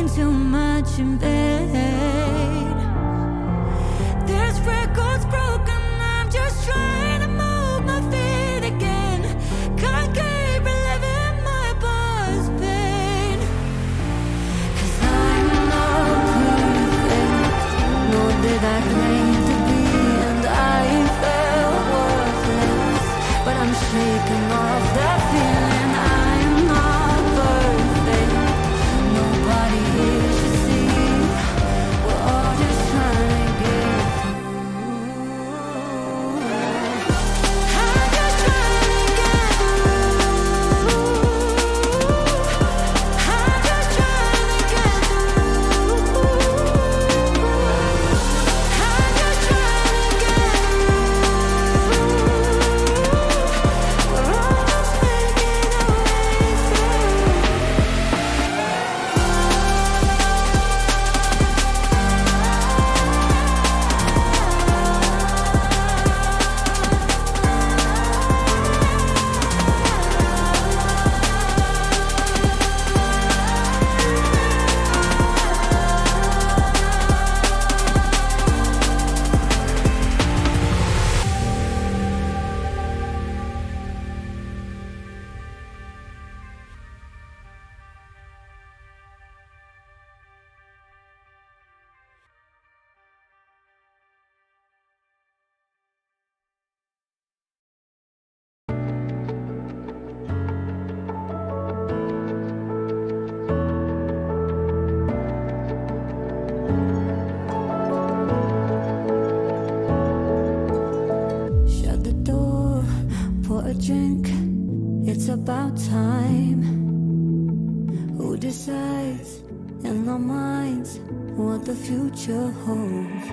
sleeping too much in bed. This record's broken, I'm just trying to move my feet again. Can't keep reliving my past pain. 'Cause I'm not perfect, nor did I claim to be, and I felt worthless, but I'm shaking off that feeling. I'm not perfect, nobody here should see. We're all just trying to get through. I'm just trying to get through. I'm just trying to get through. I'm just trying to get through. We're all just making our way through. Shut the door, pour a drink. It's about time. Who decides in our minds what the future holds?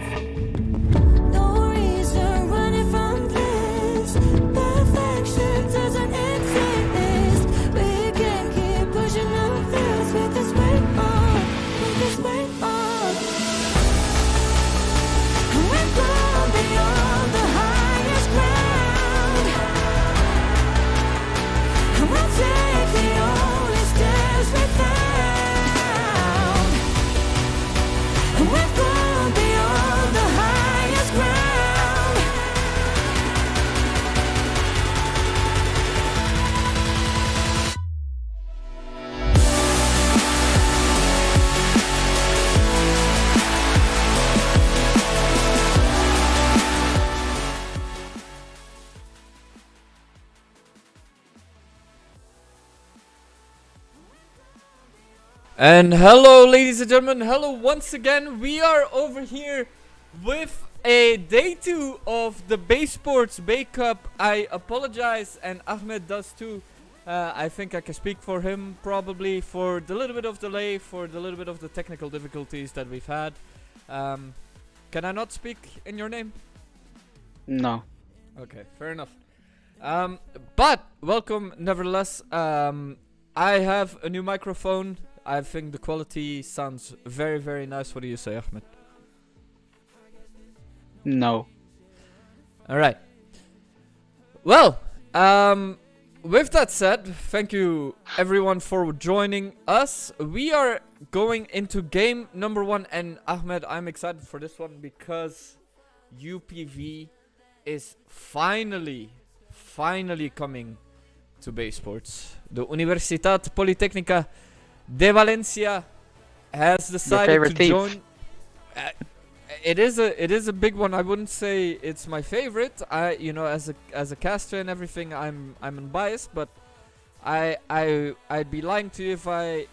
No reason running from this. Perfection doesn't exist. We can keep pushing our limits with this weight on, with this weight on. And we're going beyond the highest ground. And we'll take the only steps we found. And we're going beyond the highest ground. And hello ladies and gentlemen, hello once again. We are over here with a day 2 of the Baesports Bay Cup. I apologize, and Ahmed does too. I think I can speak for him probably for the little bit of delay, for the little bit of the technical difficulties that we've had. Can I not speak in your name? No. Okay, fair enough. But welcome nevertheless. I have a new microphone. I think the quality sounds very, very nice. What do you say, Ahmed? No. Alright. Well, with that said, thank you everyone for joining us. We are going into game number 1, and Ahmed, I'm excited for this one because UPV is finally coming to Baesports. The Universitat Politecnica de Valencia has decided to join. It is a big one. I wouldn't say it's my favorite. As a caster and everything, I'm unbiased, but I'd be lying to you if I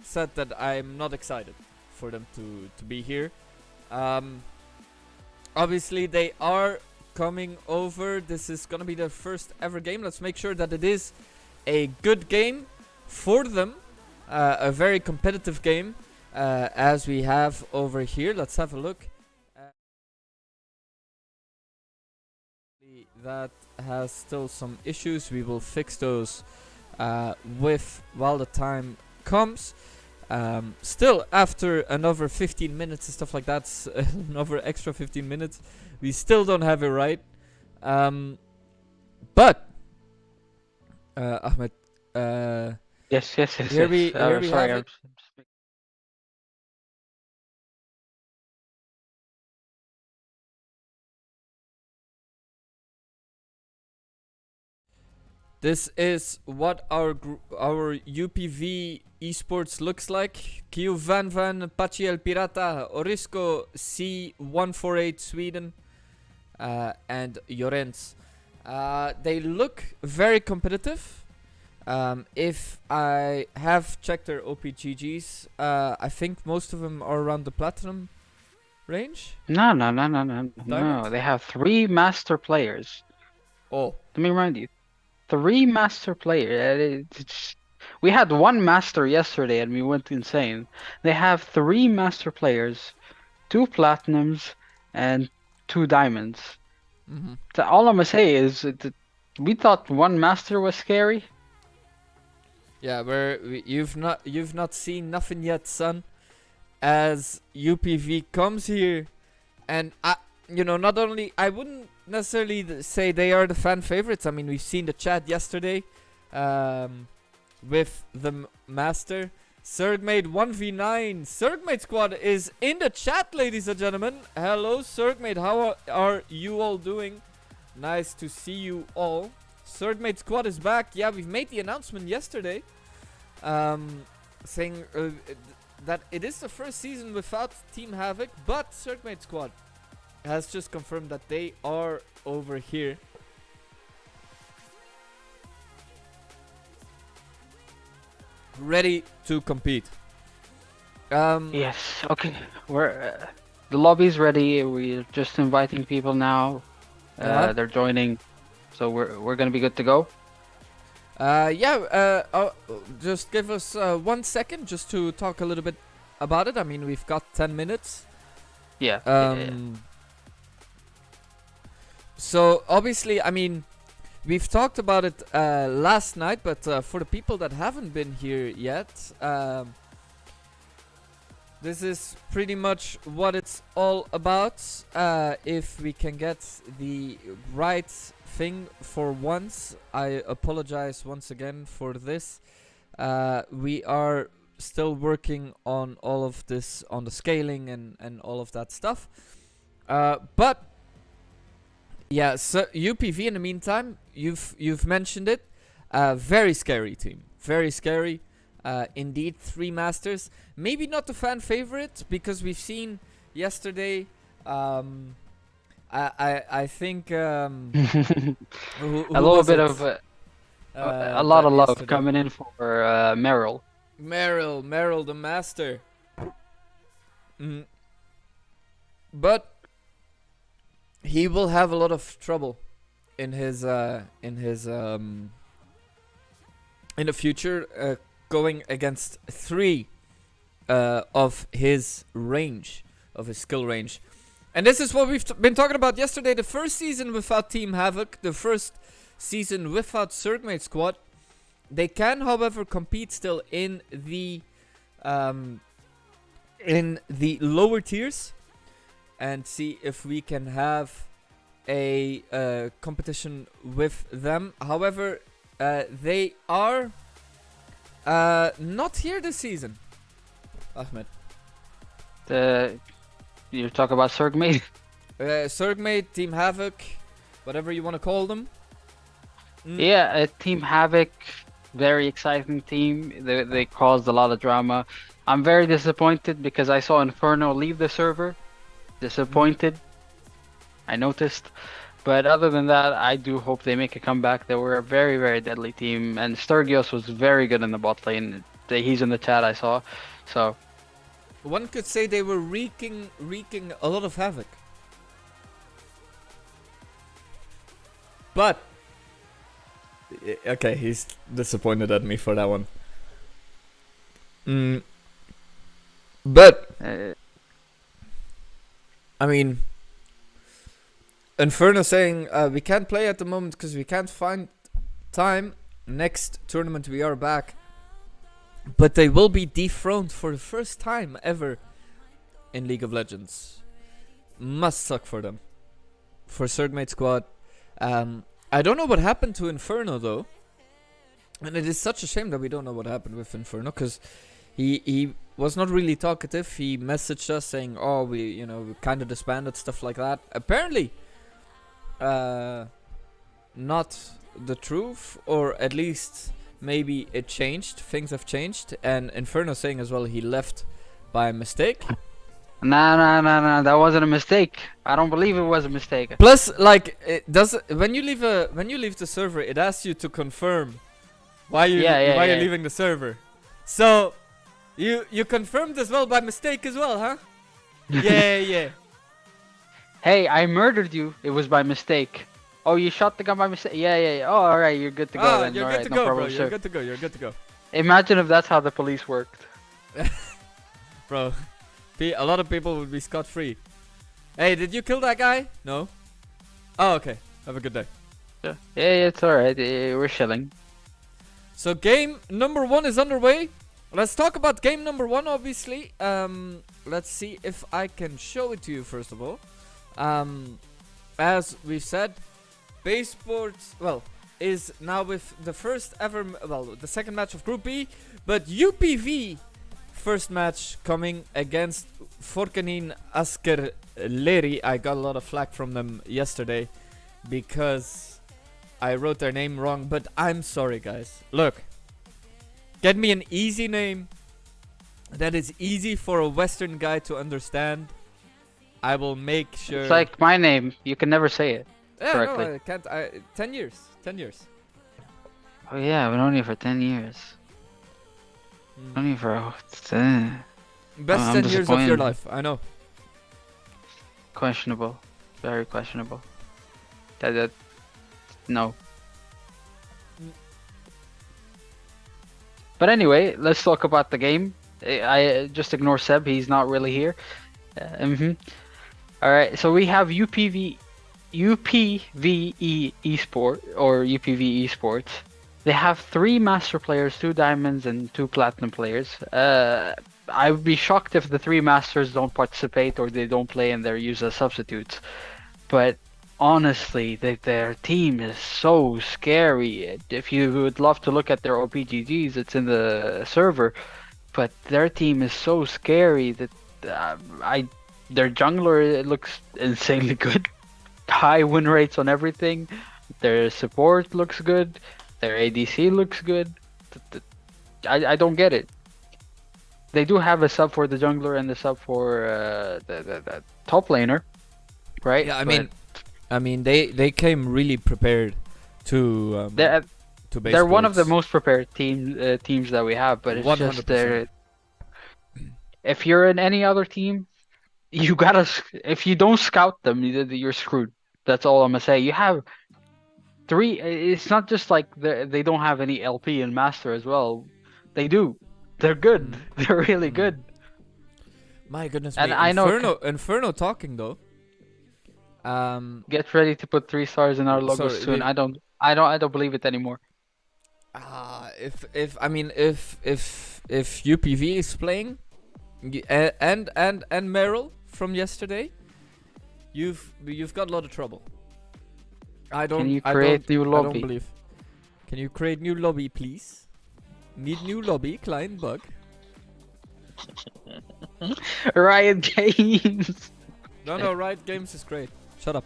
said that I'm not excited for them to be here. Obviously they are coming over. This is gonna be their first ever game. Let's make sure that it is a good game for them, a very competitive game, as we have over here. Let's have a look. That has still some issues. We will fix those while the time comes. Still, after another 15 minutes and stuff like that, another extra 15 minutes, we still don't have it right. But Ahmed, Yes. here we Sorry, have I'm it. This is what our UPV esports looks like. Q Van Van, Pachi El Pirata, Orisco C148 Sweden, and Jorens. They look very competitive. If I have checked their OPGGs, I think most of them are around the platinum range. No. Diamond? They have 3 master players. Oh, Let me remind you. 3 master players. We had 1 master yesterday and we went insane. They have 3 master players, 2 platinums, and 2 diamonds. mhm. So all I'm gonna say is that we thought 1 master was scary. Yeah, you've not seen nothing yet, son. As UPV comes here, and not only I wouldn't necessarily say they are the fan favorites. I mean, we've seen the chat yesterday, with the master. Surgmate 1v9. Surgmate squad is in the chat, ladies and gentlemen. Hello, Surgmate. How are you all doing? Nice to see you all. Surgmate squad is back. Yeah, we've made the announcement yesterday, saying that it is the first season without Team Havoc, but Surgmate squad has just confirmed that they are over here. Ready to compete. Yes. Okay. We're the lobby's ready. We're just inviting people now. They're joining, so we're gonna be good to go. Just give us 1 second just to talk a little bit about it. I mean, we've got 10 minutes. Yeah. So obviously, I mean, we've talked about it last night, but for the people that haven't been here yet, this is pretty much what it's all about. If we can get the right thing for once, I apologize once again for this. We are still working on all of this, on the scaling and all of that stuff. But yeah, so UPV in the meantime, you've mentioned it. Very scary team, very scary. Indeed, 3 masters. Maybe not the fan favorite because we've seen yesterday. I think a little bit of a lot of love yesterday? coming in for Meryl. Meryl the master. But he will have a lot of trouble in the future, going against 3 of his range, of his skill range. And this is what we've been talking about yesterday. The first season without Team Havoc, the first season without Surgmate squad. They can, however, compete still in the lower tiers and see if we can have a competition with them. However, they are not here this season. Ahmed. You talk about Surgmate? Surgmate, Team Havoc, whatever you want to call them. Yeah, Team Havoc, very exciting team. They caused a lot of drama. I'm very disappointed because I saw Inferno leave the server. Disappointed. I noticed. But other than that, I do hope they make a comeback. They were a very, very deadly team. And Sturgios was very good in the bot lane. He's in the chat, I saw. So one could say they were wreaking a lot of havoc. But okay, he's disappointed at me for that one. But I mean, Inferno saying we can't play at the moment because we can't find time. Next tournament we are back. But they will be dethroned for the first time ever in League of Legends. Must suck for them. For Surgmate squad. I don't know what happened to Inferno though. And it is such a shame that we don't know what happened with Inferno. Because he was not really talkative. He messaged us saying, oh, we kind of disbanded, stuff like that. Apparently, not the truth, or at least maybe it changed. Things have changed, and Inferno saying as well he left by mistake. Nah. That wasn't a mistake. I don't believe it was a mistake. Plus, like, it does when you leave the server, it asks you to confirm why you're leaving the server. So you confirmed as well by mistake as well, huh? Yeah. Hey, I murdered you. It was by mistake. Oh, you shot the gun by mistake. Yeah. Oh, all right. You're good to go then. You're All good right, to no go, problem, bro. sir. You're good to go. Imagine if that's how the police worked. Bro, a lot of people would be scot-free. Hey, did you kill that guy? No? Oh, okay. Have a good day. Yeah, it's alright. We're chilling. So game number 1 is underway. Let's talk about game number 1, obviously. Let's see if I can show it to you, first of all. As we've said, Baesports, well, is now with the first ever, the second match of Group B, but UPV first match coming against FURKANIN ASKERLERI. I got a lot of flack from them yesterday because I wrote their name wrong, but I'm sorry, guys. Look, get me an easy name that is easy for a Western guy to understand. I will make sure. It's like my name. You can never say it correctly. No, I can't. 10 years. 10 years. Oh yeah, I've known you for 10 years. Known you for Best I'm 10 years of your disappointed. life. I know. Questionable. Very questionable. That no. But anyway, let's talk about the game. I just ignore Seb. He's not really here. All right. So we have UPV Esport or UPV Esports. They have 3 master players, 2 diamonds, and 2 platinum players. I would be shocked if the 3 masters don't participate or they don't play and they're used as substitutes. But honestly, their team is so scary. If you would love to look at their OPGGs, it's in the server. But their team is so scary that their jungler looks insanely good. High win rates on everything. Their support looks good. Their ADC looks good. I don't get it. They do have a sub for the jungler and the sub for the top laner, right? Yeah, I mean, they came really prepared to they're one of the Baesports. most prepared teams that we have, but it's just 100%. if you're in any other team, you gotta, if you don't scout them, you're screwed. That's all I'm gonna say. You have 3. It's not just like they don't have any LP and master as well. They do. They're good. They're really good. My goodness And me. I know Inferno talking though. Get ready to put 3 stars in our logos Sorry, soon. I don't believe it anymore. If UPV is playing, and Meryl from yesterday, you've got a lot of trouble. Can you create new I lobby? don't believe. Can you create new lobby, please? Need new lobby, client bug. Riot Games. No, Riot Games is great. Shut up.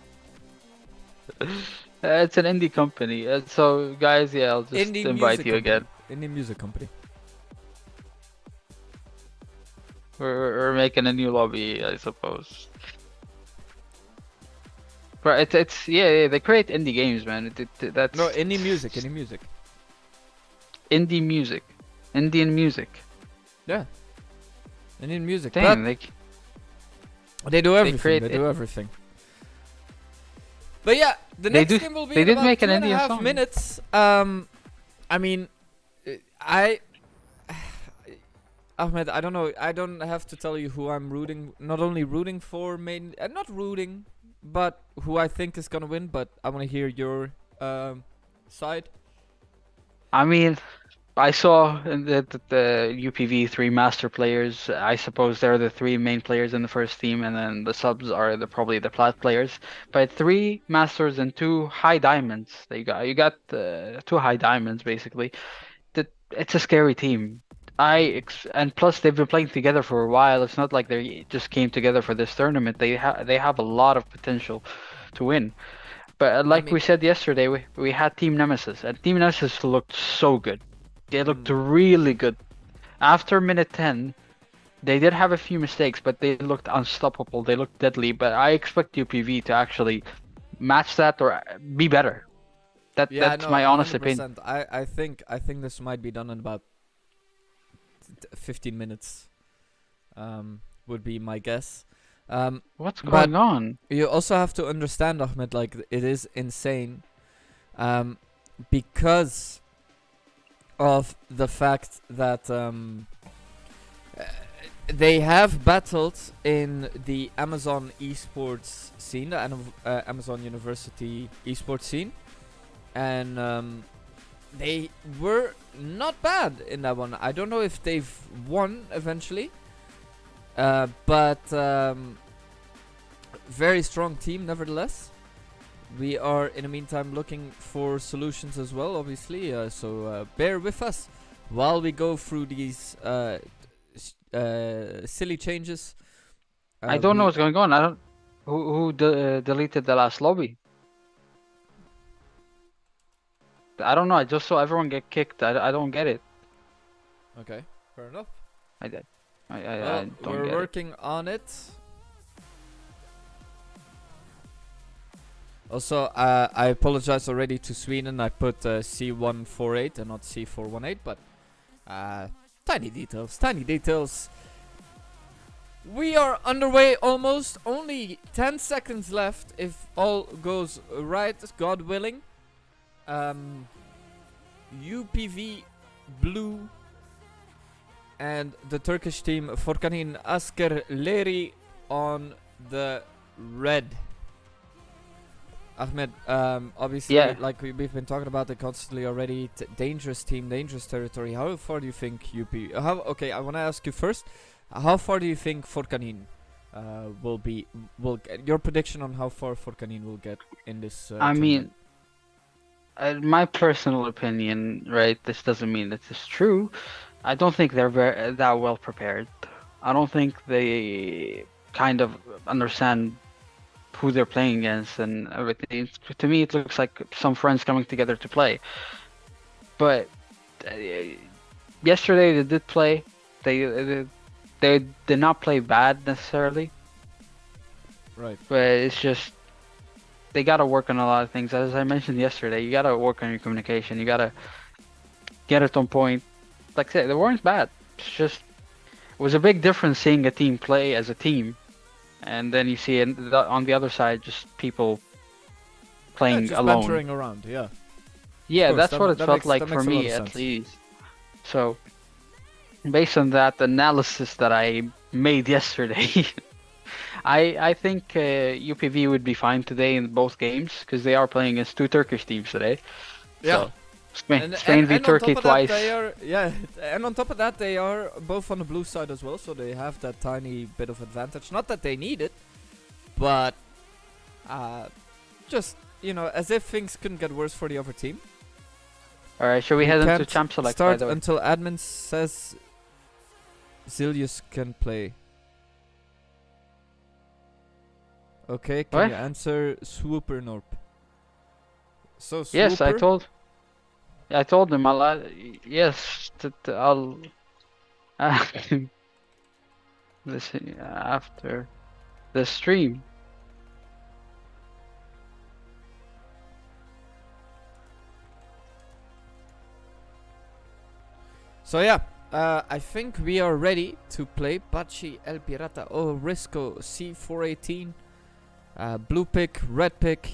It's an indie company. So guys, yeah, I'll just Indie invite music you again. Indie music company. We're making a new lobby, I suppose. But it's yeah, they create indie games, man. That's No, indie music. indie music, Indian music. Yeah. Indian music. Damn, But they do everything. create They do everything. But yeah, the They next do- game will be they in did about make an 2.5 Indian song. minutes. I mean, Ahmed, I don't know. I don't have to tell you who I'm rooting. Not only rooting for, not rooting, but who I think is gonna win. But I want to hear your side. I mean, I saw the UPV 3 master players. I suppose they're the 3 main players in the first team, and then the subs are probably the plat players. But 3 masters and 2 high diamonds. You got 2 high diamonds basically. It's a scary team. And plus they've been playing together for a while. It's not like they just came together for this tournament. They have a lot of potential to win. But like mean- we said yesterday, we had Team Nemesis, and Team Nemesis looked so good. They looked really good. After minute 10, they did have a few mistakes, but they looked unstoppable. They looked deadly. But I expect UPV to actually match that or be better. That's no, my honest opinion. 100%. I think this might be done in about 15 minutes. Would be my guess. What's but- going on? You also have to understand, Ahmed, like it is insane, because of the fact that they have battled in the Amazon esports scene, the Amazon University esports scene, and they were not bad in that one. I don't know if they've won eventually, but very strong team nevertheless. We are in the meantime looking for solutions as well, obviously, so bear with us while we go through these silly changes. I don't know what's going on. I don't. Who deleted the last lobby? I don't know. I just saw everyone get kicked. I don't get it. Okay, fair enough. I Well, don't we're get it. working on it. Also, I apologize already to Sweden. I put C148 and not C418, but tiny details, tiny details. We are underway almost. Only 10 seconds left if all goes right, God willing. UPV blue and the Turkish team FURKANIN ASKERLERI on the red. Ahmed, obviously, Yeah. like we've been talking about it constantly already. Dangerous team, dangerous territory. How far do you think UP? Okay, I want to ask you first. How far do you think FURKANIN will be? Your prediction on how far FURKANIN will get in this? I mean, my personal opinion, right? This doesn't mean that it's true. I don't think they're that well prepared. I don't think they kind of understand who they're playing against and everything. To me, it looks like some friends coming together to play. But yesterday they did play. They did not play bad necessarily. Right. But it's just they gotta work on a lot of things. As I mentioned yesterday, you gotta work on your communication. You gotta get it on point. Like I said, they weren't bad. It's just it was a big difference seeing a team play as a team, and then you see on the other side just people playing just alone. bantering around, yeah. Yeah, course, that's that what ma- it that felt makes- like that for makes a lot me of at sense. least. So, based on that analysis that I made yesterday, I think UPV would be fine today in both games because they are playing against two Turkish teams today. Yeah. So, Spain v on Turkey top of that, twice. they are, yeah, and on top of that, they are both on the blue side as well, so they have that tiny bit of advantage. Not that they need it, but just, you know, as if things couldn't get worse for the other team. All right, shall we head into can't champ select? By Start the way? until admin says Zilius can play. Okay, can What? you answer Swooper Norp? So Swooper, Yes, I told him yes, that I'll listen after the stream. So yeah, I think we are ready to play Bachi El Pirata O Risco C418, blue pick, red pick,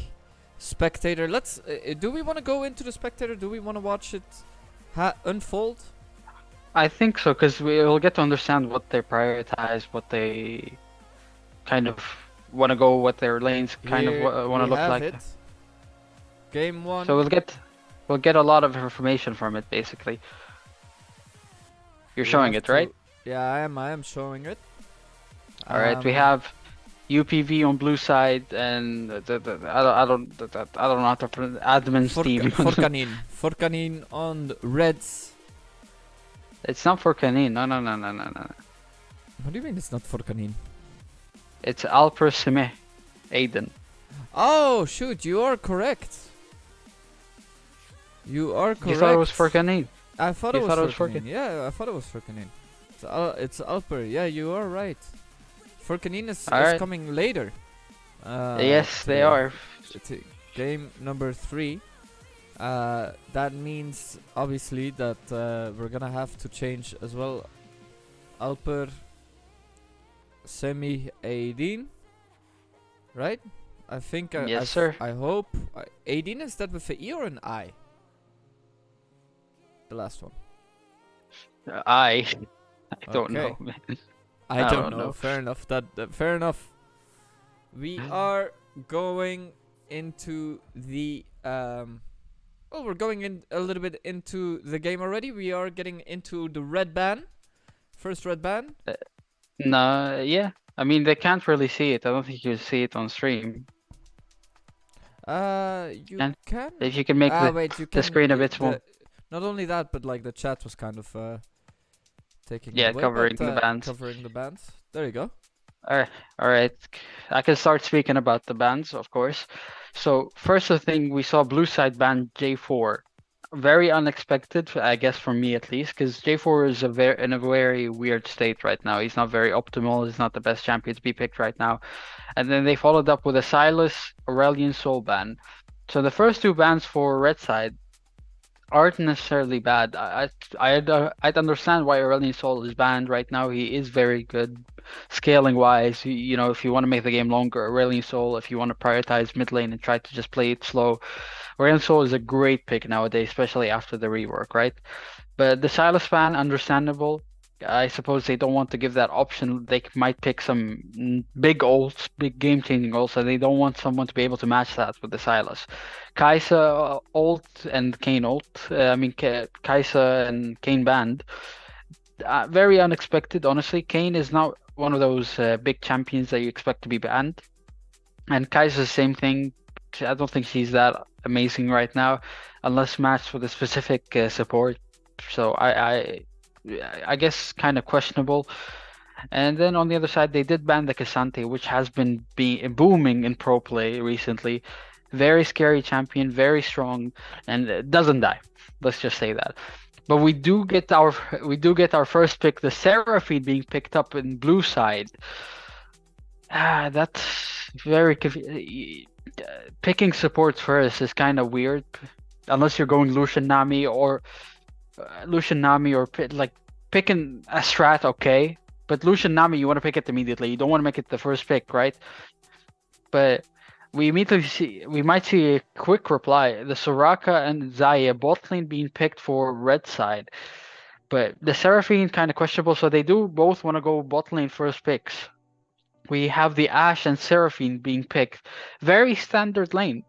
spectator. Let's. Do we want to go into the spectator? Do we want to watch it unfold? I think so, because we'll get to understand what they prioritize, what they kind of want to go, what their lanes kind Here of want to we look have like. it. Game one. So we'll get a lot of information from it, basically. You're We showing have it, right? Yeah, I am showing it. All right, we have UPV on blue side and I don't know how to pronounce admin's team. FURKANIN. FURKANIN on the reds. It's not FURKANIN. No. What do you mean it's not FURKANIN? It's ALPERSEMIHYDIN. Oh shoot, you are correct. You are correct. You thought it was FURKANIN. I thought You it was thought it was FURKANIN. Yeah, I thought it was FURKANIN. It's Alper. Yeah, you are right. FURKANIN is Alright. coming later. Yes, they are. It's game number 3. That means obviously that we're gonna have to change as well. ALPERSEMIHYDIN, right? I think. Yes, sir. I hope. Aidin, is that with an E or an I? The last one. I don't know. Okay. Man. I I don't don't know. know. Fair enough. Fair enough. We are going into the well, we're going in a little bit into the game already. We are getting into the red ban. First red ban. No, yeah. I mean, they can't really see it. I don't think you can see it on stream. You Can- can. If you can make Wait, you the can. screen a bit small. Not only that, but like the chat was kind of taking. Yeah, it away, covering but, the bans. Covering the bans. There you go. All right. I can start speaking about the bans, of course. So first thing, we saw blue side ban J4. Very unexpected, I guess, for me at least, because J4 is in a very weird state right now. He's not very optimal. He's not the best champion to be picked right now. And then they followed up with a Silas Aurelian Soul ban. So the first 2 bans for red side aren't necessarily bad. I'd understand why Aurelian Soul is banned right now. He is very good scaling wise. You know, if you want to make the game longer, Aurelian Soul. If you want to prioritize mid lane and try to just play it slow, Aurelian Soul is a great pick nowadays, especially after the rework, right? But the Silas ban, understandable. I suppose they don't want to give that option. They might pick some big ults, big game-changing ults, and they don't want someone to be able to match that with the Silas. Kai'Sa ult and Kayn ult. Kai'Sa and Kayn banned. Very unexpected, honestly. Kayn is not one of those big champions that you expect to be banned. And Kai'Sa, the same thing. I don't think she's that amazing right now, unless matched with a specific support. So I guess kind of questionable. And then on the other side, they did ban the Cassante, which has been booming in pro play recently. Very scary champion, very strong, and doesn't die. Let's just say that. But we do get our first pick, the Seraphine, being picked up in blue side. That's very picking supports first is kind of weird, unless you're going Lucian Nami or like picking a strat, okay. But Lucian Nami, you want to pick it immediately. You don't want to make it the first pick, right? But we might see a quick reply. The Soraka and Xayah bot lane being picked for red side. But the Seraphine kind of questionable, so they do both want to go bot lane first picks. We have the Ashe and Seraphine being picked. Very standard lane.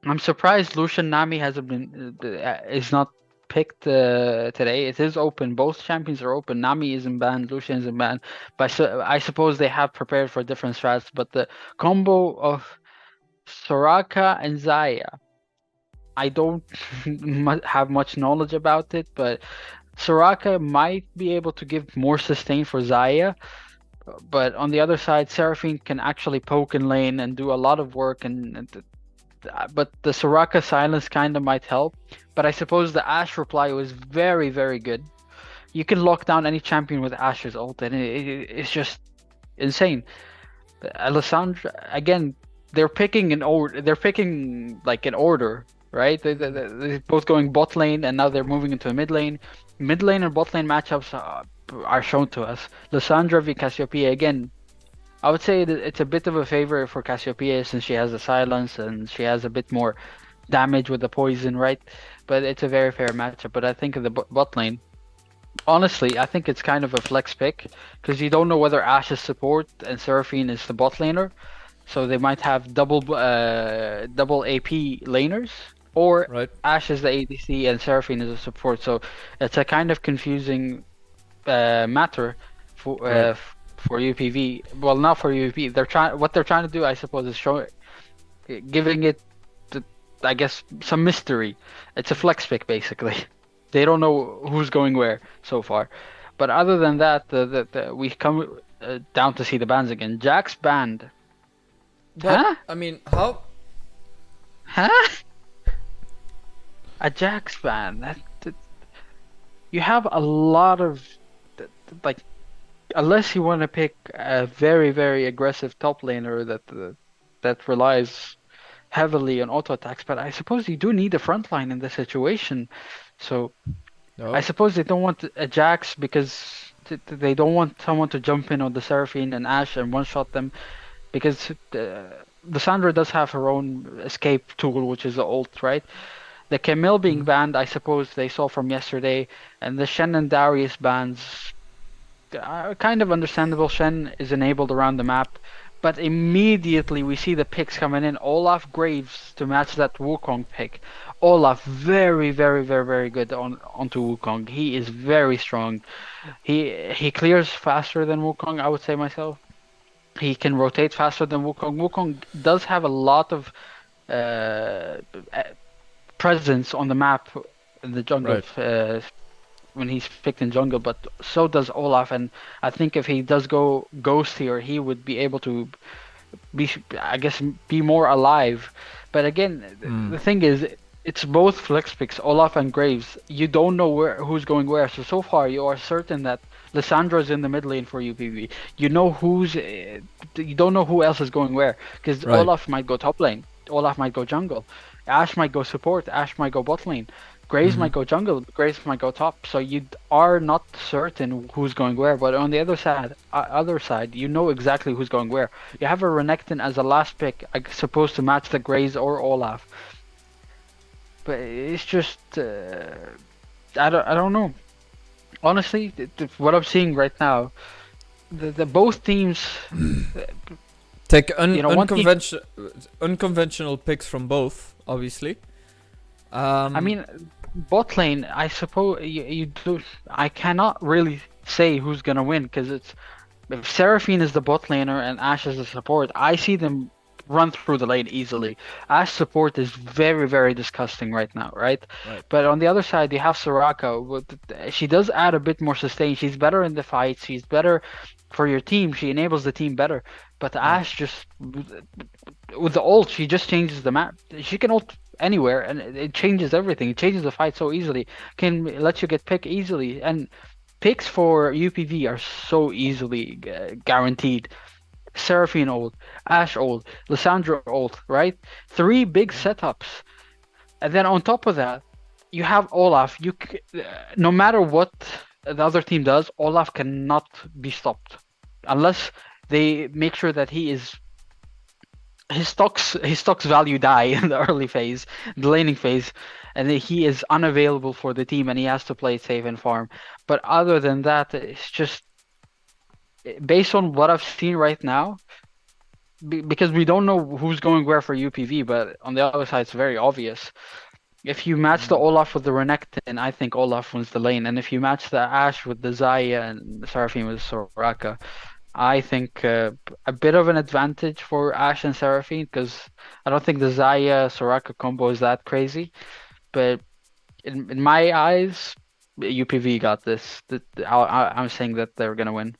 I'm surprised Lucian Nami is not picked today. It is open. Both champions are open. Nami isn't banned. Lucian isn't banned. But I suppose they have prepared for different strats. But the combo of Soraka and Xayah, I don't have much knowledge about it. But Soraka might be able to give more sustain for Xayah. But on the other side, Seraphine can actually poke in lane and do a lot of work. But the Soraka silence kind of might help. But I suppose the Ashe reply was very, very good. You can lock down any champion with Ashe's ult, and it's just insane. Alessandra, again, they're picking in order. They're picking like in order, right? They're both going bot lane, and now they're moving into a mid lane. Mid lane and bot lane matchups are shown to us. Lissandra v Cassiopeia, again, I would say that it's a bit of a favor for Cassiopeia since she has the silence and she has a bit more damage with the poison, right? But it's a very fair matchup. But I think in the bot lane, honestly, I think it's kind of a flex pick because you don't know whether Ashe is support and Seraphine is the bot laner. So they might have double AP laners, or Right. Ashe is the ADC and Seraphine is a support. So it's a kind of confusing matter for Right. for UPV. Well, not for UPV. What they're trying to do, I suppose, is giving it, I guess, some mystery. It's a flex pick basically. They don't know who's going where so far. But other than that, we come down to see the bans again. Jack's banned. But Huh? I mean, how? Huh? A Jax ban. You have a lot of like, unless you want to pick a very, very aggressive top laner that relies heavily on auto attacks, but I suppose you do need a front line in this situation. So I No. suppose they don't want a Jax because they don't want someone to jump in on the Seraphine and Ashe and one-shot them, because the Sandra does have her own escape tool, which is the ult, right? The Camille being banned, I suppose they saw from yesterday, and the Shen and Darius bans are kind of understandable. Shen is enabled around the map, but immediately we see the picks coming in. Olaf Graves to match that Wukong pick. Olaf very, very, very, very good onto Wukong. He is very strong. He clears faster than Wukong, I would say myself. He can rotate faster than Wukong. Wukong does have a lot of presence on the map in the jungle, when he's picked in jungle, but so does Olaf, and I think if he does go ghost here, he would be able to be more alive. But again, the thing is, it's both flex picks, Olaf and Graves. You don't know who's going where, so far you are certain that Lysandro's in the mid lane for UPV. You know you don't know who else is going where, because Olaf might go top lane, Olaf might go jungle, Ashe might go support, Ashe might go bot lane, Graves might go jungle, Graves might go top. So you are not certain who's going where. But on the other side, you know exactly who's going where. You have a Renekton as a last pick, supposed to match the Graves or Olaf. But it's just I don't know. Honestly, what I'm seeing right now, the both teams take unconventional picks from both, obviously. I mean, bot lane, I suppose you do. I cannot really say who's gonna win, because if Seraphine is the bot laner and Ashe is the support, I see them run through the lane easily. Ashe support is very, very disgusting right now, right? But on the other side, you have Soraka. She does add a bit more sustain. She's better in the fights. She's better for your team. She enables the team better. But Ashe just, with the ult, she just changes the map. She can ult anywhere, and it changes everything. It changes the fight so easily. Can let you get pick easily, and picks for UPV are so easily guaranteed. Seraphine ult, Ashe ult, Lysandra ult, right? 3 big setups, and then on top of that, you have Olaf. No matter what the other team does, Olaf cannot be stopped unless they make sure that his stocks value die in the early phase, the laning phase, and he is unavailable for the team, and he has to play safe and farm. But other than that, it's just based on what I've seen right now, because we don't know who's going where for UPV, but on the other side, it's very obvious. If you match the Olaf with the Renekton, I think Olaf wins the lane, and if you match the Ashe with the Xayah and the Seraphine with Soraka, I think a bit of an advantage for Ashe and Seraphine, because I don't think the Xayah Soraka combo is that crazy. But in my eyes, UPV got this. I'm saying that they're gonna win.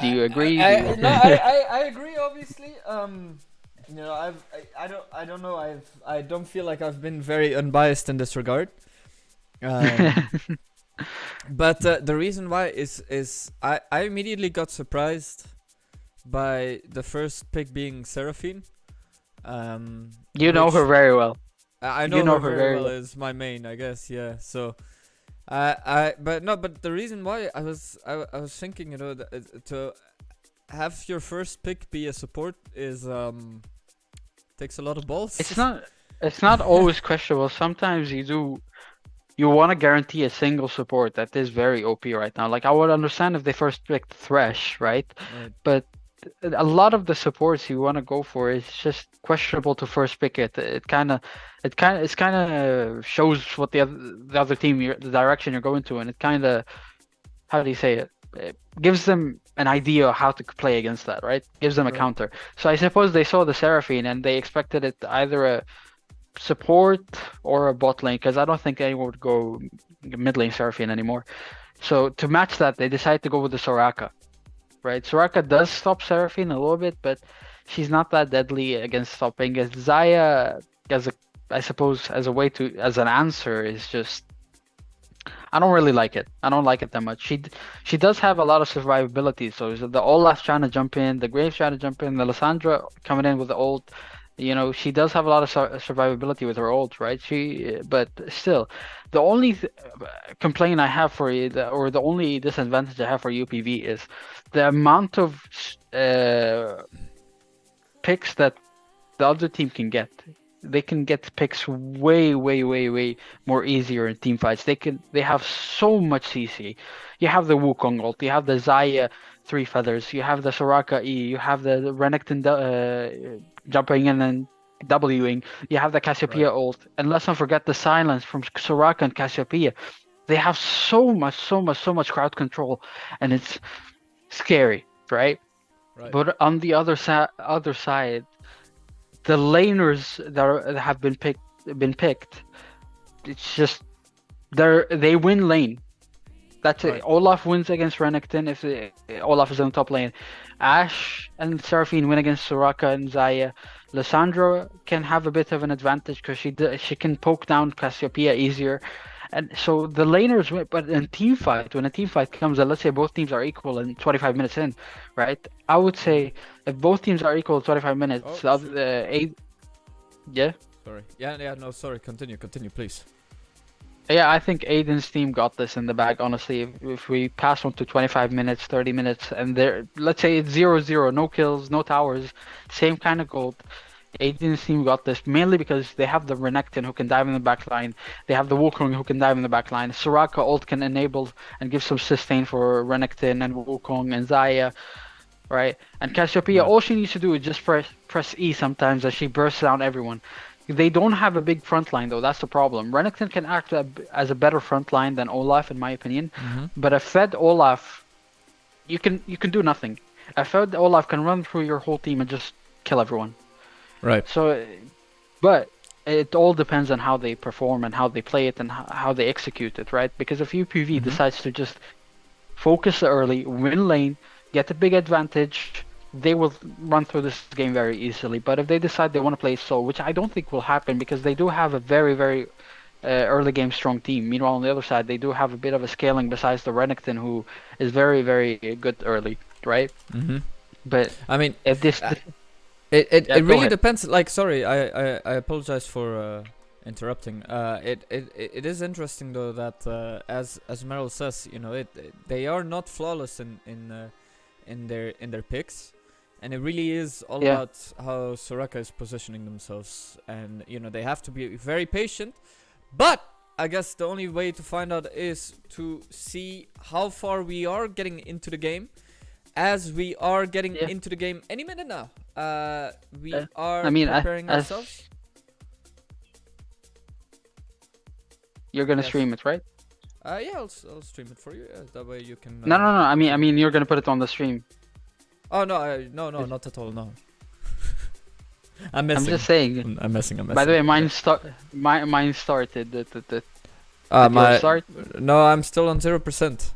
Do you agree? I agree. Obviously, you know, I don't know. I don't feel like I've been very unbiased in this regard. But the reason why is I immediately got surprised by the first pick being Seraphine. You know her very well. I know her very well. Is my main, I guess. Yeah. So. But the reason why I was thinking, you know, to have your first pick be a support is takes a lot of balls. It's not always questionable. Sometimes you want to guarantee a single support that is very OP right now. Like, I would understand if they first picked Thresh, right? But a lot of the supports you want to go for is just questionable to first pick it. It kind of shows what the other team, the direction you're going to, and it kind of, how do you say it? It gives them an idea of how to play against that, right? Gives them a counter. So I suppose they saw the Seraphine and they expected it either a support or a bot lane, because I don't think anyone would go mid lane Seraphine anymore. So to match that, they decided to go with the Soraka. right? Soraka does stop Seraphine a little bit, but she's not that deadly against stopping. As Zaya, I suppose, as an answer, is just. I don't really like it. I don't like it that much. She does have a lot of survivability. So the Olaf trying to jump in, the Graves trying to jump in, the Lissandra coming in with the ult. She does have a lot of survivability with her ult, right? But still, the only complaint I have for you, or the only disadvantage I have for UPV is the amount of picks that the other team can get. They can get picks way more easier in team fights. They have so much CC. You have the Wukong ult, you have the Zaya 3 feathers, you have the Soraka E, you have the Renekton jumping in and Wing, you have the Cassiopeia ult, and let's not forget the silence from Soraka and Cassiopeia. They have so much crowd control, and it's scary, right? But on the other side, the laners that have been picked, it's just they win lane. That's it. Olaf wins against Renekton if Olaf is in the top lane. Ashe and Seraphine win against Soraka and Zaya. Lissandra can have a bit of an advantage because she can poke down Cassiopeia easier. And so the laners win, but in team fight, when a team fight comes, and let's say both teams are equal in 25 minutes in, right? I would say if both teams are equal in 25 minutes, yeah? Sorry. Yeah, no, sorry. Continue, please. Yeah, I think Aiden's team got this in the bag, honestly. If we pass on to 25 minutes, 30 minutes, and let's say it's 0-0, no kills, no towers, same kind of gold. Aiden's team got this mainly because they have the Renekton who can dive in the back line. They have the Wukong who can dive in the back line. Soraka ult can enable and give some sustain for Renekton and Wukong and Zaya, right? And Cassiopeia, all she needs to do is just press E sometimes as she bursts down everyone. They don't have a big front line though, that's the problem. Renekton can act as a better front line than Olaf in my opinion. But a fed Olaf, you can do nothing. A fed Olaf can run through your whole team and just kill everyone. Right. So, but it all depends on how they perform and how they play it and how they execute it, right? Because if UPV decides to just focus early, win lane, get a big advantage, they will run through this game very easily. But if they decide they want to play slow, which I don't think will happen because they do have a very early game strong team. Meanwhile, on the other side, they do have a bit of a scaling besides the Renekton, who is very good early, right? But I mean, if this... It really depends. Like, sorry, I apologize for interrupting. It is interesting though that as Meryl says, they are not flawless in their picks, and it really is all about how Soraka is positioning themselves, and they have to be very patient. But I guess the only way to find out is to see how far we are getting into the game. As we are getting into the game any minute now. We are preparing ourselves. You're gonna stream it, right? Yeah, I'll stream it for you. That way you can. No. I mean, you're gonna put it on the stream. Oh no, not at all. No. I'm messing. I'm just saying. I'm messing. By the way, mine started. Start? No, I'm still on 0%.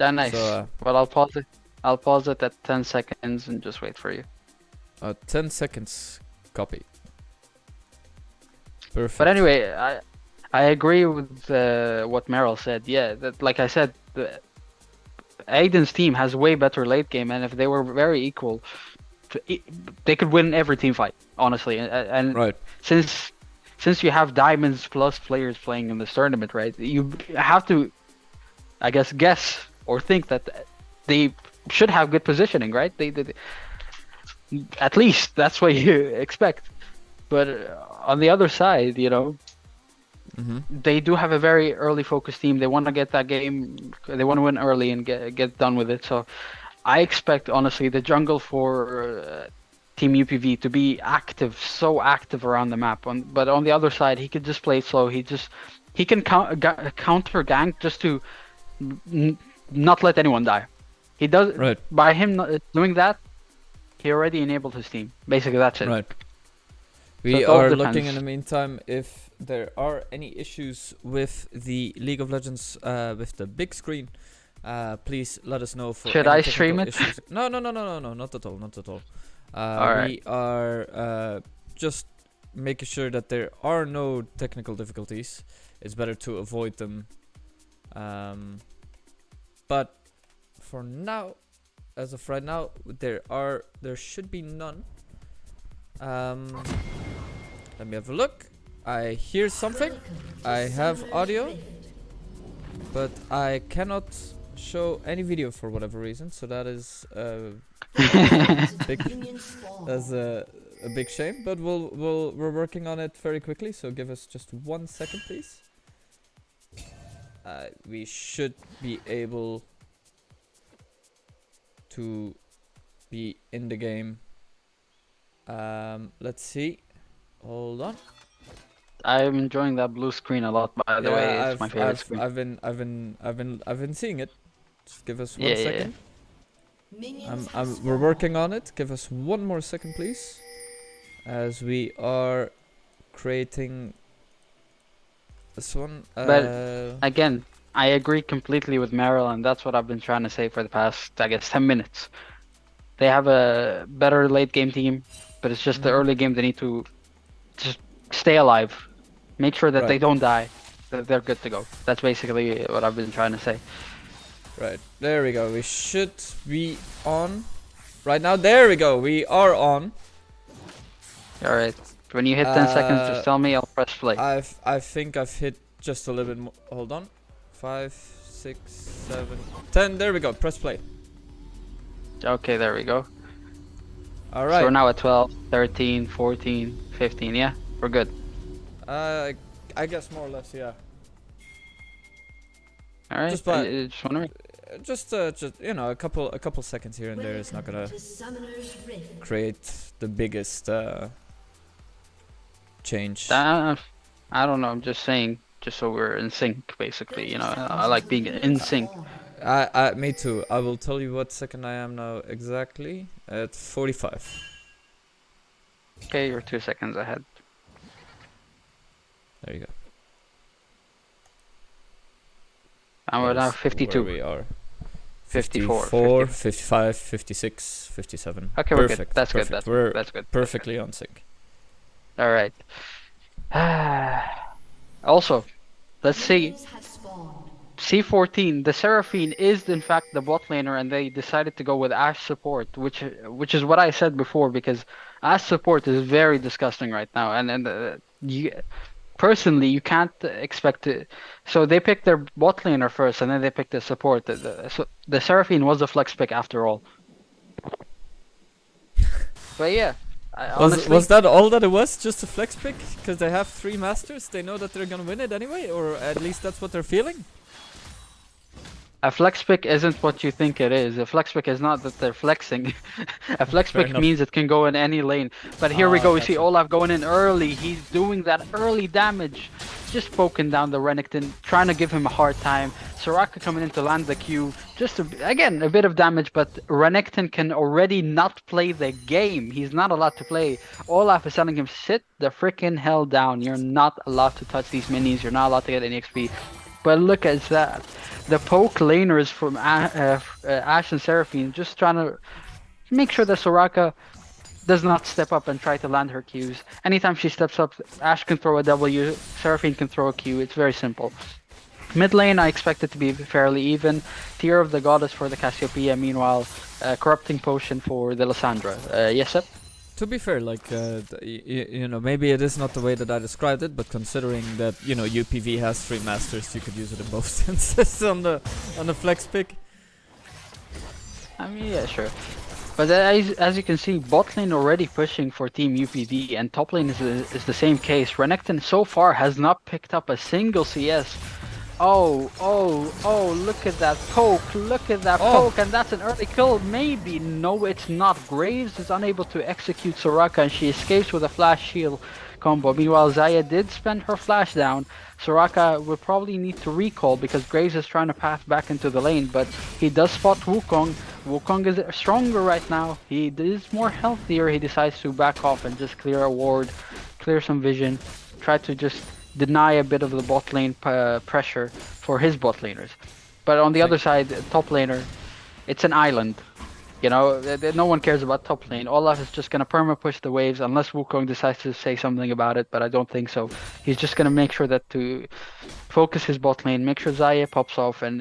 Nice. So, well, I'll pause it at 10 seconds and just wait for you. 10 seconds. Copy. Perfect. But anyway, I agree with what Meryl said. Yeah, that, like I said, Aiden's team has way better late game, and if they were very equal, they could win every team fight. Honestly, and right. Since you have diamonds plus players playing in this tournament, right? You have to, I guess or think that they should have good positioning, right? They at least that's what you expect. But on the other side, they do have a very early focused team. They want to get that game. They want to win early and get done with it. So I expect, honestly, the jungle for Team UPV to be so active around the map. But on the other side, he could just play slow. He can counter gank just to not let anyone die. He does by him doing that. He already enabled his team. Basically, that's it. Right. We are looking in the meantime if there are any issues with the League of Legends with the big screen. Please let us know for Should any I stream technical it? issues. No, not at all, not at all. Alright. We are just making sure that there are no technical difficulties. It's better to avoid them. But for now, as of right now, there should be none. Let me have a look. I hear something. I have audio, but I cannot show any video for whatever reason. So that is big. That's a big shame. But we're working on it very quickly. So give us just 1 second, please. We should be able to be in the game. Let's see. Hold on. I'm enjoying that blue screen a lot, by the way. It's my favorite screen. I've been seeing it. Just give us one Yeah, second. We're working on it. Give us 1 more second, please. As we are creating this one. But again, I agree completely with Meryl, and that's what I've been trying to say for the past, I guess, 10 minutes. They have a better late game team, but it's just the early game they need to just stay alive. Make sure that they don't die, that they're good to go. That's basically what I've been trying to say. Right, there we go. We should be on right now. There we go. We are on. Alright, when you hit 10 seconds, just tell me, I'll press play. I think I've hit just a little bit more. Hold on. 5, 6, 7, 10. There we go. Press play. Okay, there we go. Alright. So we're now at 12, 13, 14, 15, yeah? We're good. I guess more or less, yeah. Alright, Just wondering. Just you know, a couple seconds here and there is not gonna create the biggest change. I don't know, I'm just saying, just so we're in sync, basically, you know, I like being in sync. Me too. I will tell you what second I am now exactly. At 45. Okay, you're 2 seconds ahead. There you go. And we're now 52. Where we are. 54, 54, 55, 56, 57. Okay, we're Perfect, good. That's perfect. good. That's good. Perfectly on sync. Alright. Also, let's see. C14, the Seraphine is in fact the bot laner, and they decided to go with Ashe support, which is what I said before, because Ashe support is very disgusting right now, and personally you can't expect to. So they picked their bot laner first, and then they picked the support. So the Seraphine was a flex pick after all. But yeah. Was that all that it was? Just a flex pick? Because they have 3 masters? They know that they're gonna win it anyway? Or at least that's what they're feeling? A flex pick isn't what you think it is. A flex pick is not that they're flexing. A flex pick means it can go in any lane. But here we go. We see Olaf going in early. He's doing that early damage. Just poking down the Renekton, trying to give him a hard time. Soraka coming in to land the Q. Just, again, a bit of damage, but Renekton can already not play the game. He's not allowed to play. Olaf is telling him, sit the freaking hell down. You're not allowed to touch these minis. You're not allowed to get any XP. But look at that. The poke laners from Ashe and Seraphine just trying to make sure that Soraka does not step up and try to land her Qs. Anytime she steps up, Ashe can throw a W, Seraphine can throw a Q. It's very simple. Mid lane, I expect it to be fairly even. Tear of the Goddess for the Cassiopeia, meanwhile, Corrupting Potion for the Lysandra. Yes, sir? To be fair, like, you know, maybe it is not the way that I described it, but considering that, you know, UPV has 3 masters, you could use it in both senses on the flex pick. I mean, yeah, sure. But as you can see, bot lane already pushing for team UPV, and top lane is the same case. Renekton so far has not picked up a single CS. Oh, look at that poke, and that's an early kill, maybe. No, it's not. Graves is unable to execute Soraka, and she escapes with a flash shield combo. Meanwhile, Xayah did spend her flash down. Soraka will probably need to recall because Graves is trying to path back into the lane, but he does spot Wukong. Wukong is stronger right now. He is more healthier. He decides to back off and just clear a ward, clear some vision, try to just deny a bit of the bot lane pressure for his bot laners. But on the other side, top laner, it's an island. You know, no one cares about top lane. Olaf is just gonna perma push the waves unless Wukong decides to say something about it, but I don't think so. He's just gonna make sure that to focus his bot lane, make sure Xayah pops off, and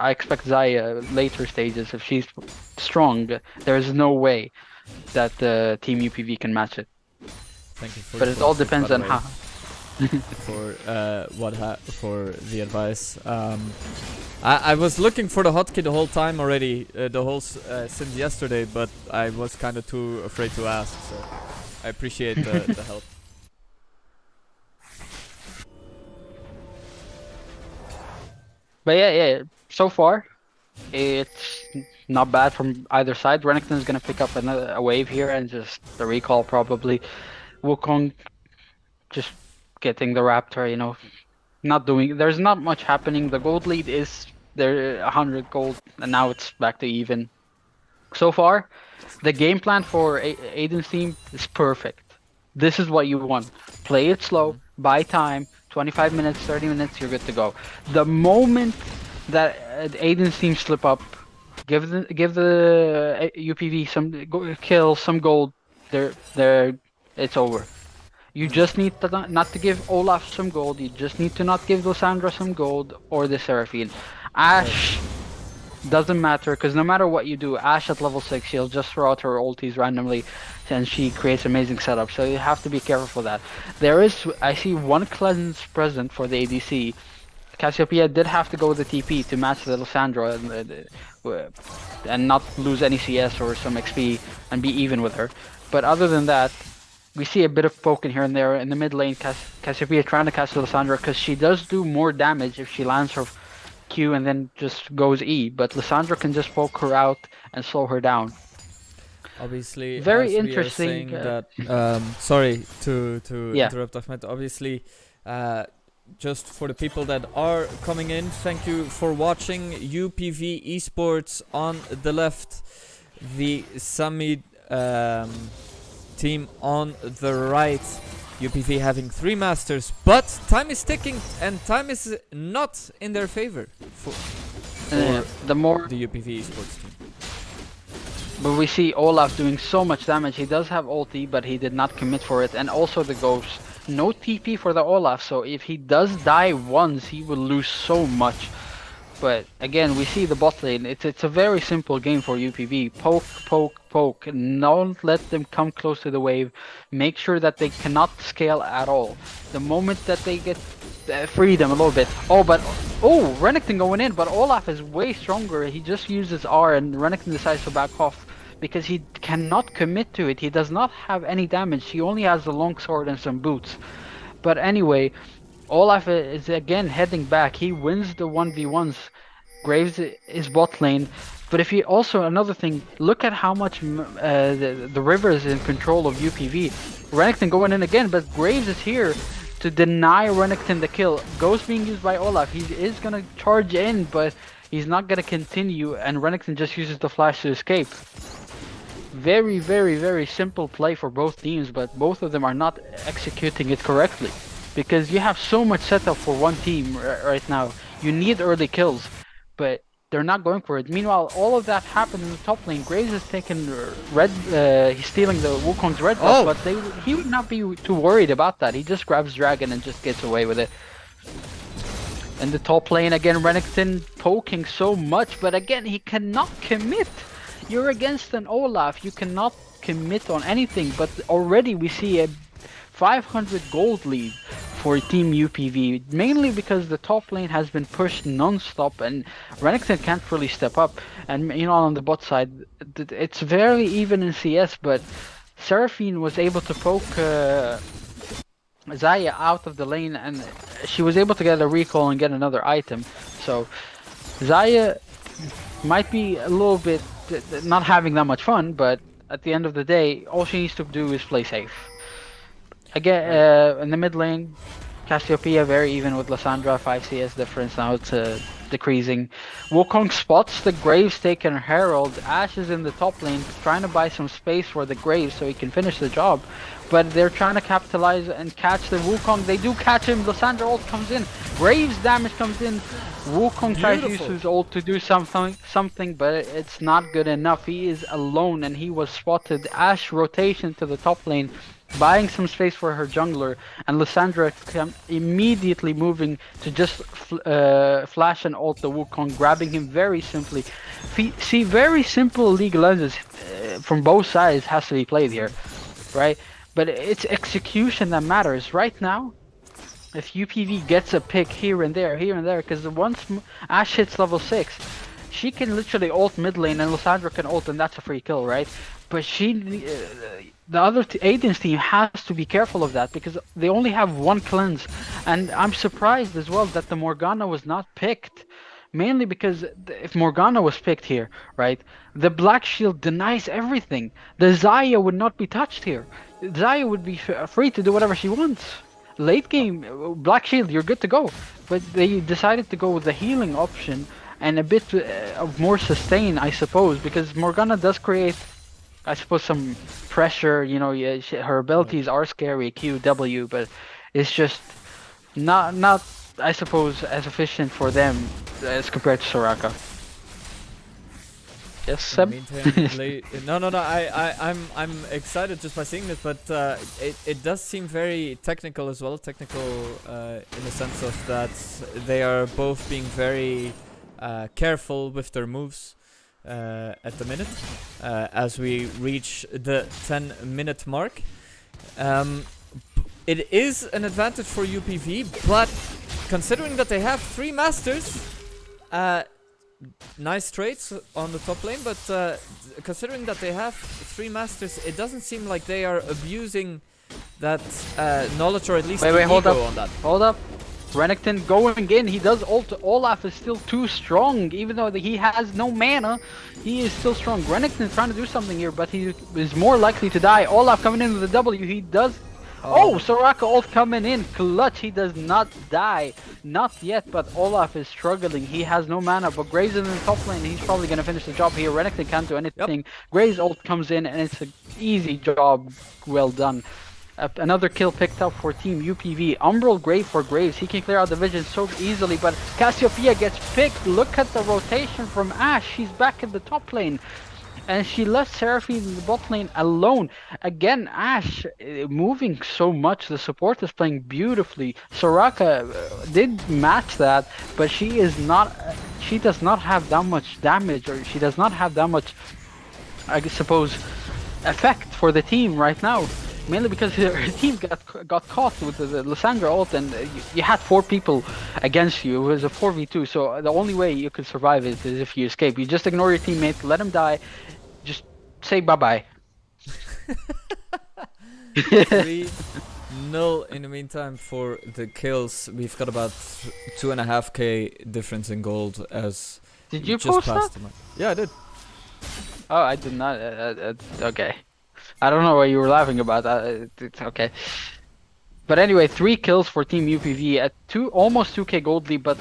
I expect Xayah later stages, if she's strong, there is no way that Team UPV can match it. Thank you for But it all depends on how. For the advice. I was looking for the hotkey the whole time already, since yesterday, but I was kind of too afraid to ask, so I appreciate the help. But yeah, so far, it's not bad from either side. Renekton's gonna pick up a wave here and just the recall probably. Wukong just getting the Raptor, you know, there's not much happening. The gold lead is there, 100 gold, and now it's back to even. So far, the game plan for Aiden's team is perfect. This is what you want. Play it slow, buy time, 25 minutes, 30 minutes, you're good to go. The moment that Aiden's team slip up, give the UPV some kill, some gold, it's over. You just need to not to give Olaf some gold, you just need to not give Lysandra some gold, or the Seraphine. Ashe doesn't matter, because no matter what you do, Ashe at level 6, she'll just throw out her ultis randomly, and she creates amazing setups, so you have to be careful for that. I see one cleanse present for the ADC. Cassiopeia did have to go with the TP to match the Lysandra and not lose any CS or some XP and be even with her. But other than that, we see a bit of poking here and there in the mid lane. Cassiopeia trying to cast Lysandra because she does do more damage if she lands her Q and then just goes E. But Lysandra can just poke her out and slow her down. Obviously, very as interesting. We are saying that, sorry to interrupt, Ahmed. Obviously, just for the people that are coming in, thank you for watching. UPV Esports on the left, the Summit team on the right. UPV having 3 masters, but time is ticking and time is not in their favor for the UPV Esports team. But we see Olaf doing so much damage. He does have ulti, but he did not commit for it, and also the ghost. No TP for the Olaf, so if he does die once, he will lose so much. But again, we see the bot lane. It's a very simple game for UPV. Poke, poke, poke. Don't let them come close to the wave. Make sure that they cannot scale at all. The moment that they get freedom a little bit. Oh, Renekton going in, but Olaf is way stronger. He just uses R, and Renekton decides to back off because he cannot commit to it. He does not have any damage. He only has the longsword and some boots. But anyway, Olaf is again heading back. He wins the 1v1s. Graves is bot lane. But if you also, another thing, look at how much the river is in control of UPV. Renekton going in again, but Graves is here to deny Renekton the kill. Ghost being used by Olaf. He is going to charge in, but he's not going to continue, and Renekton just uses the flash to escape. Very, very, very simple play for both teams, but both of them are not executing it correctly. Because you have so much setup for one team right now. You need early kills, but they're not going for it. Meanwhile, all of that happened in the top lane. Graves is taking red, he's stealing the Wukong's red buff, but he would not be too worried about that. He just grabs Dragon and just gets away with it. In the top lane again, Renekton poking so much, but again, he cannot commit. You're against an Olaf, you cannot commit on anything, but already we see a 500 gold lead for Team UPV, mainly because the top lane has been pushed non-stop and Renekton can't really step up. And you know, on the bot side, it's very even in CS, but Seraphine was able to poke Xayah out of the lane, and she was able to get a recall and get another item. So Xayah might be a little bit not having that much fun, but at the end of the day, all she needs to do is play safe. Again, in the mid lane, Cassiopeia very even with Lysandra, 5 CS difference, now it's decreasing. Wukong spots the Graves taking Herald. Ashe is in the top lane trying to buy some space for the Graves so he can finish the job. but they're trying to capitalize and catch the Wukong. They do catch him. Lysandra ult comes in. Graves damage comes in. Wukong tries to use his ult to do something, but it's not good enough. He is alone and he was spotted. Ashe rotation to the top lane, buying some space for her jungler, and Lysandra immediately moving to just flash and ult the Wukong, grabbing him very simply. See, very simple League lenses from both sides has to be played here, right? But it's execution that matters right now. If UPV gets a pick here and there, because once Ashe hits level 6, she can literally ult mid lane and Lysandra can ult, and that's a free kill, right? But the other Aiden's team has to be careful of that because they only have one cleanse, and I'm surprised as well that the Morgana was not picked. Mainly because if Morgana was picked here, right, the Black Shield denies everything. The Xayah would not be touched here. Xayah would be free to do whatever she wants. Late game, Black Shield, you're good to go. But they decided to go with the healing option and a bit of more sustain, I suppose, because Morgana does create, I suppose, some pressure. You know, her abilities are scary, QW, but it's just not I suppose as efficient for them as compared to Soraka. Yes, Seb? No. I'm excited just by seeing this, but it does seem very technical as well. Technical in the sense of that they are both being very careful with their moves at the minute as we reach the 10-minute mark. It is an advantage for UPV, but considering that they have 3 masters, nice traits on the top lane, but considering that they have 3 masters, it doesn't seem like they are abusing that knowledge, or at least wait, hold up on that. Hold up. Renekton going in, he does ult. Olaf is still too strong, even though he has no mana, he is still strong. Renekton trying to do something here, but he is more likely to die. Olaf coming in with the W, he does. Oh, Soraka ult coming in, clutch, he does not die. Not yet, but Olaf is struggling, he has no mana, but Graves is in the top lane, he's probably gonna finish the job here. Renekton can't do anything. Yep. Graves ult comes in and it's an easy job, well done. Another kill picked up for Team UPV. Umbral Grave for Graves, he can clear out the vision so easily, but Cassiopeia gets picked. Look at the rotation from Ashe, she's back in the top lane. And she left Seraphine in the bot lane alone. Again, Ashe moving so much. The support is playing beautifully. Soraka did match that, but she is not. She does not have that much damage, or she does not have that much, I suppose, effect for the team right now. Mainly because her team got caught with the Lysandra ult, and you had 4 people against you. It was a 4v2, so the only way you could survive is if you escape. You just ignore your teammate, let him die, just say bye-bye. 3-0 in the meantime for the kills. We've got about 2.5k difference in gold as Did you post that? Yeah, I did. Oh, I did not. Okay. I don't know what you were laughing about. It's okay. But anyway, 3 kills for Team UPV at almost 2k gold lead, but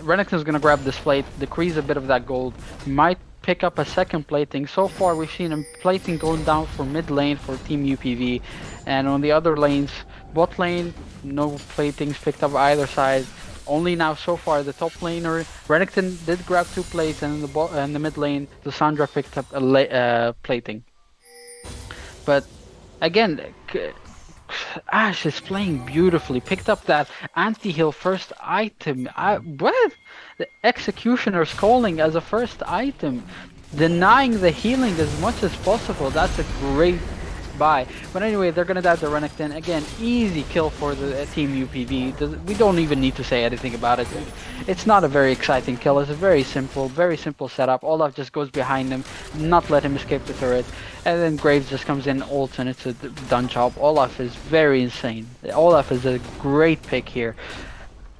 Renekton's gonna grab this plate, decrease a bit of that gold, might pick up a second plating. So far we've seen a plating going down for mid lane for Team UPV, and on the other lanes, bot lane, no platings picked up either side. Only now so far the top laner, Renekton did grab 2 plates, and in the mid lane, Lysandra picked up a plating. But again, Ashe is playing beautifully. Picked up that anti-heal first item. What? The Executioner's Calling as a first item. Denying the healing as much as possible. That's a great buy. But anyway, they're gonna dive to Renekton. Again, easy kill for the Team UPV. We don't even need to say anything about it. It's not a very exciting kill. It's a very simple setup. Olaf just goes behind him, not let him escape the turret. And then Graves just comes in, ults, and it's a done job. Olaf is very insane. Olaf is a great pick here.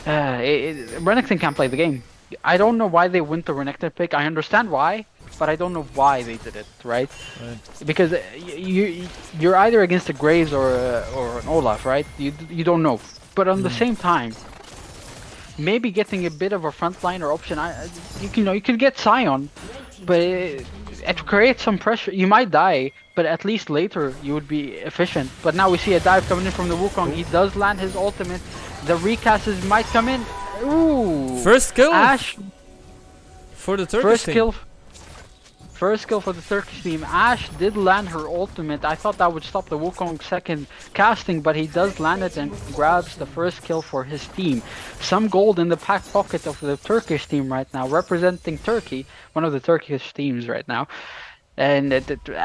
Renekton can't play the game. I don't know why they went the Renekton pick. I understand why, but I don't know why they did it, right? Because you're either against a Graves or an Olaf, right? You don't know. But on the same time, maybe getting a bit of a frontliner option. You could get Sion, but it creates some pressure. You might die, but at least later you would be efficient. But now we see a dive coming in from the Wukong. He does land his ultimate. The recasts might come in. Ooh! First kill Ash, for the Turkish team. First kill for the Turkish team. Ash did land her ultimate. I thought that would stop the Wukong second casting, but he does land it and grabs the first kill for his team. Some gold in the back pocket of the Turkish team right now, representing Turkey, one of the Turkish teams right now. And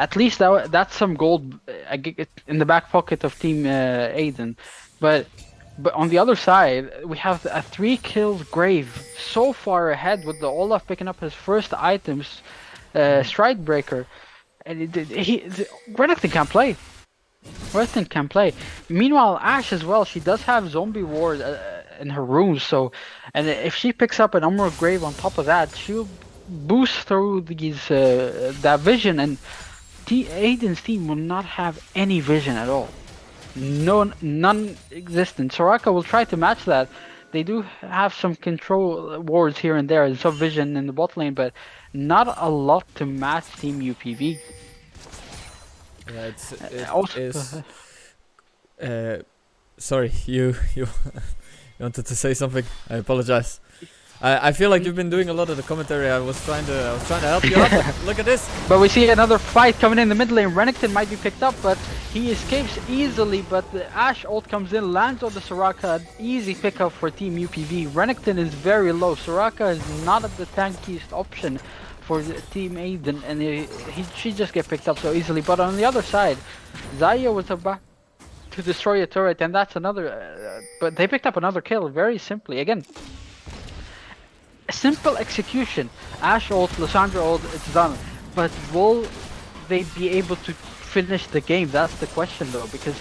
at least that's some gold in the back pocket of Team Aiden. But on the other side, we have a 3 kills Grave, so far ahead with the Olaf picking up his first items. Stride breaker, and Renekton can't play. Renekton can play. Meanwhile, Ash as well. She does have zombie ward in her room, so and if she picks up an Emerald Grave on top of that, she'll boost through these that vision, and Aiden's team will not have any vision at all. Non-existent. Soraka will try to match that. They do have some control wards here and there, and some vision in the bot lane, but not a lot to match Team UPV. Yeah, sorry, you wanted to say something. I apologize. I feel like you've been doing a lot of the commentary. I was trying to help you out. Look at this. But we see another fight coming in the mid lane. Renekton might be picked up, but he escapes easily. But the Ash ult comes in, lands on the Soraka. Easy pickup for Team UPV. Renekton is very low. Soraka is not the tankiest option for the Team Aiden, and she just get picked up so easily. But on the other side, Zaya was about to destroy a turret, and that's another. But they picked up another kill very simply. Again, simple execution. Ash ult, Lissandra ult, it's done. But will they be able to finish the game? That's the question though, because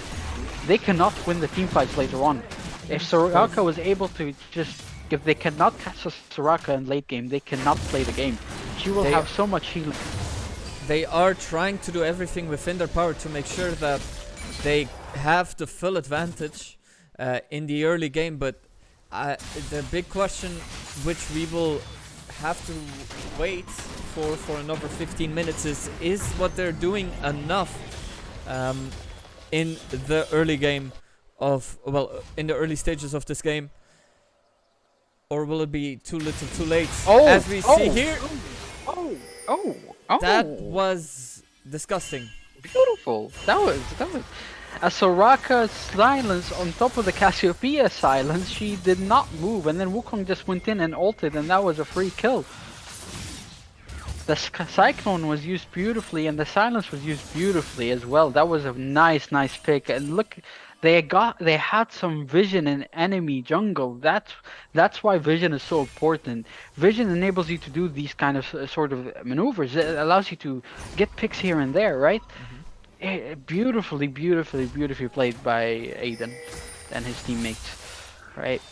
they cannot win the team fights later on. If Soraka was able to if they cannot catch Soraka in late game, they cannot play the game. She will have so much healing. They are trying to do everything within their power to make sure that they have the full advantage in the early game, but the big question, which we will have to wait for another 15 minutes, is what they're doing enough in the early game in the early stages of this game, or will it be too little too late? As we see here. That was disgusting. Beautiful. That was a Soraka silence on top of the Cassiopeia silence. She did not move, and then Wukong just went in and ulted, and that was a free kill. The Cyclone was used beautifully, and the silence was used beautifully as well. That was a nice pick. And look, they had some vision in enemy jungle. That's why vision is so important. Vision enables you to do these kind of sort of maneuvers. It allows you to get picks here and there, right? Beautifully played by Aiden and his teammates, right?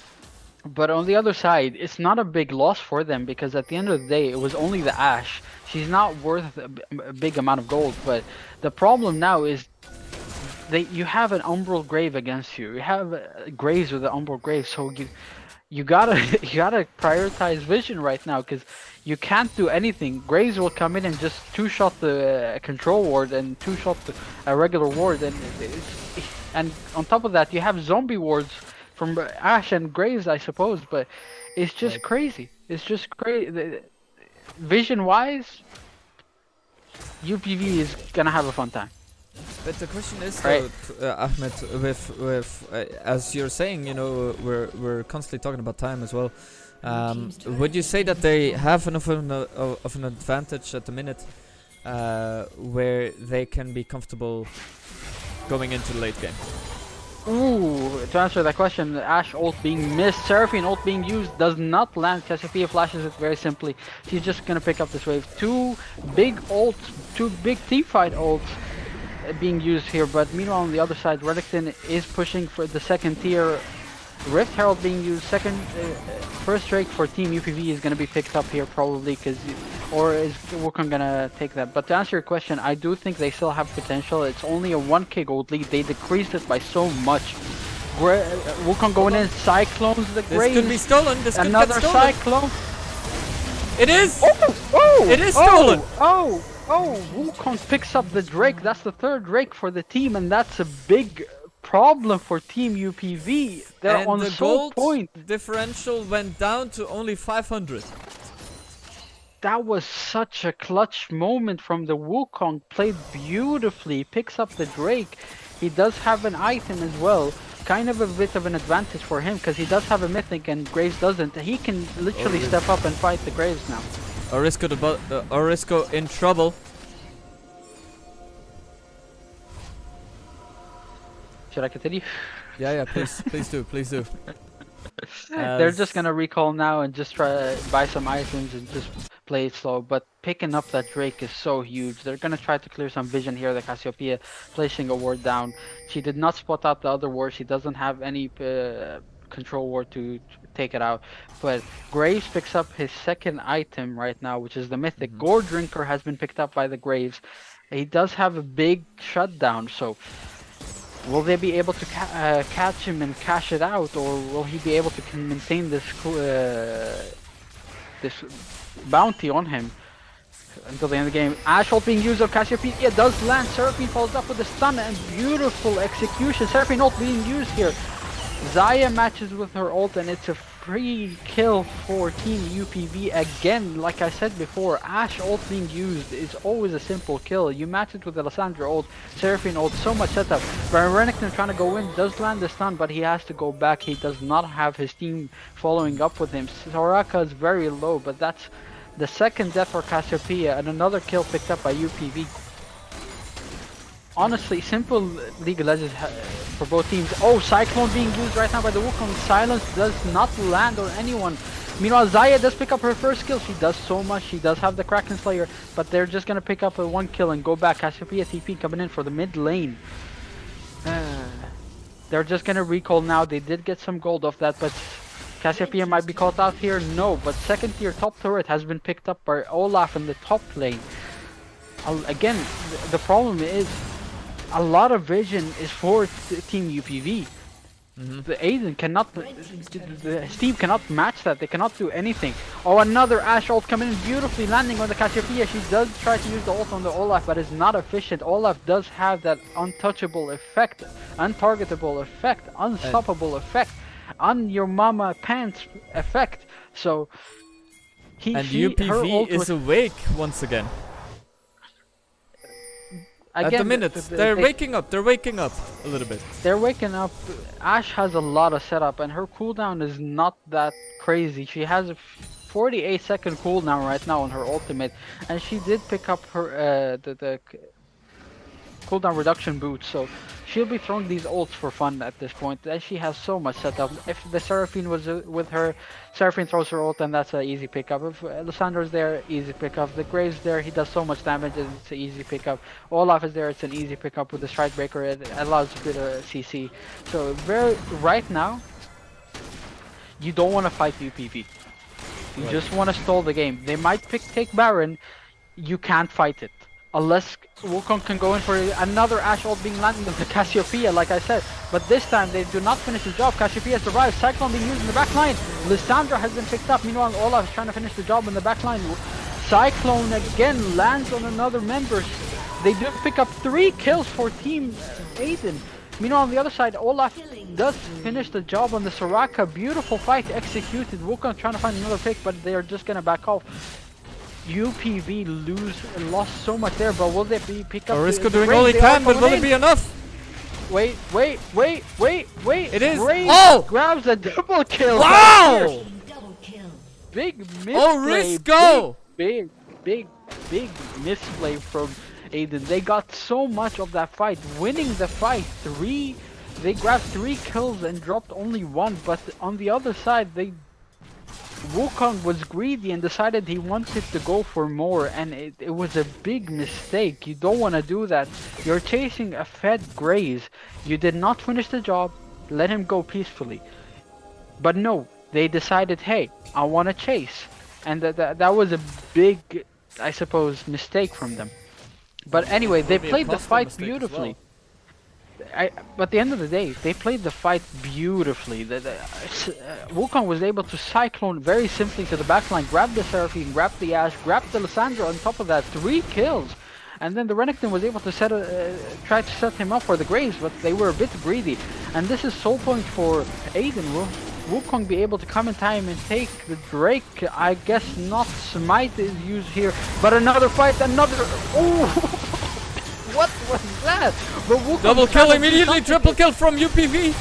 But on the other side, it's not a big loss for them, because at the end of the day, it was only the Ashe. She's not worth a big amount of gold, but the problem now is you have an Umbral Grave against you. You have Graves with the Umbral Grave, so you gotta prioritize vision right now, because you can't do anything. Graves will come in and just two-shot the control ward and two-shot a regular ward, and on top of that you have zombie wards from Ashe and Graves, I suppose, but it's just crazy. It's just crazy. Vision-wise, UPV is gonna have a fun time. But the question is, right, though, Ahmed, with as you're saying, you know, we're constantly talking about time as well. Would you say that they have enough of an advantage at the minute, where they can be comfortable going into the late game? Ooh, to answer that question, Ashe ult being missed, Seraphine ult being used, does not land. Cassiopeia flashes it very simply. She's just gonna pick up this wave. Two big teamfight ults being used here, but meanwhile on the other side, Renekton is pushing for the second tier. Rift Herald being used, first Drake for Team UPV is going to be picked up here probably, or is Wukong going to take that? But to answer your question, I do think they still have potential. It's only a 1k gold lead. They decreased it by so much. Wukong going in, Cyclones the Graves. This could be stolen. This another could get stolen. Cyclone. It is! Oh! It is stolen! Oh, Wukong picks up the Drake. That's the third Drake for the team, and that's a big problem for Team UPV. They're And on the so gold point. differential went down to only 500. That was such a clutch moment from the Wukong. Played beautifully. Picks up the Drake. He does have an item as well. Kind of a bit of an advantage for him because he does have a mythic and Graves doesn't. He can literally step up and fight the Graves now. Orisco in trouble. Should I continue? Yeah, please do. They're just gonna recall now and just try to buy some items and just play it slow. But picking up that Drake is so huge. They're gonna try to clear some vision here. The Cassiopeia placing a ward down. She did not spot out the other ward. She doesn't have any control ward to take it out. But Graves picks up his second item right now, which is the mythic. Gore Drinker has been picked up by the Graves. He does have a big shutdown, so will they be able to catch him and cash it out, or will he be able to maintain this this bounty on him until the end of the game? Ash ult being used on Cassiopeia does land. Seraphine follows up with a stun and beautiful execution. Seraphine ult being used here. Xayah matches with her ult and it's a free kill for Team UPV again. Like I said before, Ash ult being used is always a simple kill. You match it with the Lissandra ult, Seraphine ult, so much setup. Baron Renekton trying to go in, does land the stun, but he has to go back. He does not have his team following up with him. Soraka is very low, but that's the second death for Cassiopeia and another kill picked up by UPV. Honestly, simple League of Legends for both teams. Oh, Cyclone being used right now by the Wukong. Silence does not land on anyone. Meanwhile, Xayah does pick up her first kill. She does so much. She does have the Kraken Slayer, but they're just going to pick up a one kill and go back. Cassiopeia TP coming in for the mid lane. They're just going to recall now. They did get some gold off that, but Cassiopeia might be caught out here. No, but second tier top turret has been picked up by Olaf in the top lane. Again, the problem is a lot of vision is for Team UPV. The Aiden cannot, the Steve cannot match that. They cannot do anything. Oh, another Ashe ult coming in beautifully, landing on the Cassiopeia. She does try to use the ult on the Olaf, but it's not efficient. Olaf does have that untouchable effect, untargetable effect, unstoppable effect, on your mama pants effect. So UPV is awake once again. At the minute, they're waking up a little bit. They're waking up. Ashe has a lot of setup and her cooldown is not that crazy. She has a 48-second cooldown right now on her ultimate, and she did pick up her the cooldown reduction boots, so she'll be throwing these ults for fun at this point, and she has so much setup. If the Seraphine was with her, Seraphine throws her ult and that's an easy pickup. If Lissandra's there, easy pickup. The Graves there, he does so much damage and it's an easy pickup. Olaf is there, it's an easy pickup with the Strike Breaker. It allows a bit of CC. So right now, you don't want to fight UPV. You just want to stall the game. They might take Baron, you can't fight it. Unless Wukong can go in for another Ashe ult being landed on the Cassiopeia, like I said. But this time they do not finish the job. Cassiopeia survives. Cyclone being used in the back line. Lissandra has been picked up. Meanwhile, Olaf is trying to finish the job in the back line. Cyclone again lands on another member. They do pick up 3 kills for Team Aiden. Meanwhile, on the other side, Olaf does finish the job on the Soraka. Beautiful fight executed. Wukong trying to find another pick, but they are just going to back off. UPV lost so much there, but will they pick up? Orisco doing all he can, but will it be enough? Wait! It is. Graves grabs a double kill. Wow! Big misplay. Orisco! Big misplay from Aiden. They got so much of that fight, winning the fight. They grabbed 3 kills and dropped only 1, but on the other side, Wukong was greedy and decided he wanted to go for more, and it was a big mistake. You don't want to do that. You're chasing a fed Graze. You did not finish the job. Let him go peacefully. But no, they decided, hey, I want to chase. And that was a big, I suppose, mistake from them. But anyway, they played the fight beautifully. But at the end of the day, they played the fight beautifully. Wukong was able to cyclone very simply to the backline, grab the Seraphine, grab the Ashe, grab the Lissandra. On top of that, 3 kills. And then the Renekton was able to try to set him up for the Graves, but they were a bit greedy. And this is soul point for Aiden. Will Wukong be able to come in time and take the Drake? I guess not. Smite is used here, but another fight, another. Oh, what was that? But Double kill immediately, triple kill from UPV.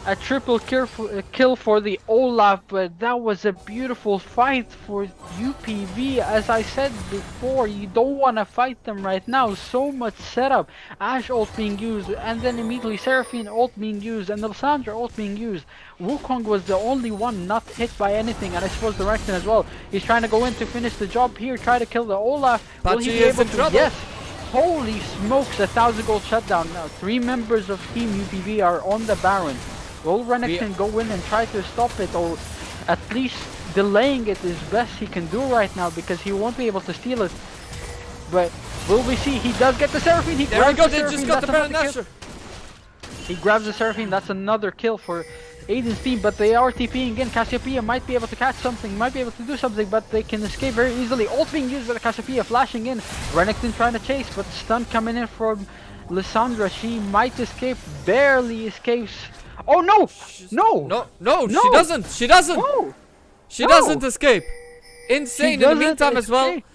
A triple kill for the Olaf, but that was a beautiful fight for UPV. As I said before, you don't want to fight them right now. So much setup. Ashe ult being used, and then immediately Seraphine ult being used, and the Lissandra ult being used. Wukong was the only one not hit by anything, and I suppose the Renekton as well. He's trying to go in to finish the job here, try to kill the Olaf. Will he be able to? Yes. Holy smokes, 1,000 gold shutdown. Now 3 members of Team UPV are on the Baron. Will Renekton go in and try to stop it, or at least delaying it is best he can do right now, because he won't be able to steal it. But will we see? He does get the Seraphine. He There we go, the they Seraphine. just got the Baron That's another Nashor. He grabs the Seraphine. That's another kill for Aiden's team, but they are TPing in. Cassiopeia might be able to catch something, might be able to do something, but they can escape very easily. Ult being used by the Cassiopeia, flashing in. Renekton trying to chase, but stun coming in from Lissandra. She might escape, barely escapes. Oh no! No, she doesn't! She doesn't! No. She doesn't escape! Insane. In the meantime as well, escape.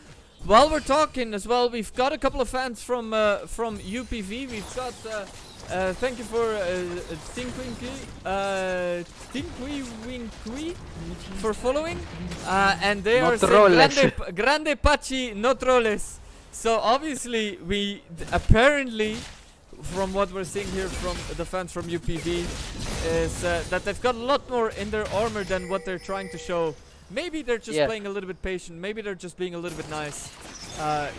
while we're talking as well, we've got a couple of fans from UPV. We've got thank you for Tinkwinqui for following, and they are saying grande Pachi no troles. So obviously we apparently, from what we're seeing here from the fans from UPV, is that they've got a lot more in their armor than what they're trying to show. Maybe they're just playing a little bit patient. Maybe they're just being a little bit nice.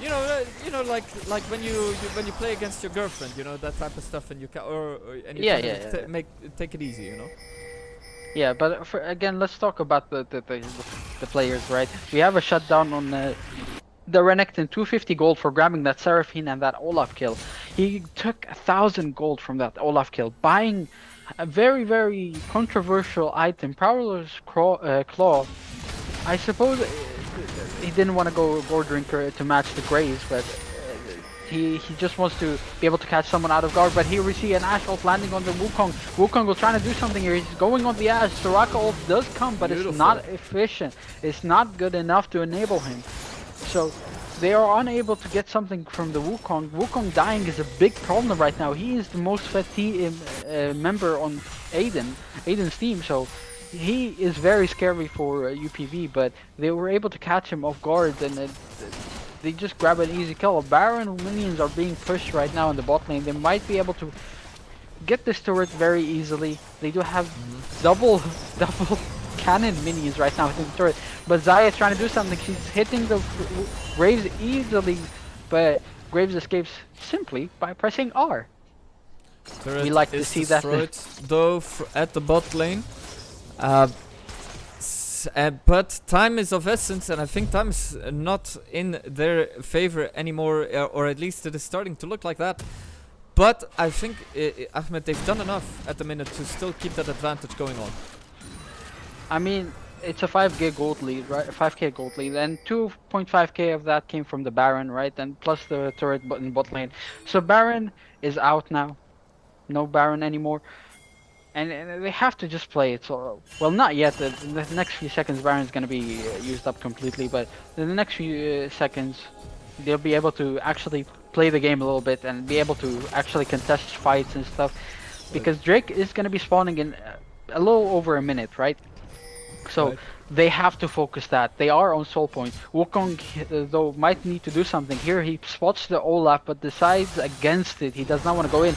You know, like when you play against your girlfriend, you know, that type of stuff, and you take it easy, you know. Yeah, but again, let's talk about the players, right? We have a shutdown on the Renekton, 250 gold for grabbing that Seraphine and that Olaf kill. He took 1,000 gold from that Olaf kill, buying a very, very controversial item, Prowler's Claw. I suppose he didn't want to go Gore Drinker to match the Graves, but he just wants to be able to catch someone out of guard. But here we see an Ashe ult landing on the Wukong. Wukong was trying to do something here. He's going on the Ashe. Soraka ult does come, but it's not efficient. It's not good enough to enable him. So they are unable to get something from the Wukong. Wukong dying is a big problem right now. He is the most fed member on Aiden's team, so he is very scary for UPV, but they were able to catch him off guard, and they just grab an easy kill. Baron minions are being pushed right now in the bot lane. They might be able to get this turret very easily. They do have double cannon minions right now within the turret, but Xayah is trying to do something. She's hitting the Graves easily, but Graves escapes simply by pressing R. Turret we like to see that though at the bot lane. But time is of essence, and I think time is not in their favor anymore, or at least it is starting to look like that. But I think, Ahmed, they've done enough at the minute to still keep that advantage going on. I mean, it's a 5k gold lead, right? 5k gold lead, and 2.5k of that came from the Baron, right? And plus the turret in bot lane. So Baron is out now. No Baron anymore. And they have to just play it. So, well, not yet. The next few seconds, Baron's going to be used up completely. But in the next few seconds, they'll be able to actually play the game a little bit and be able to actually contest fights and stuff. Because Drake is going to be spawning in a little over a minute, right? So they have to focus that. They are on soul point. Wukong, though, might need to do something. Here he spots the Olaf, but decides against it. He does not want to go in.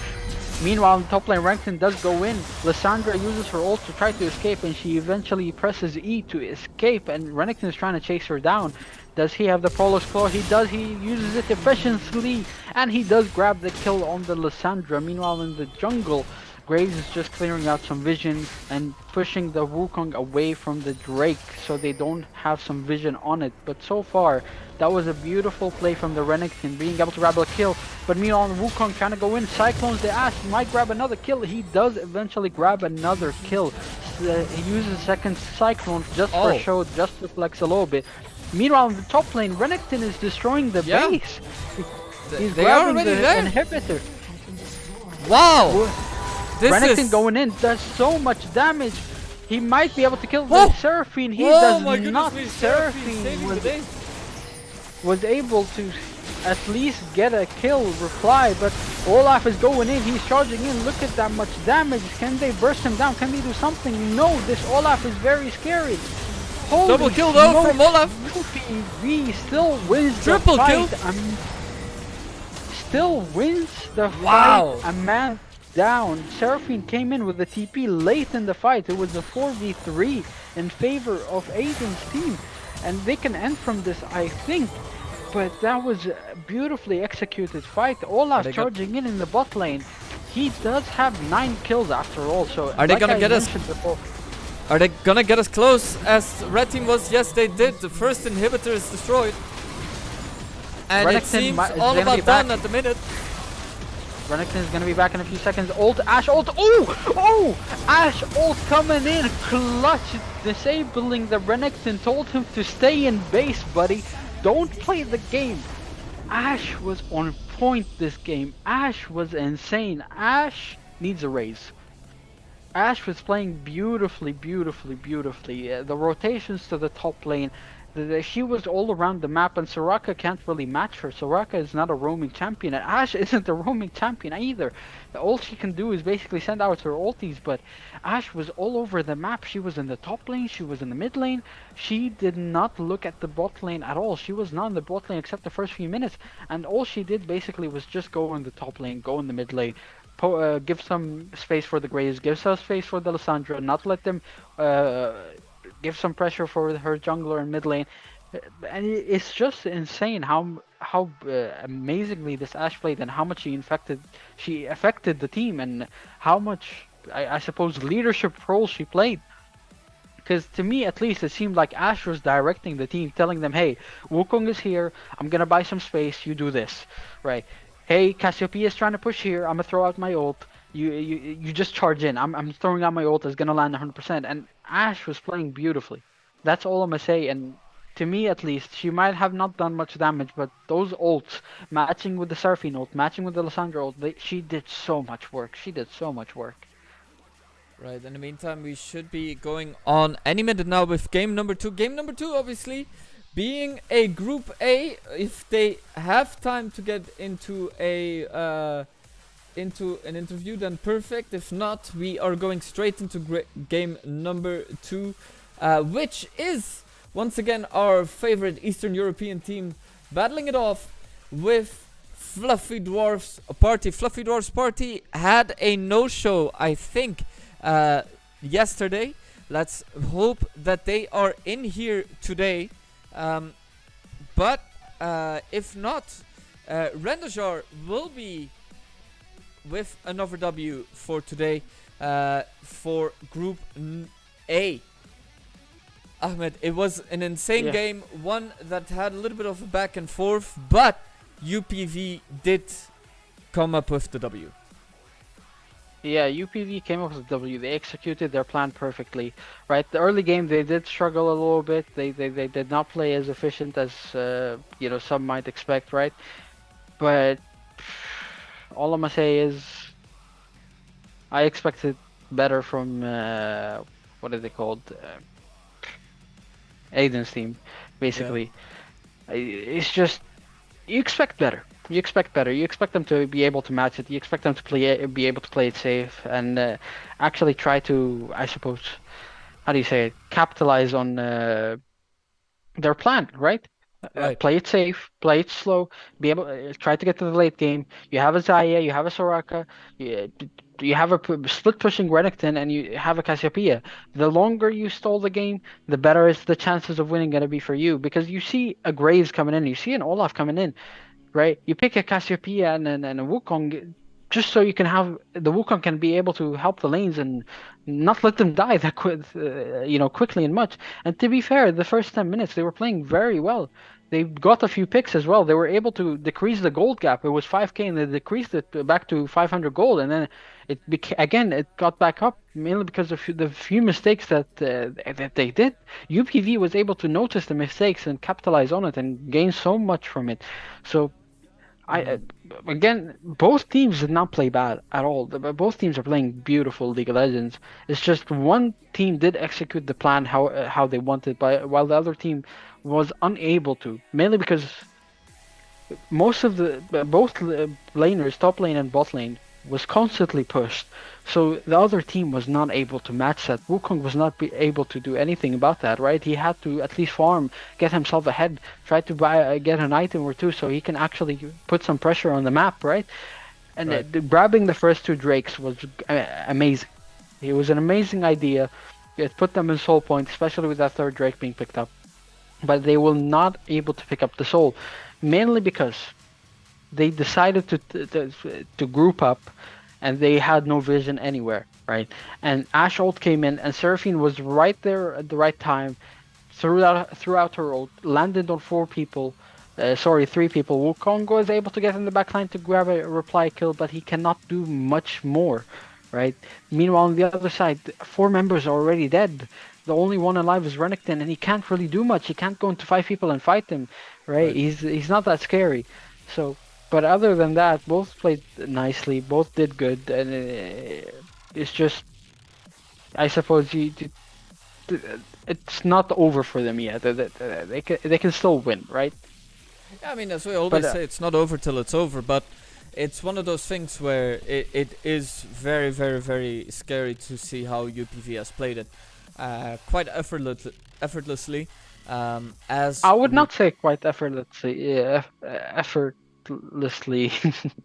Meanwhile, in top lane, Renekton does go in. Lissandra uses her ult to try to escape, and she eventually presses E to escape, and Renekton is trying to chase her down. Does he have the Prowler's Claw? He does. He uses it efficiently, and he does grab the kill on the Lissandra. Meanwhile, in the jungle, Graves is just clearing out some vision and pushing the Wukong away from the Drake so they don't have some vision on it. But so far, that was a beautiful play from the Renekton, being able to grab a kill. But meanwhile, Wukong trying to go in, Cyclones the Ash, might grab another kill. He does eventually grab another kill. He uses second Cyclone just for show, just to flex a little bit. Meanwhile, in the top lane, Renekton is destroying the base. He's grabbing the inhibitor. Wow! Renekton going in does so much damage. He might be able to kill the Seraphine. He does not. Seraphine was able to at least get a kill reply, but Olaf is going in. He's charging in. Look at that much damage. Can they burst him down? Can they do something? No, this Olaf is very scary. Holy double kill though from Olaf. UPV still wins triple the kill. fight. Still wins the fight. A man down. Seraphine came in with the TP late in the fight. It was a 4v3 in favor of Aiden's team, and they can end from this, I think. But that was a beautifully executed fight. Olaf charging in the bot lane. He does have 9 kills after all. So are they gonna get us? Are they gonna get as close as Red Team was? Yes, they did. The first inhibitor is destroyed, and Renekton it seems all about done at the minute. Renekton is gonna be back in a few seconds. Ult, Ashe ult. Oh! Ashe ult coming in, clutch, disabling the Renekton. Told him to stay in base, buddy. Don't play the game. Ashe was on point this game. Ashe was insane. Ashe needs a raise. Ashe was playing beautifully. The rotations to the top lane, she was all around the map, and Soraka can't really match her. Soraka is not a roaming champion, and Ashe isn't a roaming champion either. All she can do is basically send out her ultis, but Ashe was all over the map. She was in the top lane, she was in the mid lane. She did not look at the bot lane at all. She was not in the bot lane except the first few minutes, and all she did basically was just go in the top lane, go in the mid lane. Give some space for the Graves, give some space for the Lissandra, not let them give some pressure for her jungler in mid lane. And it's just insane how amazingly this Ashe played, and how much she affected the team, and how much I suppose leadership role she played. Because to me, at least, it seemed like Ashe was directing the team, telling them, hey, Wukong is here, I'm gonna buy some space, you do this, right? Hey, Cassiopeia is trying to push here, I'm gonna throw out my ult, you just charge in, I'm throwing out my ult, it's gonna land 100%, and Ashe was playing beautifully. That's all I'm gonna say, and to me at least, she might have not done much damage, but those ults, matching with the Seraphine ult, matching with the Lissandra ult, she did so much work, Right, in the meantime, we should be going on any minute now with game number 2. Game number 2, obviously, being a Group A. If they have time to get into an interview, then perfect. If not, we are going straight into game number 2, which is, once again, our favorite Eastern European team battling it off with Fluffy Dwarfs Party. Fluffy Dwarfs Party had a no-show, I think, yesterday. Let's hope that they are in here today. But if not, RÄNDAJAR will be with another W for today for Group A. Ahmed, it was an insane game, one that had a little bit of a back and forth, but UPV did come up with the W. Yeah, UPV came up with the W. They executed their plan perfectly. Right, the early game they did struggle a little bit. They did not play as efficient as some might expect, right? But all I'm gonna say is I expected better from what are they called? Aiden's team, basically. Yeah. It's just you expect better. You expect better. You expect them to be able to match it. You expect them to be able to play it safe and actually try to, I suppose, how do you say it? Capitalize on their plan, right? Play it safe, play it slow. Be able try to get to the late game. You have a Xayah, you have a Soraka, you have a split pushing Renekton, and you have a Cassiopeia. The longer you stall the game, the better is the chances of winning going to be for you, because you see a Graves coming in, you see an Olaf coming in. Right, you pick a Cassiopeia and a Wukong, just so you can have the Wukong can be able to help the lanes and not let them die that quickly and much. And to be fair, the first 10 minutes they were playing very well. They got a few picks as well. They were able to decrease the gold gap. It was 5k and they decreased it back to 500 gold, and then it got back up mainly because of the few mistakes that they did. UPV was able to notice the mistakes and capitalize on it and gain so much from it. So again, both teams did not play bad at all. Both teams are playing beautiful League of Legends. It's just one team did execute the plan how they wanted, while the other team was unable to, mainly because most of both laners, top lane and bot lane, was constantly pushed. So the other team was not able to match that. Wukong was not able to do anything about that, right? He had to at least farm, get himself ahead, try to get an item or two so he can actually put some pressure on the map, right? And grabbing the first two Drakes was amazing. It was an amazing idea. It put them in soul point, especially with that third Drake being picked up. But they were not able to pick up the soul, mainly because they decided to group up, and they had no vision anywhere, right? And Ashe ult came in, and Seraphine was right there at the right time, threw out her ult, landed on three people. Wukong was able to get in the backline to grab a reply kill, but he cannot do much more, right? Meanwhile, on the other side, 4 members are already dead. The only one alive is Renekton, and he can't really do much. He can't go into 5 people and fight them, right? He's not that scary. So, but other than that, both played nicely, both did good, and it's just, I suppose it's not over for them yet. They can still win, right? Yeah, I mean, as we always say, it's not over till it's over, but it's one of those things where it is very, very, very scary to see how UPV has played it. Quite effortlessly. As I would not say quite effortlessly. Yeah, effortlessly.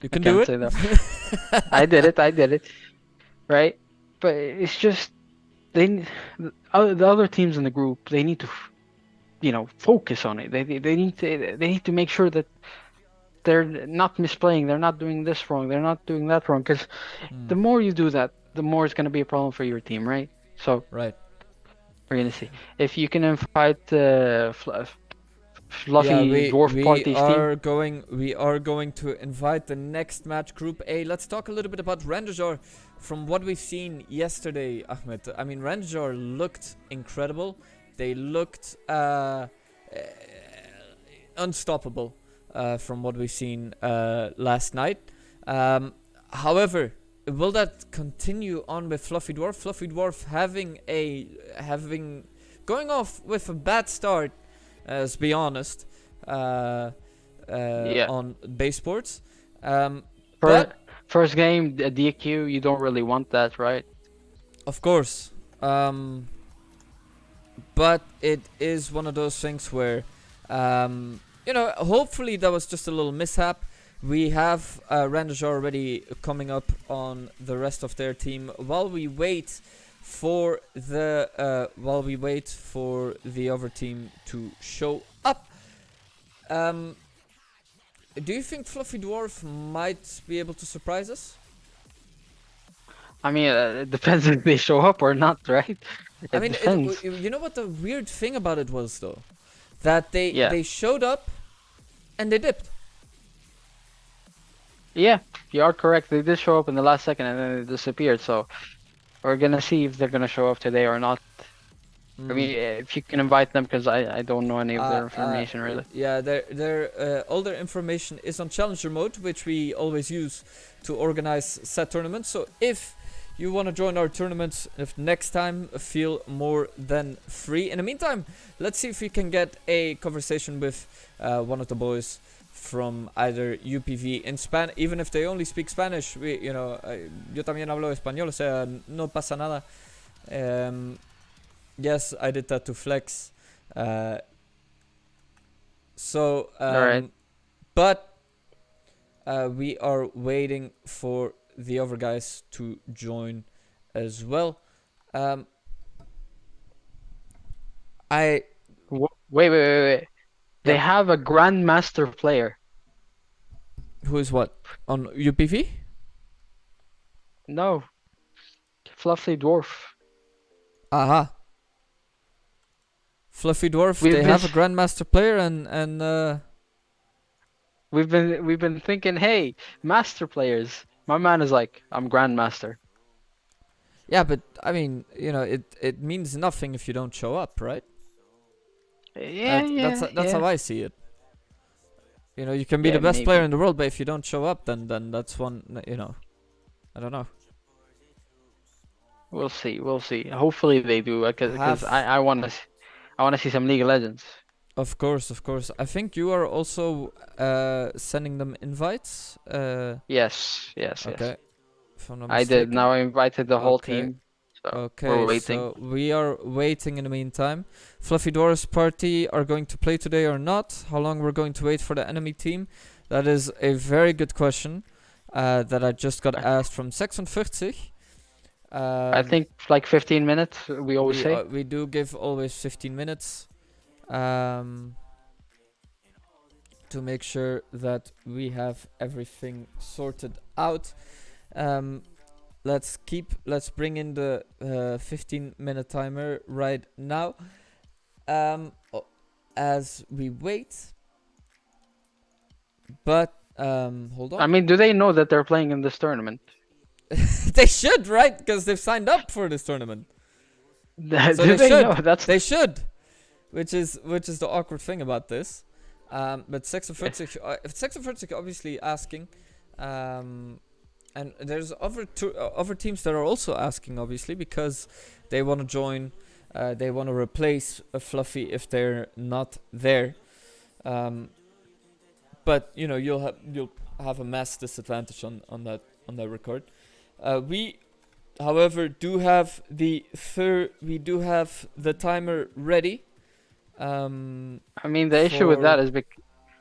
You can do it. Say that. I did it. Right, but it's just the other teams in the group, they need to, focus on it. They need to make sure that they're not misplaying. They're not doing this wrong. They're not doing that wrong. Because the more you do that, the more it's gonna be a problem for your team, right? So right. We're gonna see if you can invite Fluffy Dwarf Party's team. We are going to invite the next match, Group A. Let's talk a little bit about RÄNDAJAR. From what we've seen yesterday, Ahmed, I mean, RÄNDAJAR looked incredible. They looked unstoppable from what we've seen last night. However, will that continue on with Fluffy Dwarf? Fluffy Dwarf going off with a bad start, let's be honest, on Baesports. First game, a DQ, you don't really want that, right? Of course. But it is one of those things where, hopefully that was just a little mishap. We have RÄNDAJAR already coming up on the rest of their team while we wait for the other team to show up. Do you think Fluffy Dwarf might be able to surprise us? I mean, it depends if they show up or not, right? You know what the weird thing about it was, though? That they showed up and they dipped. Yeah, you are correct. They did show up in the last second and then they disappeared. So we're gonna see if they're gonna show up today or not. I mean, if you can invite them, because I don't know any of their information really. Yeah, all their information is on Challenger mode, which we always use to organize set tournaments. So if you want to join our tournaments, if next time, feel more than free. In the meantime, let's see if we can get a conversation with one of the boys from either UPV in Spanish, even if they only speak Spanish. Yo también hablo español, o sea, no pasa nada. Yes, I did that to flex. Alright. But we are waiting for the other guys to join as well. Wait. They have a Grandmaster player. Who is what? On UPV? No, Fluffy Dwarf. Aha. Fluffy Dwarf, We've they been have a Grandmaster player and we've been thinking, hey, master players. My man is like, I'm Grandmaster. yeah, but I mean, you know, it means nothing if you don't show up, right? That's how Yeah. I see it. You know, you can be Yeah, the best player maybe. in the world, but if you don't show up, then that's one. You know, I don't know. We'll see. We'll see. Hopefully they do, because Have I wanna see some League of Legends. Of course, of course. I think you are also sending them invites. Yes, yes, yes. Okay, if I'm not I did. mistaken. Now I invited the whole Okay. team. So we're Okay, waiting. so we are waiting in the meantime. Fluffy Dwarf's party are going to play today or not? How long we're going to wait for the enemy team? That is a very good question that I just got asked from 46. I think like 15 minutes, we always say. We do give always 15 minutes to make sure that we have everything sorted out. Let's bring in the 15-minute timer right now. As we wait. But hold on. I mean, do they know that they're playing in this tournament? They should, right? Because they've signed up for this tournament. So Do they know? That's They should. Which is the awkward thing about this. But 46 obviously asking. And there's other teams that are also asking, obviously, because they want to join. They want to replace a Fluffy if they're not there. But you know, you'll have a mass disadvantage on that record. We, however, do have the timer ready. I mean, the issue with that is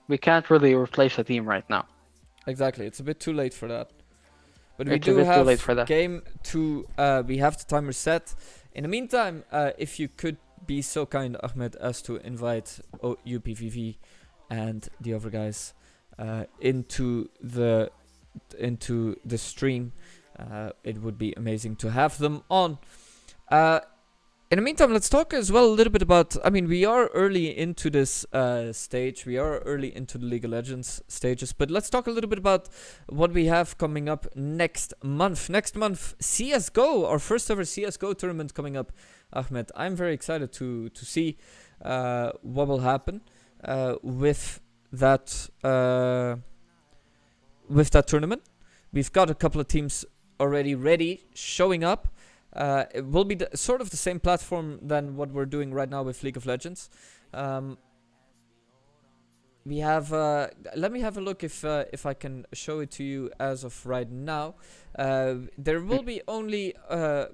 we can't really replace a team right now. Exactly, it's a bit too late for that. But It's a bit too late for that. game 2. We have the timer set. In the meantime, if you could be so kind, Ahmed, as to invite UPVV and the other guys into the stream, it would be amazing to have them on. In the meantime, let's talk as well a little bit about. I mean, we are early into this stage. We are early into the League of Legends stages. But let's talk a little bit about what we have coming up next month. Next month, CS:GO, our first ever CS:GO tournament coming up. Ahmed, I'm very excited to see what will happen with that tournament. We've got a couple of teams already ready, showing up. It will be sort of the same platform than what we're doing right now with League of Legends. We have. Let me have a look if I can show it to you as of right now. There will be only.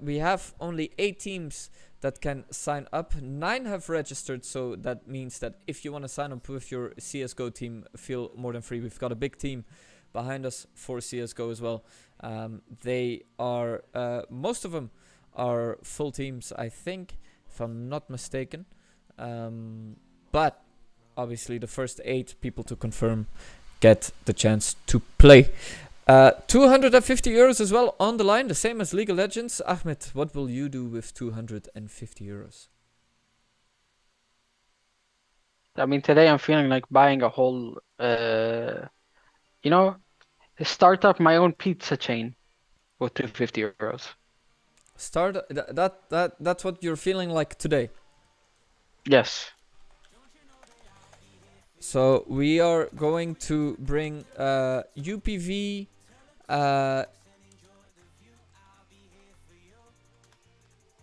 We have only 8 teams that can sign up. 9 have registered, so that means that if you want to sign up with your CS:GO team, feel more than free. We've got a big team behind us for CS:GO as well. They are. Most of them are full teams, I think, if I'm not mistaken. But obviously the first 8 people to confirm get the chance to play. 250 euros as well on the line, the same as League of Legends. Ahmed, what will you do with 250 euros? I mean, today I'm feeling like buying a whole, start up my own pizza chain with 250 euros. That's what you're feeling like today. Yes. So we are going to bring UPV.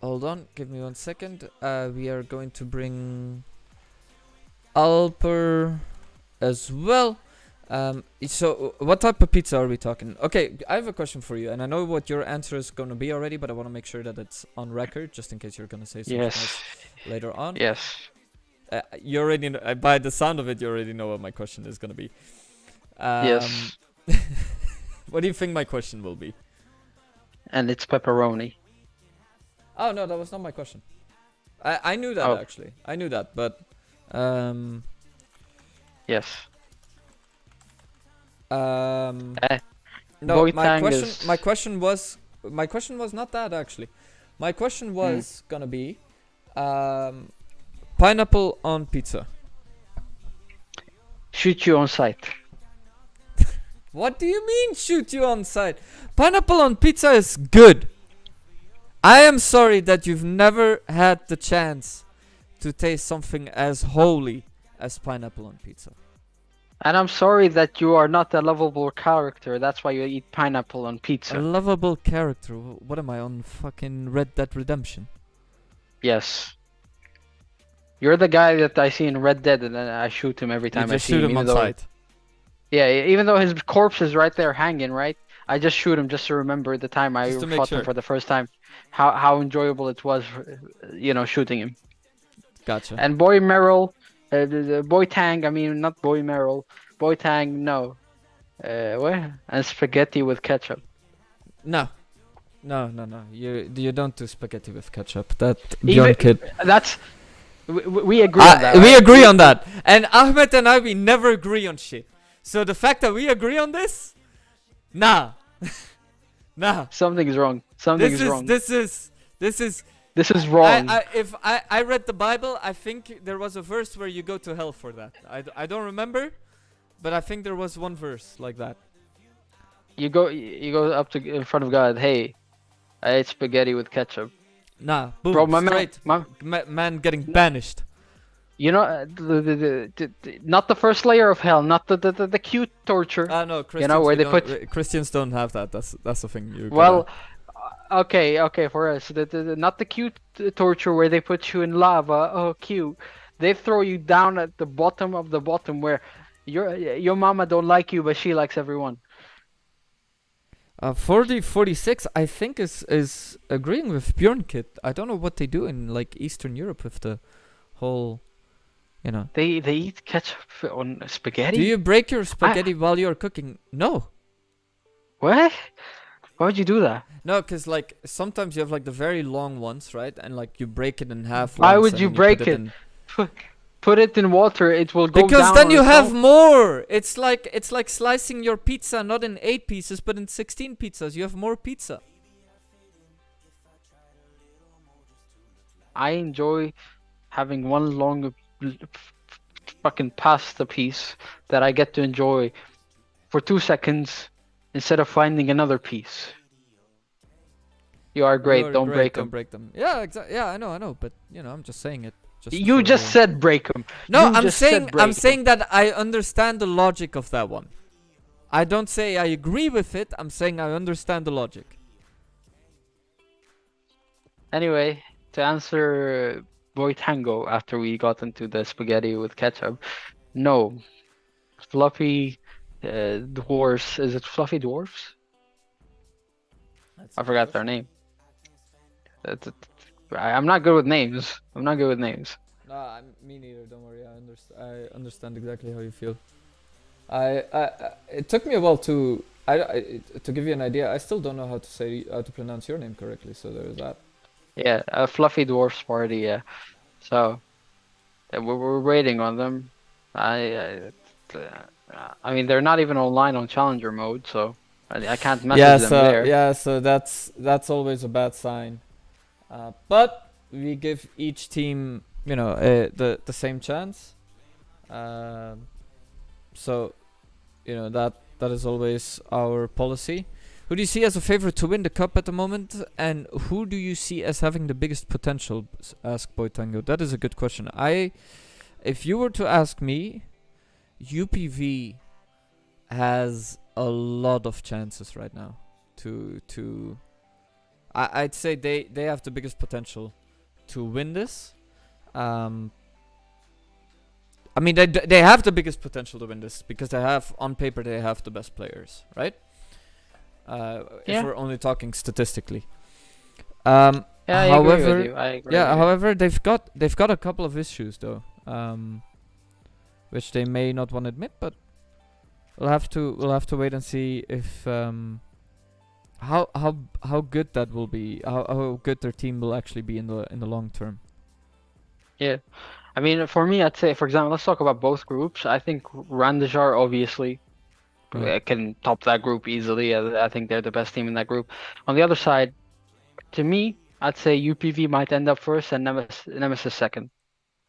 Hold on, give me 1 second. We are going to bring Alper as well. So what type of pizza are we talking? Okay, I have a question for you, and I know what your answer is going to be already, but I want to make sure that it's on record, just in case you're going to say something else later on. Yes. You already know, by the sound of it, you already know what my question is going to be. Yes. What do you think my question will be? And it's pepperoni. Oh no, that was not my question. I knew that actually. I knew that, but yes. No, my question was my question was not that actually. My question was gonna be, pineapple on pizza. Shoot you on sight. What do you mean shoot you on sight? Pineapple on pizza is good. I am sorry that you've never had the chance to taste something as holy as pineapple on pizza. And I'm sorry that you are not a lovable character. That's why you eat pineapple on A pizza. lovable character. What am I on fucking Red Dead Redemption? Yes. You're the guy that I see in Red Dead, and then I shoot him every time You I just see shoot him. him on even though- sight. Yeah, even though his corpse is right there hanging, right? I just shoot him just to remember the time I Just to make fought sure. him for the first time. How enjoyable it was, shooting him. Gotcha. And Boy Merrill, the Boy Tang, I mean, not Boy Merrill. Boy Tang, no. What? And spaghetti with ketchup. No. You don't do spaghetti with ketchup. That Even- Bjorn kid. That's... We agree on that, We right? agree on that. And Ahmed and I, we never agree on shit. So the fact that we agree on this, nah. Nah. Something's wrong. Something's wrong. This is This is wrong. if I read the Bible, I think there was a verse where you go to hell for that. I don't remember, but I think there was one verse like that. You go up to in front of God. Hey, I ate spaghetti with ketchup. Nah, boom, Bro, my straight. man, Man getting banished. you know, not the first layer of hell, not the cute torture. No, Christians, where we they don't- Christians don't have that. That's the thing. Well, okay, for us, not the cute torture where they put you in lava. Oh, cute. They throw you down at the bottom of the bottom where your mama don't like you, but she likes everyone. 46, I think is agreeing with Bjorn Kid. I don't know what they do in like Eastern Europe with the whole, They eat ketchup on spaghetti. Do you break your spaghetti while you're cooking? No. What? Why would you do that? No, because like sometimes you have like the very long ones, right? And like you break it in half. Why once would and you then break put it? in- Put it in water. It will go Because down then on you its have own. more. It's like slicing your pizza not in 8 pieces but in 16 pizzas. You have more pizza. I enjoy having one long fucking pasta piece that I get to enjoy for 2 seconds instead of finding another piece. You are great. You're Don't great, break don't them. break them. Yeah, exactly. Yeah, I know. But I'm just saying it. You for just the- said break them. No, You I'm just said saying break 'em. that I understand the logic of that one. I don't say I agree with it. I'm saying I understand the logic. Anyway, to answer Boy Tango after we got into the spaghetti with ketchup, no. Fluffy dwarfs. Is it fluffy dwarfs? I forgot their name. I'm not good with names. No, me neither. Don't worry. I understand exactly how you feel. It took me a while to give you an idea. I still don't know how to pronounce your name correctly. So there's that. Yeah, a fluffy dwarfs party. Yeah. So we're waiting on them. I mean, they're not even online on challenger mode, so I can't message them there. So that's always a bad sign. But we give each team, the same chance. So, that is always our policy. Who do you see as a favorite to win the cup at the moment, and who do you see as having the biggest potential? Asked Boy Tango. That is a good question. If you were to ask me, UPV has a lot of chances right now to. I'd say they have the biggest potential to win this. I mean, they have the biggest potential to win this because on paper they have the best players, right? If we're only talking statistically. Yeah, I agree however, with you. I agree yeah. with you. However, they've got a couple of issues though, which they may not want to admit, but we'll have to wait and see if how good that will be, how good their team will actually be in the long term. Yeah. I mean, for me, I'd say, for example, let's talk about both groups. I think RÄNDAJAR, obviously, Right. can top that group easily. I think they're the best team in that group. On the other side, to me, I'd say UPV might end up first and Nemesis second.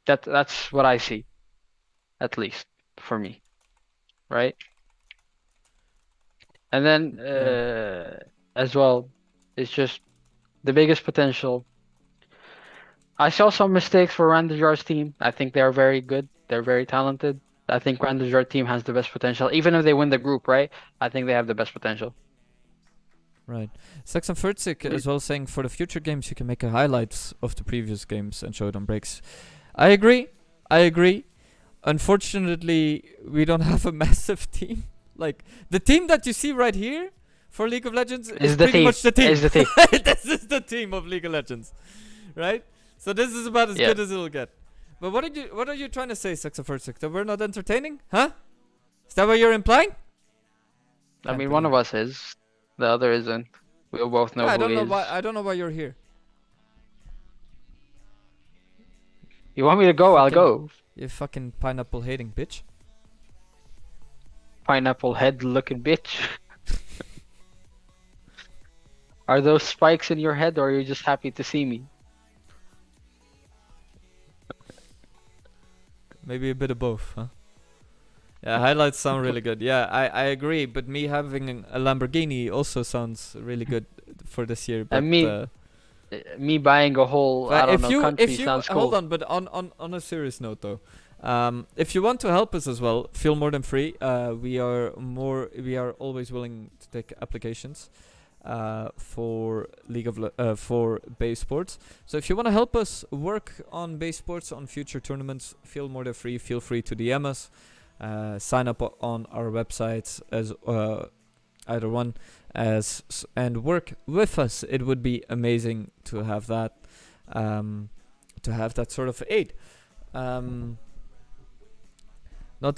That's what I see, at least for me, right? And then as well, it's just the biggest potential. I saw some mistakes for RÄNDAJAR's team. I think they're very good. They're very talented. I think RÄNDAJAR team has the best potential. Even if they win the group, right? I think they have the best potential. Right. Saxon Furtzik as well saying for the future games you can make a highlights of the previous games and show it on breaks. I agree. Unfortunately, we don't have a massive team. Like the team that you see right here for League of Legends is pretty much the team. Is the team. This is the team of League of Legends, right? So this is about as good as it'll get. But what are you trying to say, Saxon Furtzik? That we're not entertaining? Huh? Is that what you're implying? I mean, one of us is. The other isn't. We'll both know who he is. I don't know why you're here. You want me to go? I'll go. You fucking pineapple hating bitch. Pineapple head looking bitch. Are those spikes in your head or are you just happy to see me? Maybe a bit of both, huh? Yeah, highlights sound really good. Yeah, I agree. But me having a Lamborghini also sounds really good for this year. But, and me buying a whole country sounds cool. Hold on, but on a serious note though, if you want to help us as well, feel more than free. We are always willing to take applications for for Baesports. So if you want to help us work on Baesports on future tournaments, feel more than free. Feel free to DM us. Sign up on our websites as either one and work with us. It would be amazing to have that sort of aid. Not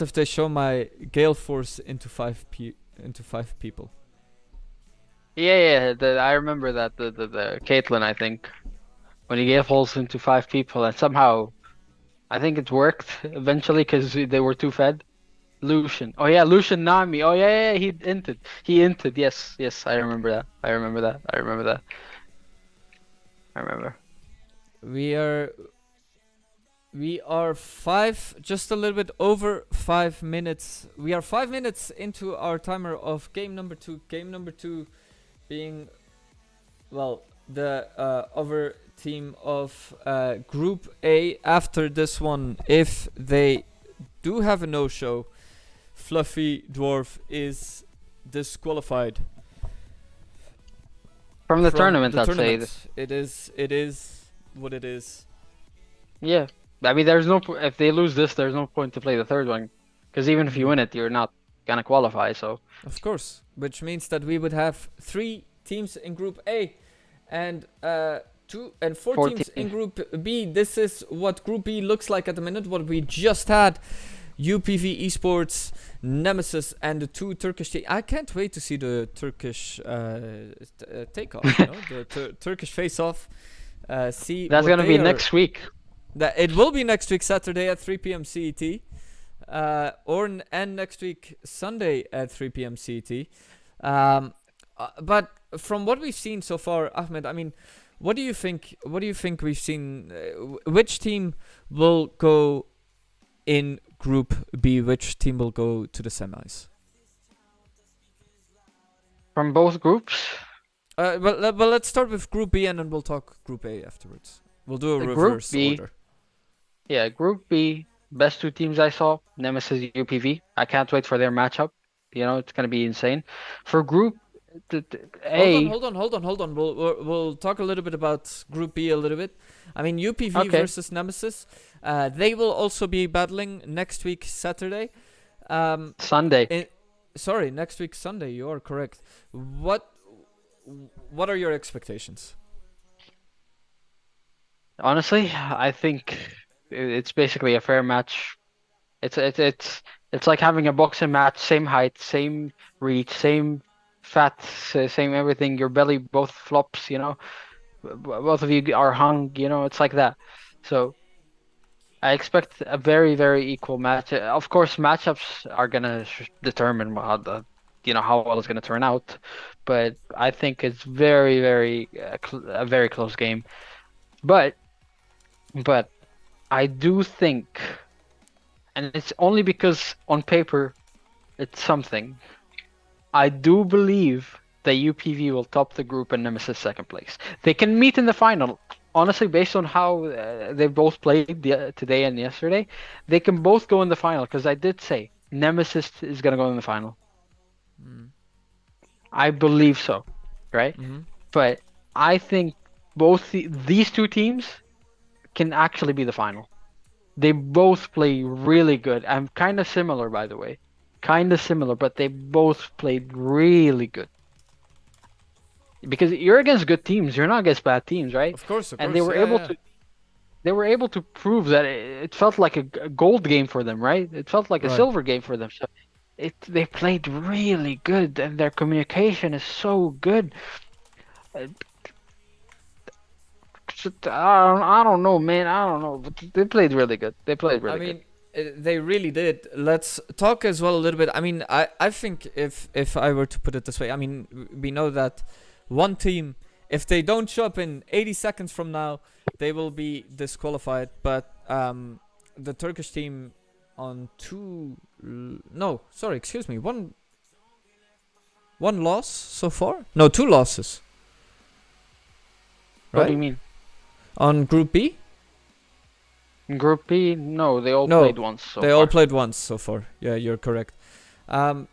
if they show my Gale Force into five people. Yeah. I remember that the Caitlyn, I think, when he gave holes into 5 people, and somehow, I think it worked eventually because they were too fed. Lucian. Oh yeah, Lucian Nami. Oh yeah, he inted. Yes, I remember that. I remember. We are just a little bit over 5 minutes. We are 5 minutes into our timer of game number 2. Game number 2 being, well, the other team of Group A. After this one, if they do have a no-show, Fluffy Dwarf is disqualified from the tournament. I'd say it is what it is. Yeah, I mean, there's no if they lose this, there's no point to play the third one, because even if you win it, you're not gonna qualify. So of course, which means that we would have 3 teams in Group A, and 2 and 4 teams in Group B. This is what Group B looks like at the minute. What we just had. UPV Esports, Nemesis, and the 2 Turkish teams. I can't wait to see the Turkish takeoff. The Turkish face-off. See, that's gonna be next week. It will be next week Saturday at 3 p.m. CET, and next week Sunday at 3 p.m. CET. But from what we've seen so far, Ahmed, I mean, what do you think? What do you think we've seen? Which team will go in Group B? Which team will go to the semis? From both groups? Well, let's start with Group B and then we'll talk Group A afterwards. We'll do a reverse order. Yeah, Group B, best 2 teams I saw, Nemesis, UPV. I can't wait for their matchup. You know, it's gonna be insane. For Group A. Hold on. We'll talk a little bit about Group B a little bit. I mean, UPV versus Nemesis. They will also be battling next week Saturday. Sunday. Next week Sunday. You are correct. What are your expectations? Honestly, I think it's basically a fair match. It's like having a boxing match, same height, same reach, same fat, same everything. Your belly both flops, you know. Both of you are hung, you know. It's like that. So I expect a very, very equal match. Of course, matchups are gonna determine how well it's going to turn out, but I think it's very, very a very close game. But I do think, and it's only because on paper it's something. I do believe that UPV will top the group and Nemesis second place. They can meet in the final. Honestly, based on how they both played today and yesterday, they can both go in the final. Because I did say Nemesis is gonna go in the final. I believe so, right? But I think both these two teams can actually be the final. They both play really good. I'm kind of similar, by the way. Kind of similar, but they both played really good. Because you're against good teams, you're not against bad teams, right? Of course. And they were able to prove that it felt like a gold game for them, right? It felt like a silver game for them. So they played really good, and their communication is so good. I don't know, man. I don't know, but they played really good. They played really good. They really did. Let's talk as well a little bit. I mean, I think if I were to put it this way, I mean, we know that one team, if they don't show up in 80 seconds from now, they will be disqualified. But the Turkish team on one loss so far? No, two losses. Right? What do you mean? On Group B? In Group B, no, they all played once. All played once so far. Yeah, you're correct. Do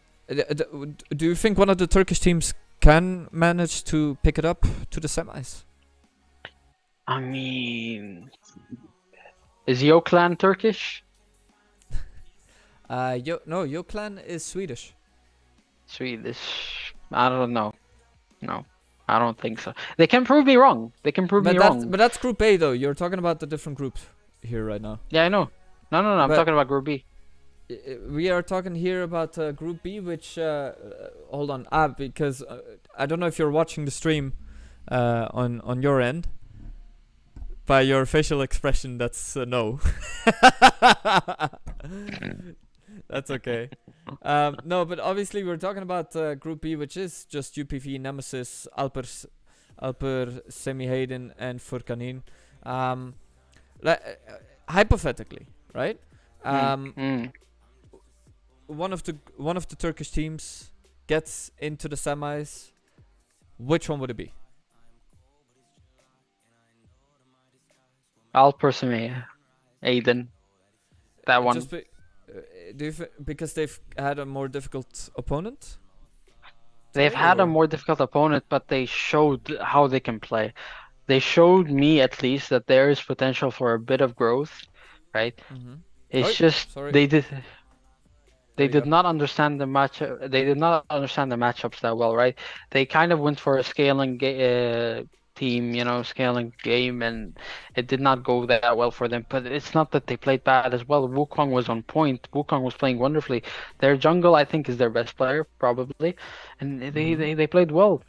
you think one of the Turkish teams can manage to pick it up to the semis? I mean, is Yoklan Turkish? Yoklan is Swedish. Swedish? I don't know. No, I don't think so. They can prove me wrong. But that's Group A though. You're talking about the different groups here right now. Yeah, I know. No. I'm talking about Group B. We are talking here about Group B, which hold on, because I don't know if you're watching the stream on your end. By your facial expression, that's no. That's okay. No, but obviously we're talking about Group B, which is just UPV, Nemesis, ALPERSEMIHAYDIN, and FURKANIN. Hypothetically, right? One of the Turkish teams gets into the semis. Which one would it be? ALPERSEMIHAYDIN. That one. Because they've had a more difficult opponent? They've had a more difficult opponent, but they showed how they can play. They showed me, at least, that there is potential for a bit of growth, right? It's just they did not understand the match. They did not understand the matchups that well, right? They kind of went for a scaling team, scaling game, and it did not go that well for them. But it's not that they played bad as well. Wukong was on point. Wukong was playing wonderfully. Their jungle, I think, is their best player, probably, and they played well.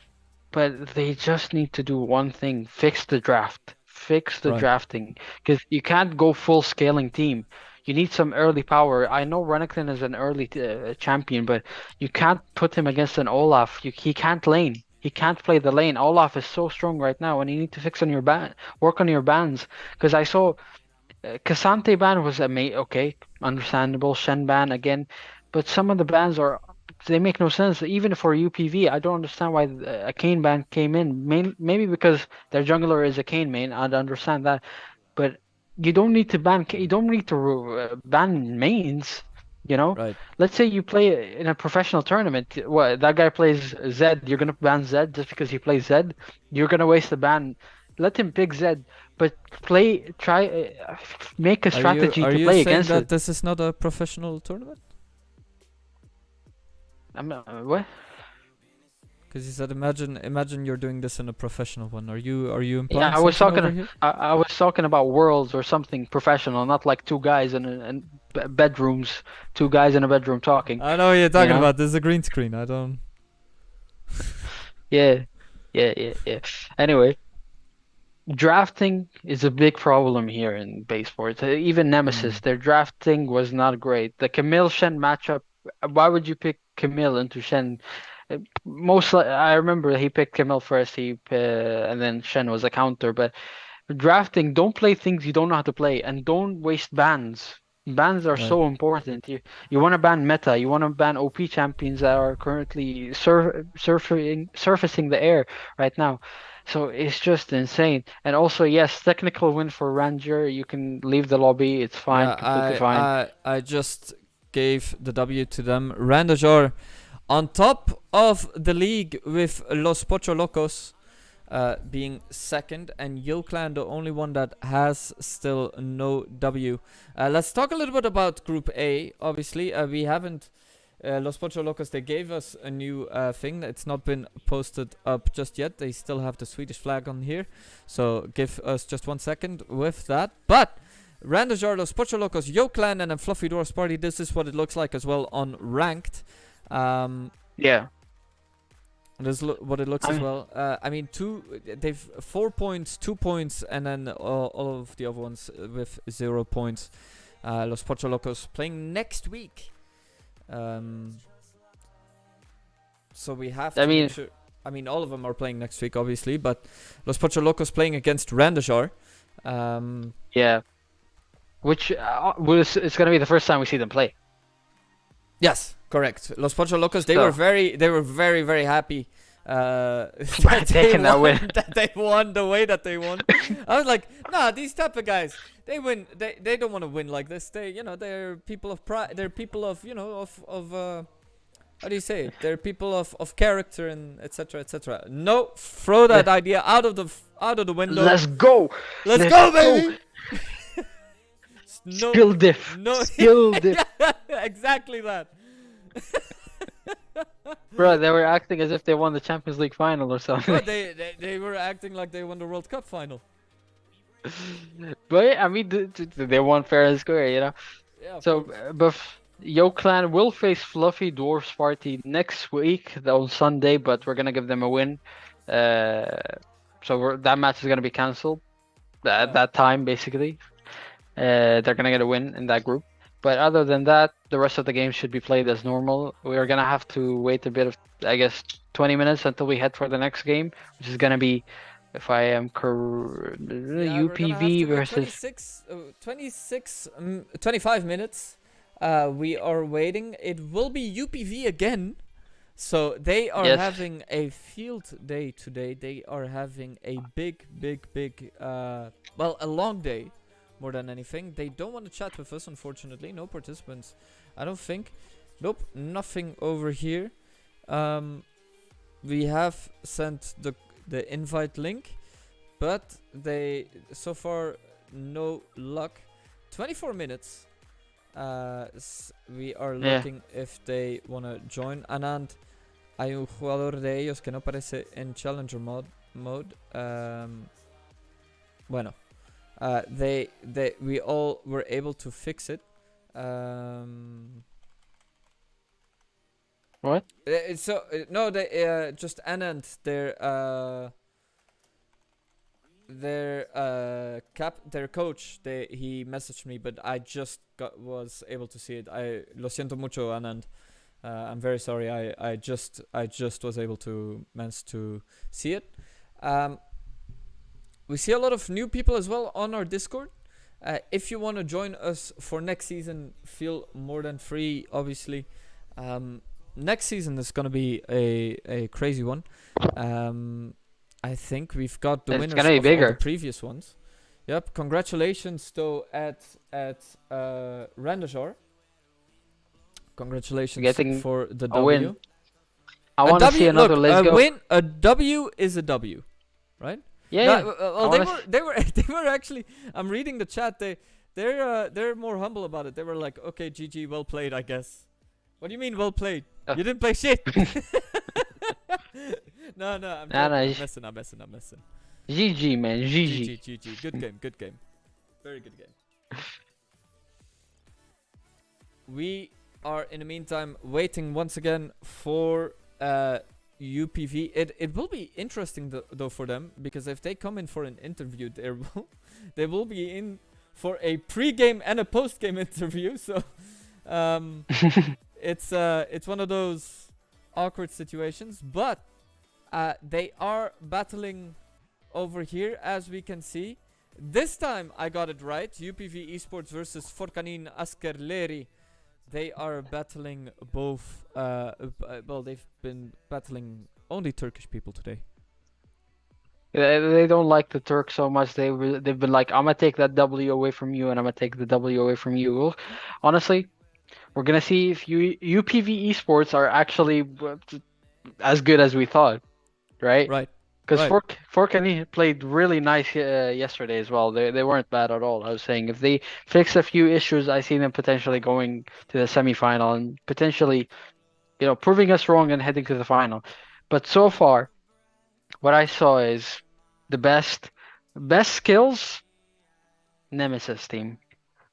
But they just need to do one thing: fix the draft, fix the drafting, because you can't go full scaling team. You need some early power. I know Renekton is an early champion, but you can't put him against an Olaf. He can't lane. He can't play the lane. Olaf is so strong right now, and you need to work on your bans. Because I saw Cassante ban was okay, understandable. Shen ban again, but some of the bans they make no sense. Even for UPV, I don't understand why a Kayn ban came in. Maybe because their jungler is a Kayn main. I'd understand that, but you don't need to ban. You don't need to ban mains. Right. Let's say you play in a professional tournament. What, that guy plays Zed? You're gonna ban Zed just because he plays Zed? You're gonna waste the ban. Let him pick Zed, but make a strategy to play against it. Are you saying that this is not a professional tournament? What? Because you said imagine you're doing this in a professional one. Are you implying? Yeah, I was talking about Worlds or something professional, not like two guys in bedrooms, two guys in a bedroom talking. I know what you're talking about. There's a green screen. I don't. Yeah. Anyway, drafting is a big problem here in Baesports. Even Nemesis, their drafting was not great. The Camille Shen matchup why would you pick Camille into Shen? I remember he picked Camille first, and then Shen was a counter. But drafting, don't play things you don't know how to play, and don't waste bans. Bans are Right. so important. You want to ban meta. You want to ban OP champions that are currently surfacing the air right now. So it's just insane. And also, yes, technical win for Ranger. You can leave the lobby. It's fine, Yeah, completely fine. I just gave the W to them. RÄNDAJAR on top of the league with Los Pocho Locos being second, and YoClan the only one that has still no W. Let's talk a little bit about Group A. Obviously, we haven't. Los Pocho Locos, they gave us a new thing. It's not been posted up just yet. They still have the Swedish flag on here. So give us just 1 second with that. But RÄNDAJAR, Los Pocho Locos, YoClan, and then Fluffy Dwarf's Party. This is what it looks like as well on ranked. Yeah. This is what it looks as well. I mean, they've 4 points, 2 points, and then all of the other ones with 0 points. Los Pocho Locos playing next week. So we have to make sure. I mean, all of them are playing next week, obviously, but Los Pocho Locos playing against RÄNDAJAR. Yeah. Which it's gonna be the first time we see them play. Yes, correct. Los Pocho Locos, they So- were very, very happy By taking that win. that they won the way that they won. I was like, nah, these type of guys, they win. They don't want to win like this. They're people of pride. They're people of, how do you say it? They're people of character and etc. etc. No, throw that idea out of the window. Let's go. Let's go, baby. No, Skill diff. no, Skill diff. exactly that. Bro, they were acting as if they won the Champions League final or something. But they were acting like they won the World Cup final. But I mean, they won fair and square, you know. Yeah. of So, course. but YoClan will face Fluffy Dwarf's Party next week on Sunday, but we're gonna give them a win. So that match is gonna be cancelled at that time, basically. They're gonna get a win in that group. But other than that, the rest of the games should be played as normal. We are gonna have to wait a bit of, I guess, 20 minutes until we head for the next game, which is gonna be, if I am correct, Yeah, we're gonna have UPV to wait versus 25 minutes. We are waiting. It will be UPV again. So they are Yes. having a field day today. They are having a big, a long day more than anything. They don't want to chat with us, unfortunately. No participants, I don't think. Nope, nothing over here. We have sent the invite link, but they so far no luck. 24 minutes. We are Yeah. looking if they want to join. Anand, hay un jugador de ellos que no aparece en Challenger mode. Bueno, we all were able to fix it. what? No, they just Anand, their coach, he messaged me, but I just was able to see it. Lo siento mucho, Anand. I'm very sorry. I just was able to manage to see it. We see a lot of new people as well on our Discord. If you want to join us for next season, feel more than free. Obviously, next season is gonna be a crazy one. I think we've got the It's winners gonna be of all bigger. the previous ones. Yep. Congratulations, though, at RÄNDAJAR. Congratulations Getting for the a W. win. I A want to W, see another. look, Let's a go. win. A W is a W, right? Yeah. No, yeah. well, I they wanna were they were actually. I'm reading the chat. They're more humble about it. They were like, okay, GG, well played, I guess. What do you mean, well played? Oh. You didn't play shit. No, I'm Nah, joking. nah, I'm messing. GG, man. GG. GG. Good game. Very good game. We are in the meantime waiting once again for UPV. It will be interesting though for them, because if they come in for an interview, they will be in for a pre-game and a post-game interview. So it's one of those awkward situations, but they are battling over here, as we can see. This time I got it right. UPV Esports versus FURKANIN ASKERLERI. They are battling both. Well, they've been battling only Turkish people today. They don't like the Turks so much. They've been like, I'm gonna take that W away from you, and I'm gonna take the W away from you. Well, honestly, we're gonna see if UPV Esports are actually as good as we thought, right? Right. Because Right. FURKANIN played really nice yesterday as well. They weren't bad at all. I was saying if they fix a few issues, I see them potentially going to the semifinal and potentially, proving us wrong and heading to the final. But so far, what I saw is the best skills, Nemesis team.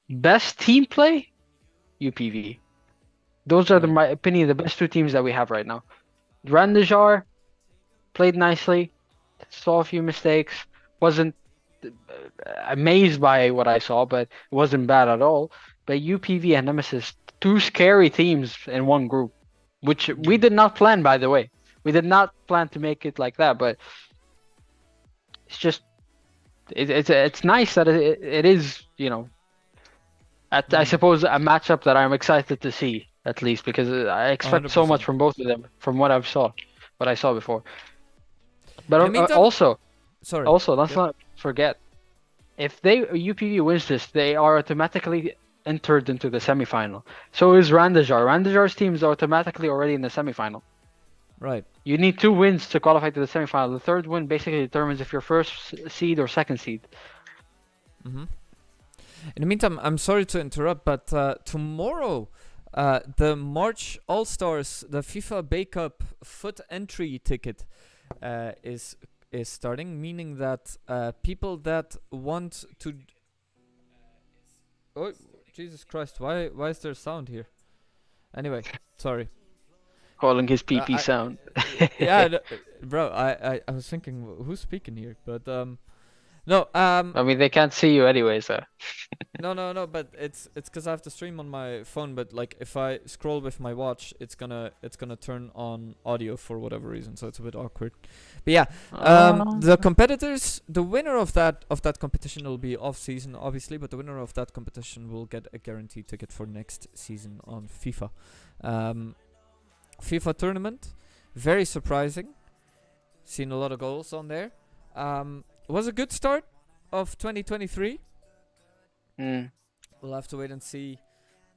Best team play, UPV. Those are, in my opinion, the best two teams that we have right now. RÄNDAJAR played nicely, saw a few mistakes, wasn't amazed by what I saw, but it wasn't bad at all. But UPV and Nemesis, two scary teams in one group, which we did not plan, by the way. We did not plan to make it like that, but it's just it's nice that it is, I suppose a matchup that I'm excited to see, at least, because I expect so much 100%. from both of them, from what I saw before. But In the meantime- also, Sorry. let's not forget, if UPV wins this, they are automatically entered into the semifinal. So is RÄNDAJAR. RÄNDAJAR's team is automatically already in the semifinal. Right. You need 2 wins to qualify to the semifinal. The third win basically determines if you're first seed or second seed. Mm-hmm. In the meantime, I'm sorry to interrupt, but tomorrow, the March All-Stars, the FIFA Bay Cup foot entry ticket is starting, meaning that people that want to... Oh, Jesus Christ, why is there sound here? Anyway, sorry. Calling his PP sound. Yeah, bro, I was thinking, who's speaking here? But, no, I mean, they can't see you anyway, so. No, but it's because I have to stream on my phone, but like if I scroll with my watch, it's gonna turn on audio for whatever reason, so it's a bit awkward. But yeah, the competitors, the winner of that competition will be off season, obviously, but the winner of that competition will get a guaranteed ticket for next season on FIFA. FIFA tournament, very surprising. Seen a lot of goals on there. Was a good start of 2023. We'll have to wait and see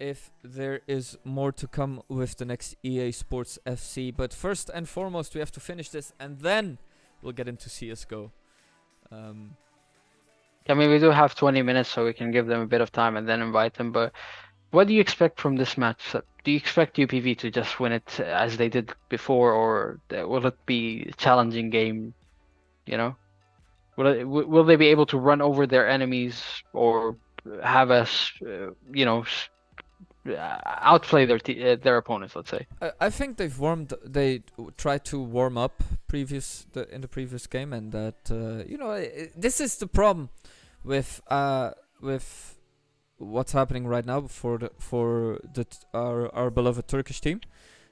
if there is more to come with the next EA Sports FC. But first and foremost, we have to finish this, and then we'll get into CSGO. I mean, we do have 20 minutes, so we can give them a bit of time and then invite them. But what do you expect from this match? Do you expect UPV to just win it as they did before, or will it be a challenging game? Will they be able to run over their enemies or have us, outplay their opponents? Let's say. I think they tried to warm up in the previous game, and that this is the problem with what's happening right now for our beloved Turkish team,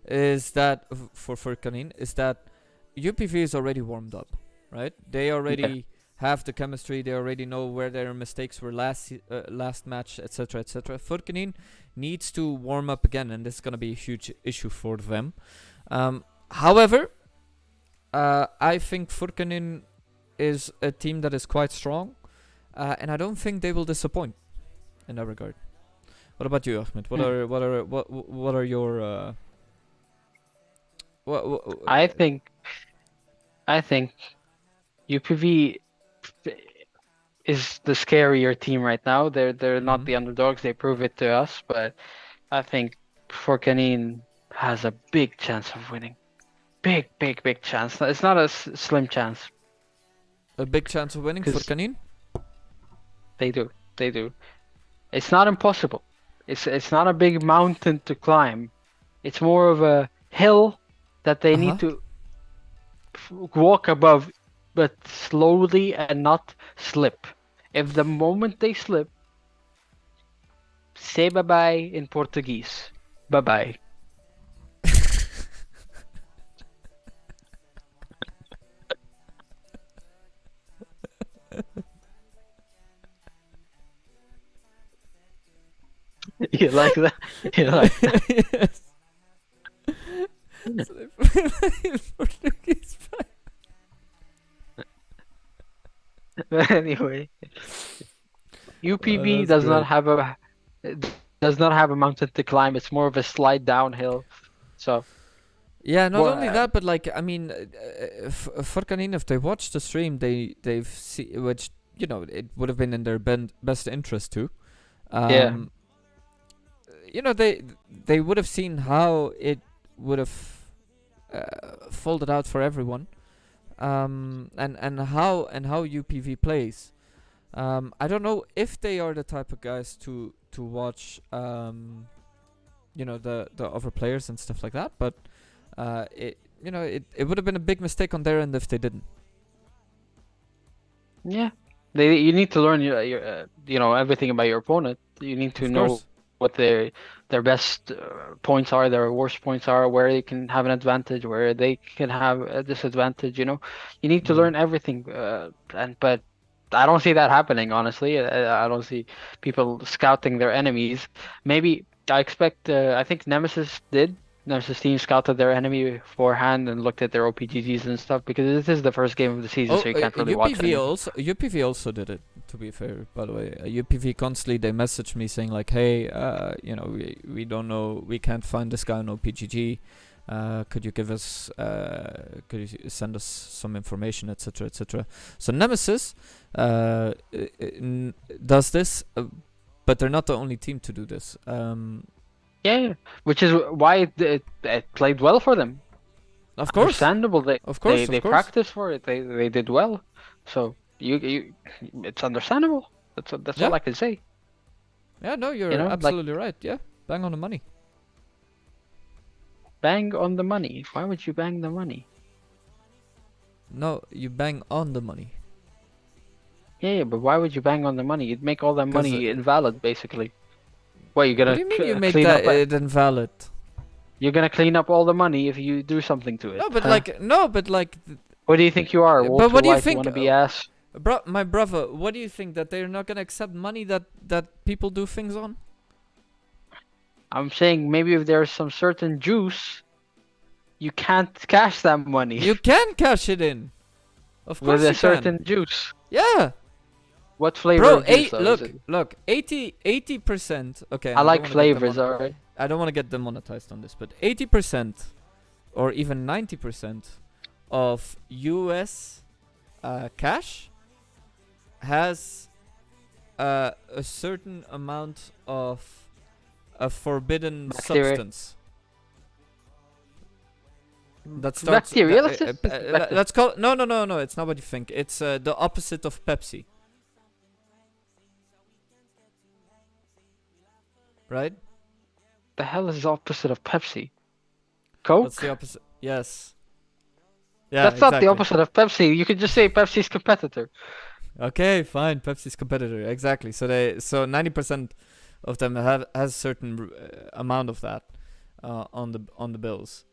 is that for FURKANIN is that UPV is already warmed up, right? They already have the chemistry. They already know where their mistakes were last match, etc., etc. FURKANIN needs to warm up again, and this is gonna be a huge issue for them. However, I think FURKANIN is a team that is quite strong, and I don't think they will disappoint in that regard. What about you, Ahmed? What are your I think UPV is the scarier team right now. They're not the underdogs. They prove it to us, but I think FURKANIN has a big chance of winning. Big chance. It's not a slim chance. a big chance of winning FURKANIN? They do. It's not impossible. It's not a big mountain to climb. It's more of a hill that they need to walk above, but slowly and not slip. If the moment they slip, say bye-bye in Portuguese. Bye-bye. You like that? You like that? Yes. So they play Portuguese. But anyway, UPV that's does not great. have a does not have a mountain to climb. It's more of a slide downhill. So Yeah, not well, only that, but like I mean, FURKANIN, if they watch the stream, they've seen, which you know it would have been in their best interest too. yeah, You know they would have seen how it would have folded out for everyone, and how UPV plays. I don't know if they are the type of guys to watch you know the other players and stuff like that, but it you know it would have been a big mistake on their end if they didn't. yeah. You need to learn your you know everything about your opponent. You need to Of know course. what their best points are, their worst points are, where they can have an advantage, where they can have a disadvantage. You know, you need to learn everything. But I don't see that happening, honestly. I don't see people scouting their enemies. Maybe I expect. I think Nemesis did. Nemesis team scouted their enemy beforehand and looked at their OPGGs and stuff because this is the first game of the season, so you can't really watch anything. UPV also did it. To be fair, by the way, UPV constantly they messaged me saying like, "Hey, you know, we don't know, we can't find this guy on OPGG. Could you give us, could you send us some information, etc., etc." So Nemesis does this, but they're not the only team to do this. Yeah, which is why it played well for them. Of course, Understandable. of course, They of course. practiced for it. They did well. So you it's understandable. That's Yeah. all I can say. Yeah, no, you're You know, like- absolutely right. Yeah, bang on the money. Bang on the money. Why would you bang the money? No, you bang on the money. Yeah, but why would you bang on the money? You'd make all that 'Cause money invalid, basically. What you gonna What do you mean you make clean that up? invalid? You're gonna clean up all the money if you do something to it. No, but huh? like, no, but like, What do you think you are? But Walter what do you White, think- wanna be ass? my brother, what do you think that they're not gonna accept money that people do things on? I'm saying maybe if there's some certain juice, you can't cash that money You can cash it in. Of course with a you certain can. juice. Yeah, What flavor bro. of juice, though, is it? Look. 80%. Okay. I like flavors, alright. I don't want to get demonetized on this, but 80% or even 90% of US cash has a certain amount of a forbidden Bacteria. substance. That starts. Bacteria. Let's just bacteria. Let's call. No. It's not what you think. It's the opposite of Pepsi. Right? The hell is the opposite of Pepsi? Coke? What's the opposite? Yes. Yeah. That's not exactly. the opposite of Pepsi. You could just say Pepsi's competitor. Okay, fine. Pepsi's competitor. Exactly. So 90% of them has certain amount of that on the bills,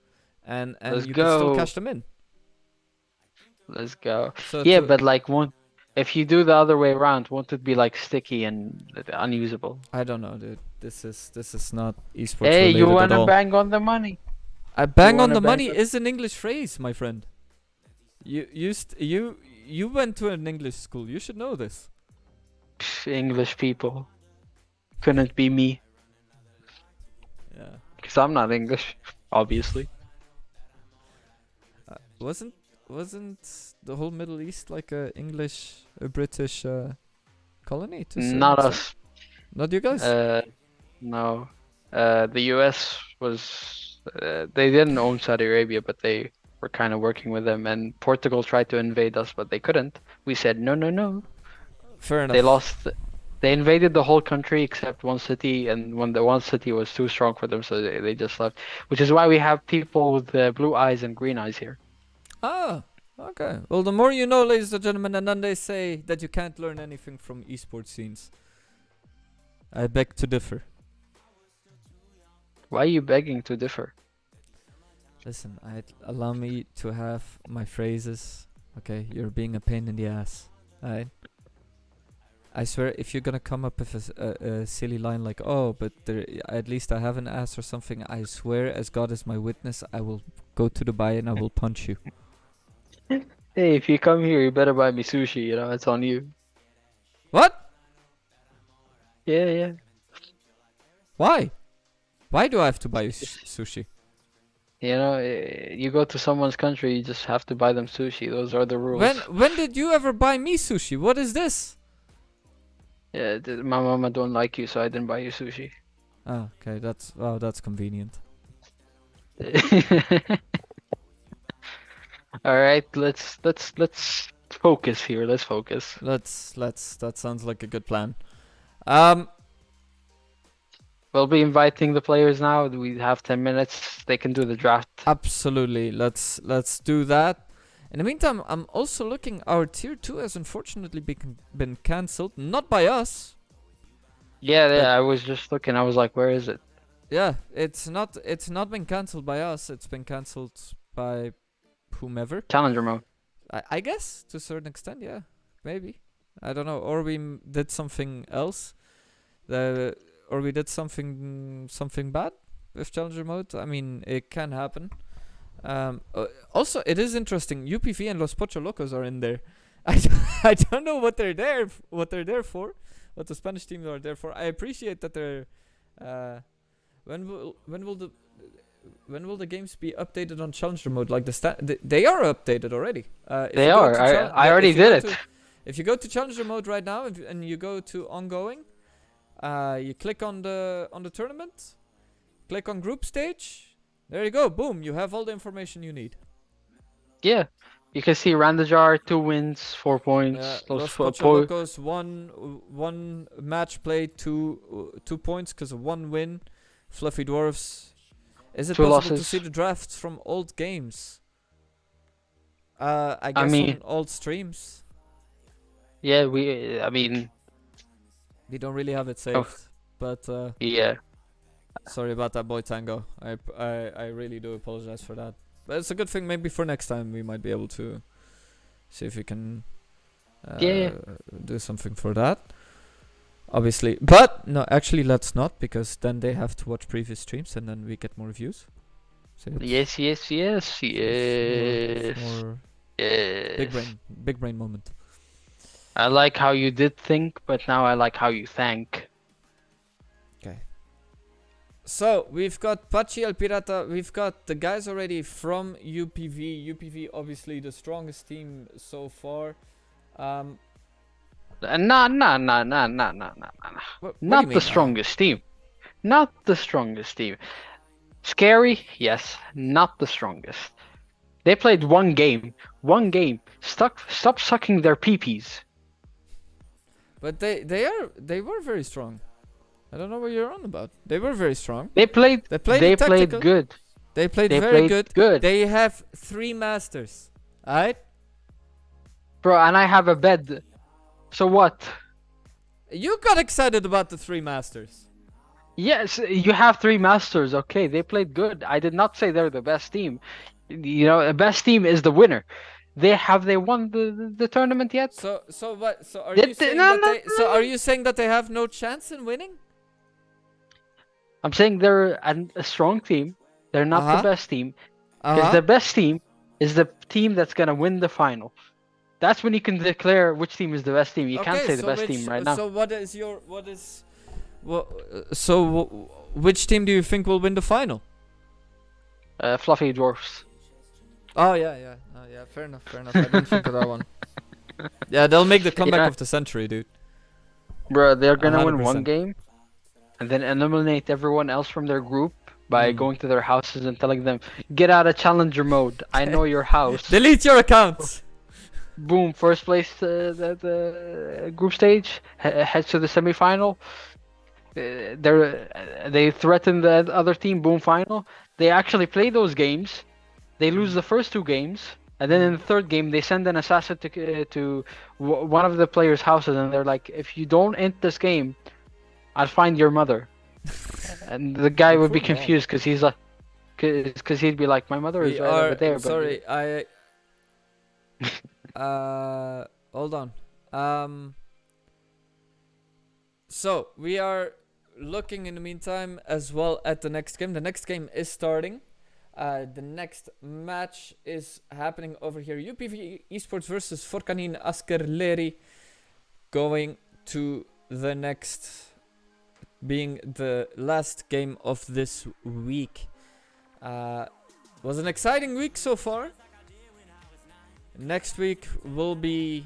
and Let's you can still go. cash them in. Let's go. So Yeah, to- but like if you do the other way around, won't it be like sticky and unusable? I don't know, dude. This is not esports Hey, related you at wanna all. bang on the money? I bang on wanna the bang money on- is an English phrase, my friend. You went to an English school. You should know this. Pff, English people. Couldn't be me. Yeah. Because I'm not English, obviously. Wasn't the whole Middle East like a British colony? To a certain Not extent? us. Not you guys. No. The US was. They didn't own Saudi Arabia, but they were kind of working with them. And Portugal tried to invade us, but they couldn't. We said no, no, no. Fair enough. They lost. They invaded the whole country except one city, and when the one city was too strong for them, so they just left. Which is why we have people with blue eyes and green eyes here. Ah, okay. Well, the more you know, ladies and gentlemen, and then they say that you can't learn anything from esports scenes. I beg to differ. Why are you begging to differ? Listen, allow me to have my phrases. Okay, you're being a pain in the ass. Alright. I swear, if you're gonna come up with a silly line like, "Oh, but at least I have an ass" or something, I swear, as God is my witness, I will go to Dubai and I will punch you. Hey, if you come here, you better buy me sushi. You know, it's on you. What? Yeah, yeah. Why? Why do I have to buy you sushi? You know, you go to someone's country, you just have to buy them sushi. Those are the rules. When did you ever buy me sushi? What is this? Yeah, my mama don't like you, so I didn't buy you sushi. Oh, okay, that's convenient. All right, let's focus here. Let's focus. That sounds like a good plan. We'll be inviting the players now. We have 10 minutes. They can do the draft. Absolutely. Let's do that. In the meantime, I'm also looking. Our tier 2 has unfortunately been cancelled, not by us. Yeah, I was just looking. I was like, where is it? Yeah, it's not been cancelled by us. It's been cancelled by whomever. Challenger mode. I guess to a certain extent, yeah, maybe. I don't know. Or we did something else. Or we did something bad with challenger mode. I mean, it can happen. Also, it is interesting. UPV and Los Pocho Locos are in there. I don't know what they're there for. What the Spanish teams are there for. I appreciate that they're. When will the games be updated on challenger mode? Like they are updated already. They are. I already did it. If you go to challenger mode right now and you go to ongoing, you click on the tournament, click on group stage. There you go. Boom. You have all the information you need. Yeah. You can see RÄNDAJAR 2 wins, 4 points. Los Pocho Locos one match played, 2 points because of 1 win. Fluffy Dwarfs. Is it 2 possible losses. to see the drafts from old games? I guess on old streams. Yeah, we don't really have it saved, but yeah. sorry about that, Boy Tango. I really do apologize for that. But it's a good thing. Maybe for next time we might be able to see if we can do something for that. Obviously, but no, actually, let's not, because then they have to watch previous streams and then we get more views. So Yes. more big brain moment. I like how you did think, but now I like how you thank. Okay. So we've got Pachi El Pirata. We've got the guys already from UPV. UPV, obviously the strongest team so far. Nah. What Not the strongest team. Not the strongest team. Scary, yes. Not the strongest. They played one game. Stop sucking their peepees. But they were very strong. I don't know what you're on about. They were very strong. They played good. They played very good. They have 3 masters. Alright? Bro, and I have a bed. So what? You got excited about the 3 masters. Yes, you have 3 masters. Okay, they played good. I did not say they're the best team. You know, the best team is the winner. Have they won the tournament yet? So what? So are you saying are you saying that they have no chance in winning? I'm saying they're a strong team. They're not the best team. Because the best team is the team that's gonna win the final. That's when you can declare which team is the best team. You can't say the best team right now. So which team do you think will win the final? Fluffy Dwarfs. Oh yeah. Fair enough. I didn't think of that one. Yeah, they'll make the comeback of the century, dude. Bro, they're gonna 100%. win one game, and then eliminate everyone else from their group by going to their houses and telling them, "Get out of challenger mode. I know your house." Delete your accounts. Boom! First place the group stage heads to the semifinal. They threaten the other team. Boom! Final. They actually play those games. They lose the first 2 games, and then in the 3rd game they send an assassin to one of the players' houses, and they're like, "If you don't end this game, I'll find your mother." And the guy would be confused because he's like, because he'd be like, "My mother is right over there." Sorry, hold on. So we are looking in the meantime as well at the next game. The next game is starting. The next match is happening over here. UPV Esports versus FURKANIN ASKERLERI. Going to the next, being the last game of this week. Was an exciting week so far. Next week will be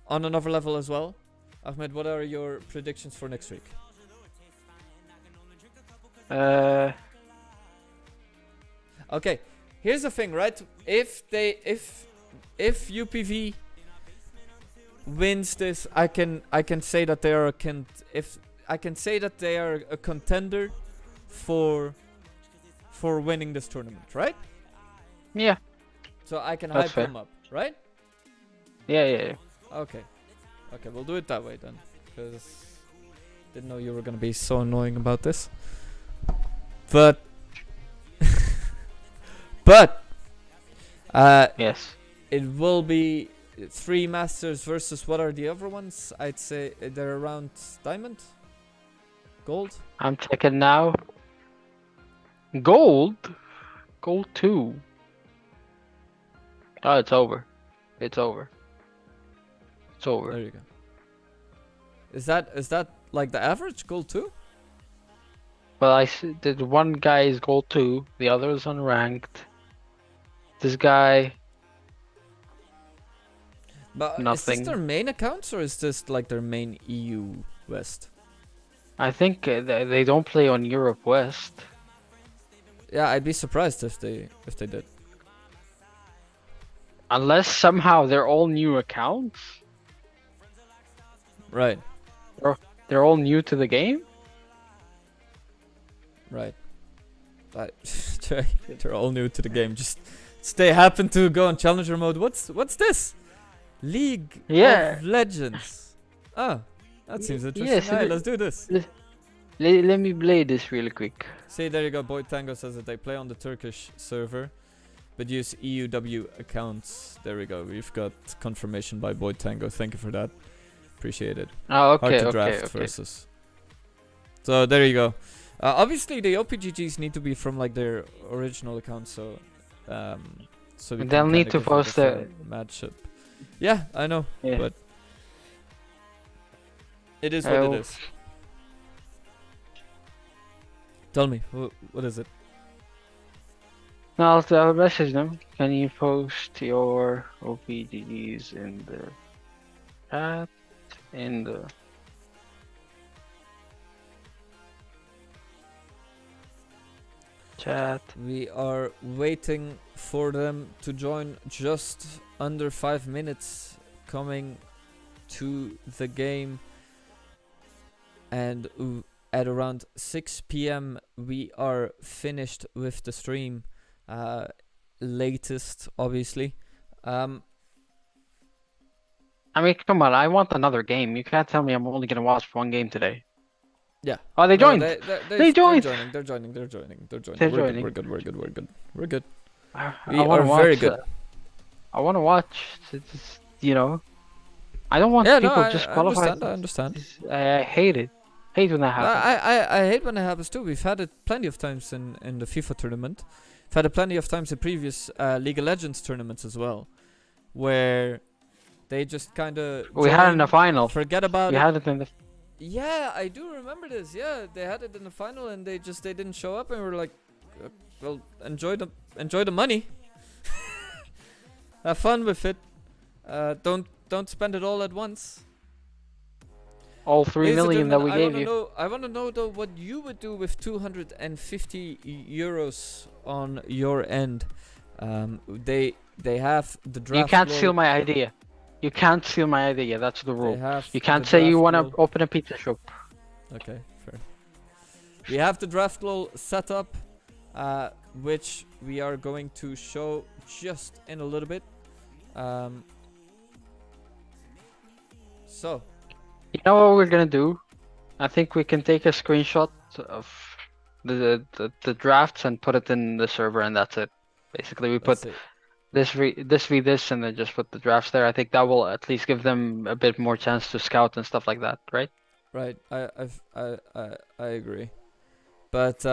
on another level as well. Ahmed, what are your predictions for next week? Okay, here's the thing, right? If UPV wins this, I can say that they are a contender for winning this tournament, right? Yeah. So I can That's hype fair. them up, right? Yeah. Okay, we'll do it that way then, because didn't know you were gonna be so annoying about this. But Yes. it will be 3 masters versus, what are the other ones? I'd say they're around diamond, gold. I'm checking now. Gold 2. Oh, it's over. It's over. There you go. Is that like the average gold 2? Well, I see that one guy is gold 2, the other is unranked. This guy, But is nothing. this their main accounts or is this like their main EU West? I think they don't play on Europe West. Yeah, I'd be surprised if they did. Unless somehow they're all new accounts. Right. They're all new to the game. Right. They're all new to the game. Just they happen to go on challenger mode. What's this? League of Legends. Ah, that seems interesting. Yes, Alright, let's do this. Let me play this really quick. See, there you go. Boy Tango says that they play on the Turkish server, but use EUW accounts. There we go. We've got confirmation by Boy Tango. Thank you for that. Appreciate it. Oh, Hard okay, to draft versus. So there you go. Obviously, the OPGGs need to be from like their original account, so we They'll can need kinda to give a post a- different matchup. Yeah, I know, Yeah. but it is what it is. Tell me, what is it? No, I'll message them. Can you post your OPGGs in the chat? In the chat. We are waiting for them to join. Just under 5 minutes coming to the game, and at around 6 p.m. we are finished with the stream. Latest, obviously. I mean, come on, I want another game. You can't tell me I'm only gonna watch one game today. Yeah. Oh, they No, joined! they joined! They're joining. They're We're joining. good. We're good. I We wanna are watch, very good. I want to watch, you know. I don't want Yeah, no, people I disqualified. understand. I hate it. Hate when that happens. I hate when it happens too. We've had it plenty of times in the FIFA tournament. We've had it plenty of times in previous League of Legends tournaments as well, where they just kind of We had it in the final. forget about We it. had it in the. Yeah, I do remember this. Yeah, they had it in the final and they didn't show up, and we're like, well, enjoy the money. Have fun with it. Don't spend it all at once. All 3 Ladies and million that we gentlemen, gave you. I want to know though what you would do with 250 euros on your end. They have the draft. You can't roll. steal my idea. You can't steal my idea. That's the They rule. have You can't the say you draft want to roll. open a pizza shop. Okay, fair. We have the draft roll set up, which we are going to show just in a little bit. So, You know what we're gonna do? I think we can take a screenshot of the drafts and put it in the server, and that's it. Basically, we put that's it. this and then just put the drafts there. I think that will at least give them a bit more chance to scout and stuff like that, right? Right. I agree. But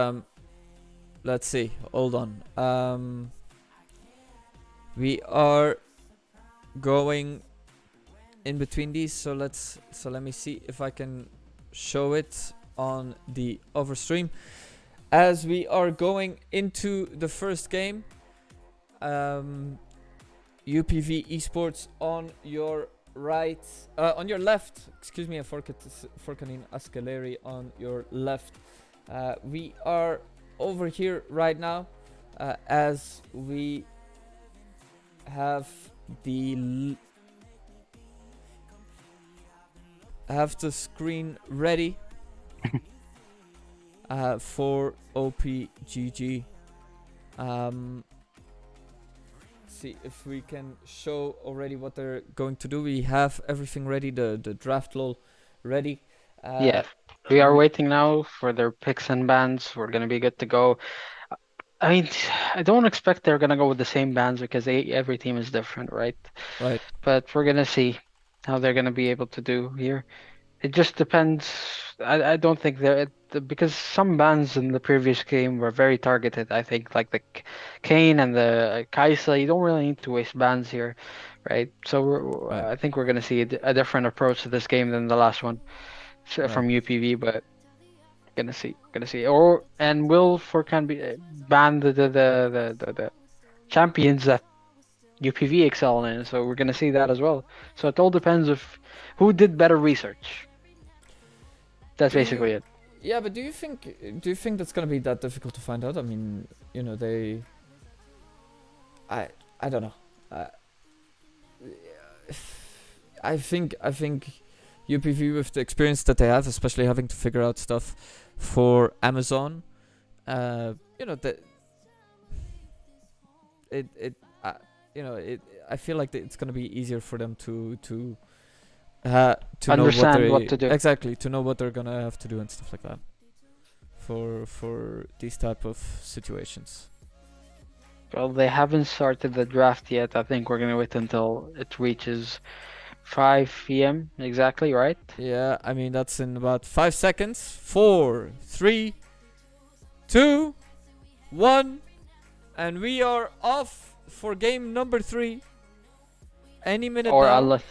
let's see. Hold on. We are going in between these, so let me see if I can show it on the other stream. As we are going into the first game, UPV Esports on your right, on your left, excuse me, FURKANIN ASKERLERI on your left. We are over here right now, as we have the screen ready for OPGG. See if we can show already what they're going to do. We have everything ready, the draft lol ready. Yeah, we are waiting now for their picks and bans. We're gonna be good to go. I mean, I don't expect they're gonna go with the same bans because every team is different, right? Right. But we're gonna see how they're gonna be able to do here. It just depends. I don't think because some bans in the previous game were very targeted. I think like the Kane and the Kaisa, you don't really need to waste bans here, right? So Right. I think we're gonna see a different approach to this game than the last one from UPV, but gonna see. And will Furkan be ban the champions that UPV excel in? So we're gonna see that as well. So it all depends of who did better research. That's basically it. Yeah, but do you think that's gonna be that difficult to find out? I mean, you know, I don't know. I think UPV, with the experience that they have, especially having to figure out stuff for Amazon, you know, that I feel like it's gonna be easier for them to understand know what to do. Exactly, to know what they're gonna have to do and stuff like that for these type of situations. Well, they haven't started the draft yet. I think we're gonna wait until it reaches 5 p.m. exactly, right? Yeah, I mean that's in about 5 seconds. 4, 3, 2, 1, and we are off for game number 3. Any minute Or now. unless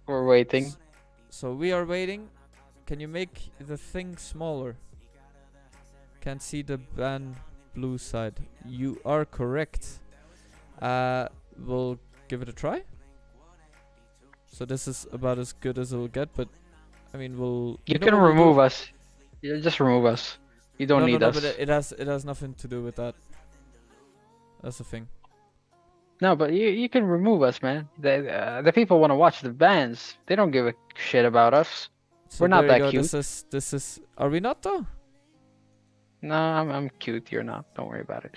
we're waiting. So we are waiting. Can you make the thing smaller? Can't see the ban blue side. You are correct. We'll give it a try. So this is about as good as it'll get, but I mean You can remove us. You just remove us. You don't need us. But it has nothing to do with that. That's the thing. No, but you can remove us, man. The people want to watch the bands. They don't give a shit about us. So We're not there you that go. cute. This is. Are we not though? No, I'm cute. You're not. Don't worry about it.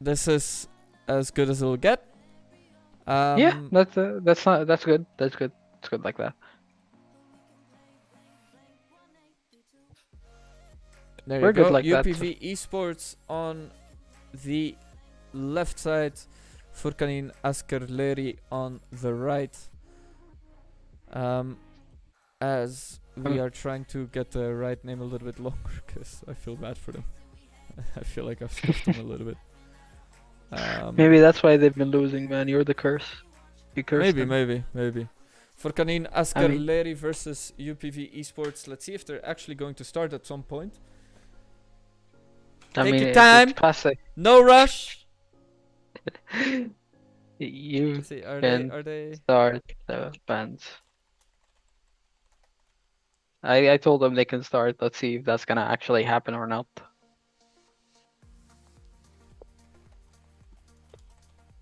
This is as good as it'll get. Yeah, that's good. That's good. It's good like that. There We're you go. good like that. UPV Esports on the left side, FURKANIN ASKERLERI on the right. As we are trying to get the right name a little bit longer, because I feel bad for them. I feel like I've scuffed them a little bit. Maybe that's why they've been losing, man. You're the curse. You cursed them. Maybe. FURKANIN ASKERLERI versus UPV Esports. Let's see if they're actually going to start at some point. Take your time. No rush. You See, are can they? start the bands. I told them they can start. Let's see if that's gonna actually happen or not.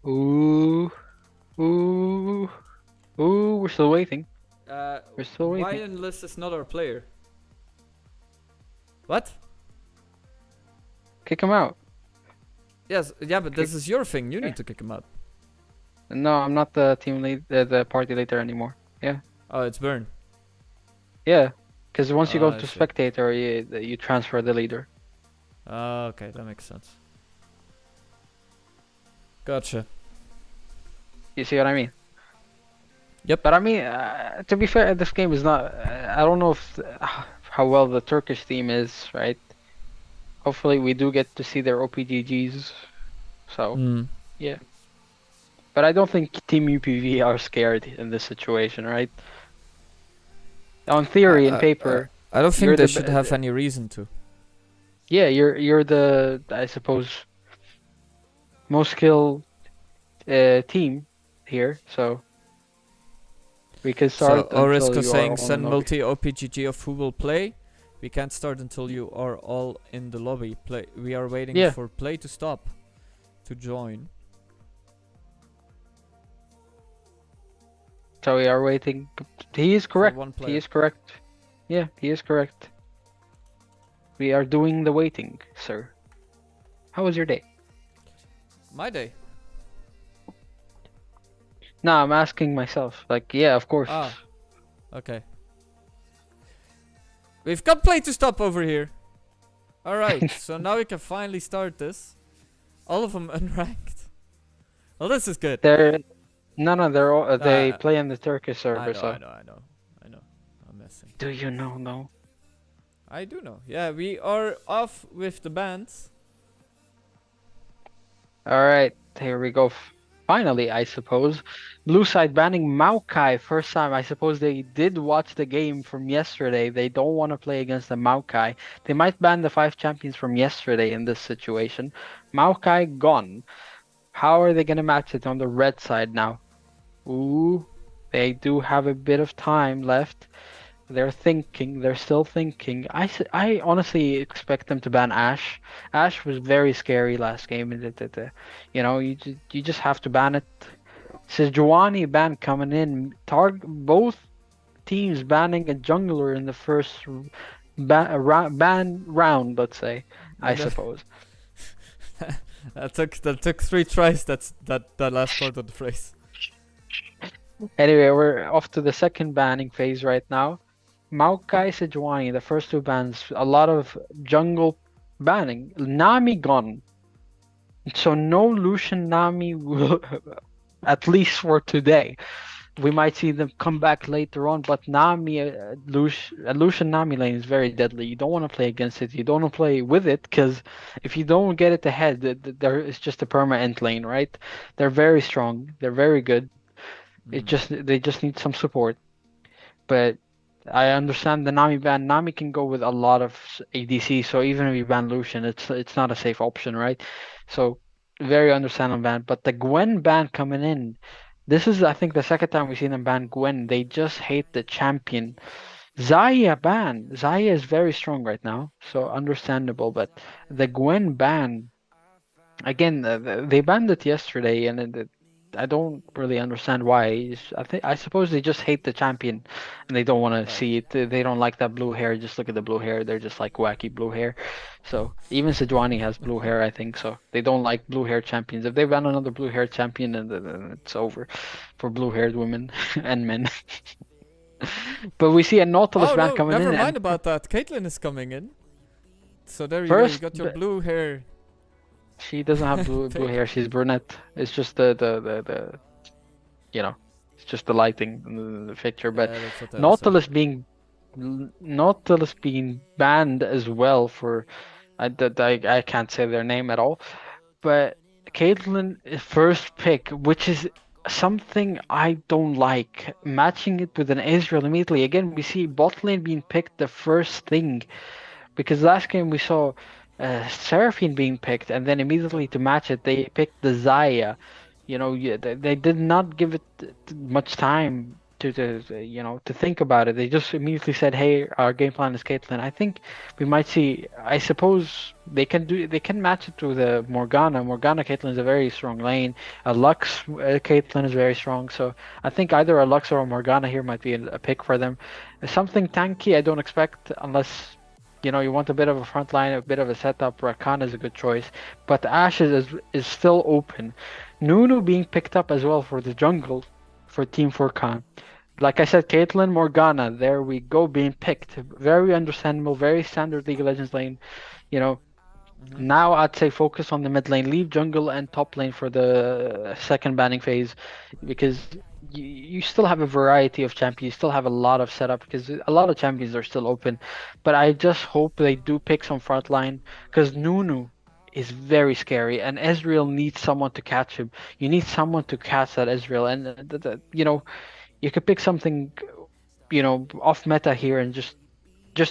Ooh, we're still waiting. We're still waiting. Why enlist is not our player? What? Kick him out. Yes, yeah, but this is your thing. You need to kick him out. No, I'm not the team lead, the party leader anymore. Yeah. Oh, it's Burn. Yeah, because once you go I to see. spectator, you transfer the leader. Okay, that makes sense. Gotcha. You see what I mean? Yep. But I mean, to be fair, this game is not. I don't know if how well the Turkish team is, right? Hopefully, we do get to see their OPGGs. So yeah. But I don't think Team UPV are scared in this situation, right? On theory and paper, I don't you're think they the should have any reason to. yeah, you're the, I suppose, most skilled team here, so we can start So until Orisko you are saying all send in lobby. multi OPGG of who will play. We can't start until you are all in the lobby. Play. We are waiting Yeah. for play to stop to join. So we are waiting. He is correct. one He player. is correct. Yeah, he is correct. We are doing the waiting, sir. How was your day? My day. No, I'm asking myself. Like, yeah, of course. Ah. Okay. We've got play to stop over here. Alright, so now we can finally start this. All of them unranked. Well, this is good. They're they're all, they Ah, play in the Turkish I server. know, So I know. I'm messing. do you know? No. I do know. Yeah, we are off with the bands. All right, here we go. Finally, I suppose. Blue side banning Maokai first time. I suppose they did watch the game from yesterday. They don't want to play against the Maokai. They might ban the 5 champions from yesterday in this situation. Maokai gone. How are they going to match it on the red side now? Ooh, they do have a bit of time left. They're thinking. They're still thinking. I honestly expect them to ban Ashe. Ashe was very scary last game. You know, you just have to ban it. Sejuani ban coming in. Both teams banning a jungler in the first ban round. Let's say. I suppose. that took 3 tries. That last part of the phrase. Anyway, we're off to the second banning phase right now. Maokai, Sejuani, the first 2 bans, a lot of jungle banning. Nami gone. So no Lucian Nami will, at least for today. We might see them come back later on, but Nami, Lucian Nami lane is very deadly. You don't want to play against it. You don't want to play with it, because if you don't get it ahead, there is just a perma-end lane, right? They're very strong. They're very good. They just need some support. But I understand the Nami ban. Nami can go with a lot of ADC, so even if you ban Lucian, it's not a safe option, right? So very understandable ban. But the Gwen ban coming in, this is I think the second time we've seen them ban Gwen. They just hate the champion. Zarya ban. Zarya is very strong right now, so understandable. But the Gwen ban, again, they banned it yesterday, and I don't really understand why. I suppose they just hate the champion, and they don't want to see it. They don't like that blue hair. Just look at the blue hair. They're just like wacky blue hair. So even Sejuani has blue hair, I think. So they don't like blue hair champions. If they ban another blue hair champion, then it's over for blue haired women and men. But we see a Nautilus ban coming in. Never mind about that. Caitlyn is coming in. So there you First, go. You got your blue hair. She doesn't have blue hair. She's brunette. It's just the you know, it's just the lighting in the picture. But that's what I Nautilus being banned as well for I can't say their name at all. But Caitlyn first pick, which is something I don't like. Matching it with an Israel immediately. Again, we see bot lane being picked the first thing, because last game we saw Seraphine being picked, and then immediately to match it, they picked the Zarya. You know, they did not give it much time to think about it. They just immediately said, "Hey, our game plan is Caitlyn." I think we might see. I suppose they can match it with a Morgana. Caitlyn is a very strong lane. A Lux Caitlyn is very strong. So I think either a Lux or a Morgana here might be a pick for them. Something tanky I don't expect, unless you want a bit of a front line, a bit of a setup. Rakan is a good choice, but Ashe is still open. Nunu being picked up as well for the jungle for Team Furkan. Like I said, Caitlyn, Morgana, there we go, being picked. Very understandable, very standard League of Legends lane. Now I'd say focus on the mid lane, leave jungle and top lane for the second banning phase, because you still have a variety of champions, you still have a lot of setup, because a lot of champions are still open. But I just hope they do pick some front line, because Nunu is very scary, and Ezreal needs someone to catch him. You need someone to catch that Ezreal, and you could pick something, off meta here, and just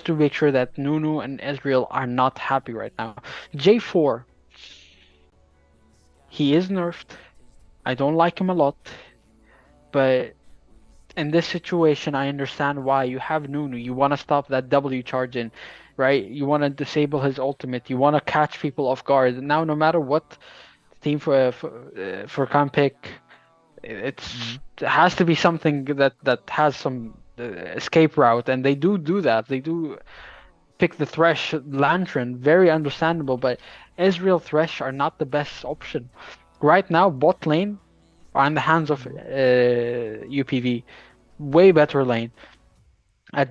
to make sure that Nunu and Ezreal are not happy right now. J4, he is nerfed. I don't like him a lot, but in this situation, I understand why. You have Nunu, you want to stop that W charge in, right? You want to disable his ultimate, you want to catch people off guard. Now, no matter what team for can pick, it has to be something that has some escape route, and they do that. They do pick the Thresh Lantern, very understandable, but Ezreal Thresh are not the best option. Right now, bot lane are in the hands of UPV. Way better lane.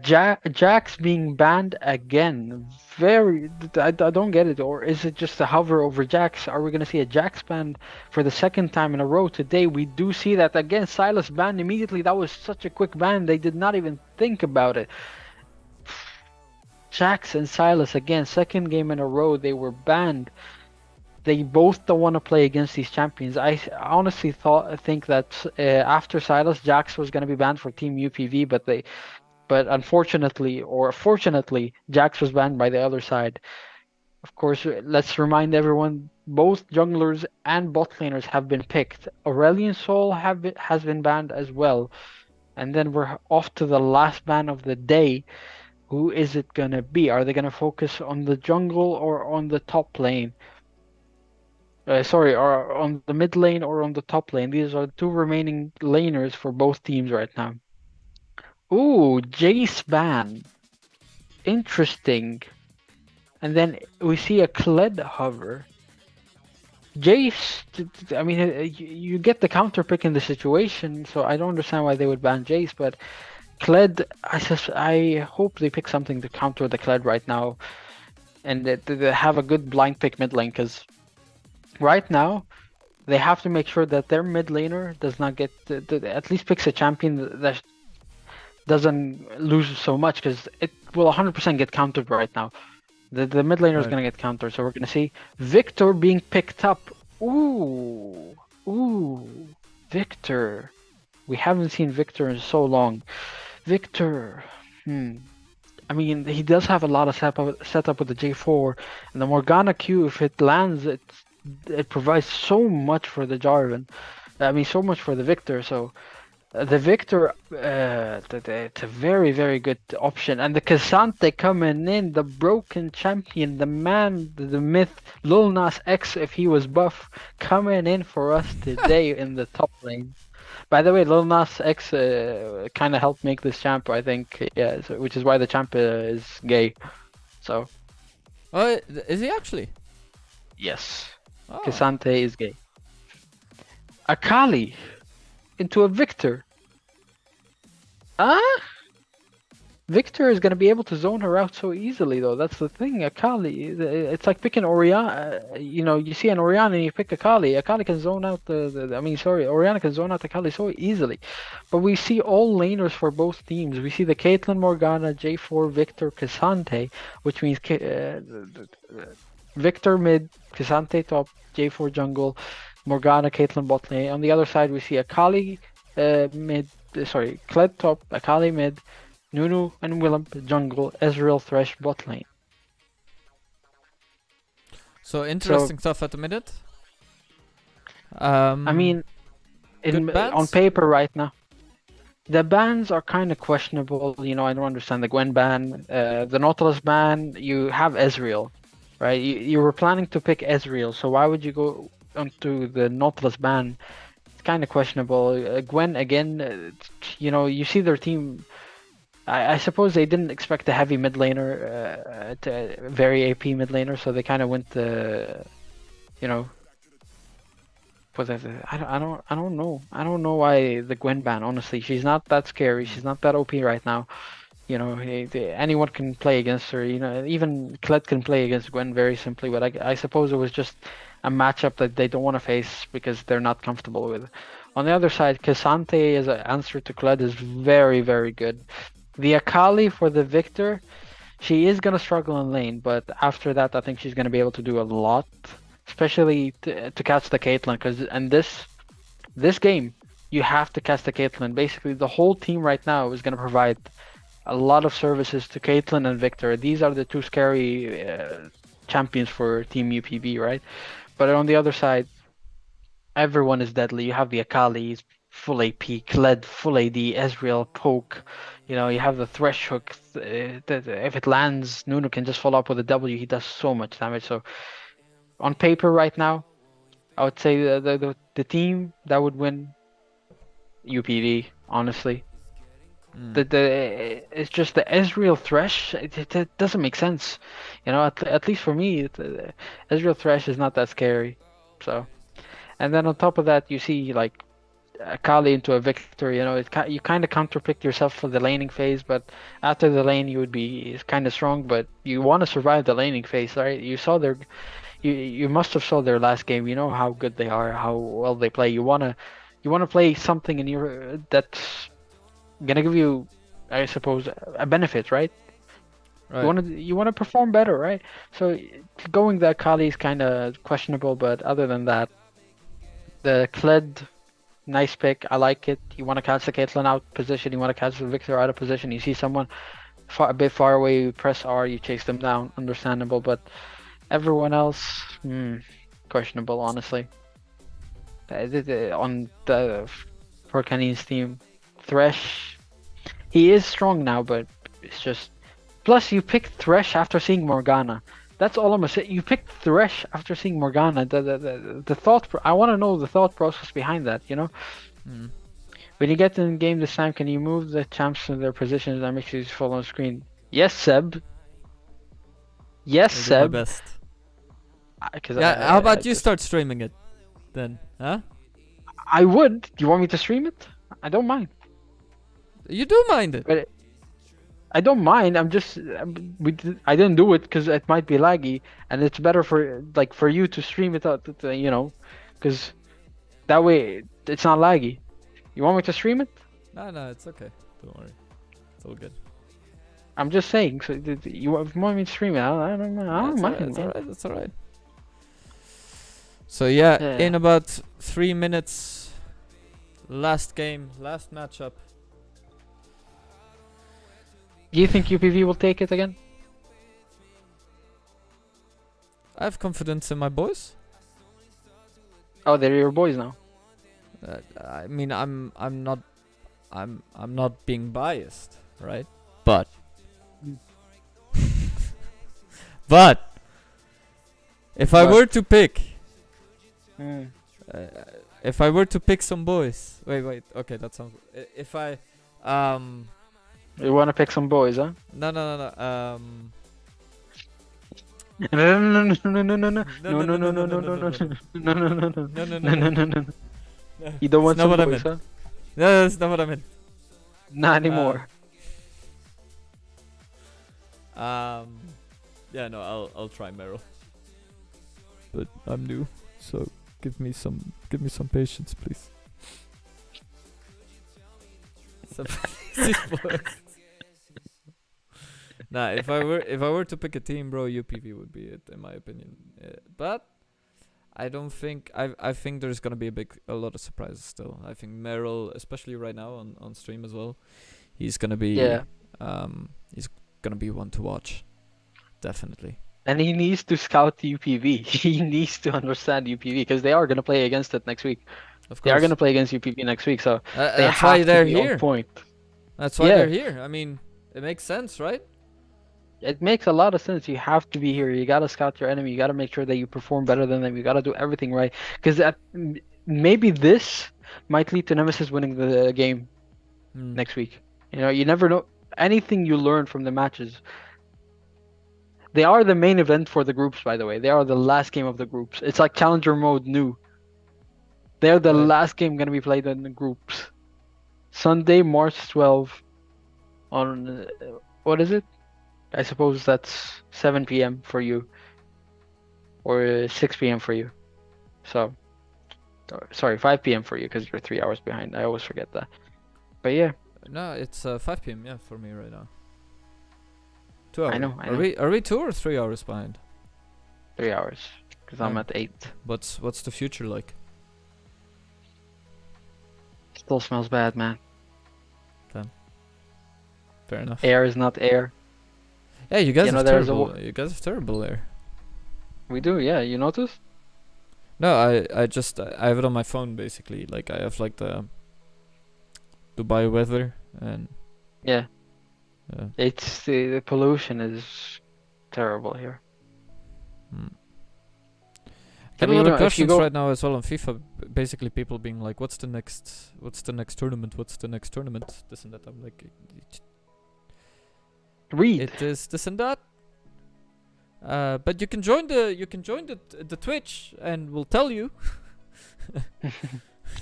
Jax being banned again. I don't get it. Or is it just a hover over Jax? Are we going to see a Jax ban for the second time in a row today? We do see that again. Sylas banned immediately. That was such a quick ban. They did not even think about it. Jax and Sylas again. Second game in a row they were banned. They both don't want to play against these champions. I honestly think that after Sylas, Jax was going to be banned for Team UPV, but unfortunately, or fortunately, Jax was banned by the other side. Of course, let's remind everyone, both junglers and bot laners have been picked. Aurelion Sol has been banned as well. And then we're off to the last ban of the day. Who is it going to be? Are they going to focus on the jungle or on the top lane? Or on the mid lane or on the top lane. These are the two remaining laners for both teams right now. Ooh, Jace ban. Interesting. And then we see a Kled hover. Jace, I mean, you get the counter pick in the situation, so I don't understand why they would ban Jace, but Kled, I hope they pick something to counter the Kled right now, and they have a good blind pick mid lane, because right now they have to make sure that their mid laner does not get, at least picks a champion that doesn't lose so much, because it will 100% get countered right now. The mid laner is going to get countered, so we're going to see Victor being picked up. Ooh, Victor. We haven't seen Victor in so long. Victor, I mean, he does have a lot of setup with the J4, and the Morgana Q, if it lands, it provides so much for the Jarvan. I mean, so much for the Victor, so... The Victor, it's a very, very good option. And the Cassante coming in, the broken champion, the man, the myth, Lil Nas X, if he was buff, coming in for us today in the top lane. By the way, Lil Nas X kind of helped make this champ, I think, yeah, which is why the champ is gay. So. Oh, is he actually? Yes. Oh. Cassante is gay. Akali into a Victor. Victor is going to be able to zone her out so easily, though. That's the thing. Akali, it's like picking Orianna. You see an Orianna and you pick Akali. Akali can zone out Orianna can zone out Akali so easily. But we see all laners for both teams. We see the Caitlyn, Morgana, J4, Victor, Cassante, which means Victor mid, Cassante top, J4 jungle, Morgana, Caitlyn bot lane. On the other side, we see Akali Kled top, Akali mid, Nunu and Willem jungle, Ezreal Thresh bot lane. So interesting stuff at the minute. I mean, on paper right now, the bans are kind of questionable. I don't understand the Gwen ban, the Nautilus ban. You have Ezreal, right? You were planning to pick Ezreal, so why would you go onto the Nautilus ban? Kind of questionable. Gwen again, you see their team. I suppose they didn't expect a heavy mid laner, very AP mid laner, so they kind of went I don't know. I don't know why the Gwen ban. Honestly, she's not that scary. She's not that OP right now. anyone can play against her. Even Kled can play against Gwen very simply. But I suppose it was just a matchup that they don't want to face because they're not comfortable with. On the other side, Cassante as an answer to Kled is very, very good. The Akali for the Victor, she is gonna struggle in lane, but after that, I think she's gonna be able to do a lot, especially to catch the Caitlyn. Because in this game, you have to catch the Caitlyn. Basically, the whole team right now is gonna provide a lot of services to Caitlyn and Victor. These are the two scary champions for Team UPB, right? But on the other side, everyone is deadly. You have the Akali, full AP, Kled, full AD, Ezreal, poke. You have the Thresh hook. If it lands, Nuno can just follow up with a W. He does so much damage. So on paper right now, I would say the team that would win UPD, honestly. It's just the Ezreal Thresh. It doesn't make sense. At least for me, Ezreal Thresh is not that scary. So, and then on top of that, you see like Akali into a Victor. You kind of counterpick yourself for the laning phase, but after the lane, you would be kind of strong. But you want to survive the laning phase, right? You must have saw their last game. You know how good they are, how well they play. You wanna play something in your that's gonna give you, I suppose, a benefit, right? Right. You wanna perform better, right? So going the Akali is kind of questionable, but other than that, the Kled, nice pick. I like it. You want to catch the Caitlyn out position. You want to catch the Victor out of position. You see someone a bit far away, you press R, you chase them down. Understandable, but everyone else, questionable, honestly. On the FURKANIN's team, Thresh, he is strong now, but it's just. Plus, you picked Thresh after seeing Morgana. That's all I'm gonna say. You picked Thresh after seeing Morgana. The thought. I want to know the thought process behind that. When you get in the game this time, can you move the champs to their positions and make sure you follow on screen? Yes, Seb. Yes, I'll do Seb. my best. Cause Yeah, how about you start streaming it then, huh? I would. Do you want me to stream it? I don't mind. You do mind it. But I don't mind. I didn't do it because it might be laggy, and it's better for you to stream it out, because that way it's not laggy. You want me to stream it? No, it's okay. Don't worry. It's all good. I'm just saying. So you want me to stream it? I don't mind. That's alright. So yeah, in about 3 minutes, last game, last matchup. Do you think UPV will take it again? I have confidence in my boys. Oh, they're your boys now. I mean, I'm not being biased, right? But if I were to pick, if I were to pick some boys, wait, okay, that sounds. If I You want to pick some boys, huh? no. No. You don't want some boys, huh? No, that's not what I meant. Not anymore. Yeah, no, I'll try Meryl. But I'm new, so give me some patience, please. Nah, if I were to pick a team, bro, UPV would be it, in my opinion. But I don't think I think there's gonna be a lot of surprises still. I think Meryl, especially right now on stream as well, he's gonna be he's gonna be one to watch, definitely. And he needs to scout UPV. He needs to understand UPV because they are gonna play against it next week. Of course, they are gonna play against UPV next week, so that's why they're here. On point. That's why they're here. I mean, it makes sense, right? It makes a lot of sense. You have to be here. You gotta scout your enemy. You gotta make sure that you perform better than them. You gotta do everything right. Because maybe this might lead to Nemesis winning the game next week. You never know. Anything you learn from the matches. They are the main event for the groups, by the way. They are the last game of the groups. It's like Challenger mode new. They're the last game gonna be played in the groups. Sunday, March 12th. on what is it? I suppose that's 7 p.m. for you, or 6 p.m. for you. So, sorry, 5 p.m. for you because you're 3 hours behind. I always forget that. But yeah, No, it's 5 p.m. Yeah, for me right now. 2 hours. I know. Are we 2 or 3 hours behind? 3 hours because I'm Oh. at 8. What's the future like? Still smells bad, man. Fair enough. Air is not air. Yeah, you guys You know, have there's a terrible. You guys have terrible air. We do, yeah. You notice? No, I just I have it on my phone basically. Like I have like the Dubai weather and Yeah. yeah. It's the pollution is terrible here. Get I a lot mean, of if you questions go- right now as well on FIFA. Basically, people being like, "What's the next? What's the next tournament? What's the next tournament?" This and that. I'm like, Read. it is this and that. But you can join the Twitch and we'll tell you.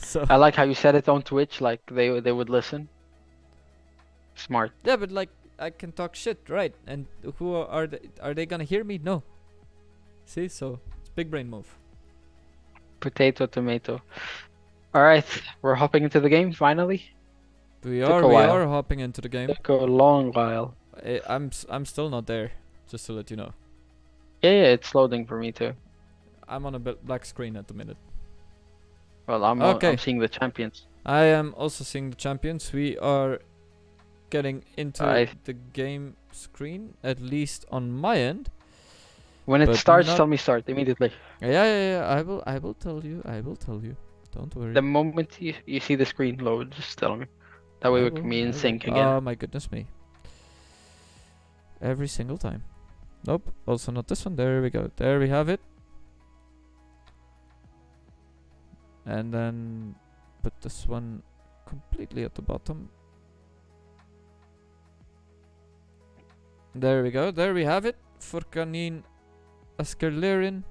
So I like how you said it on Twitch, like they would listen. Smart. yeah, but like I can talk shit, right? And who are they? Are they gonna hear me? No. See, so it's big brain move. Potato, tomato. All right, we're hopping into the game finally. We Took a are while. hopping into the game. Took a long while. I'm still not there. Just to let you know, Yeah, it's loading for me too. I'm on a black screen at the minute. Well, I'm Okay. seeing the champions. I am also seeing the champions. We are getting into the game screen, at least on my end. When it But starts, not- tell me start immediately. Yeah. I will tell you. Don't worry. The moment you see the screen load, just tell me. That way we can be in sync again. Oh my goodness me. Every single time. Nope. Also not this one. There we go. There we have it. And then put this one completely at the bottom. There we go. There we have it. FURKANIN, ASKERLERI.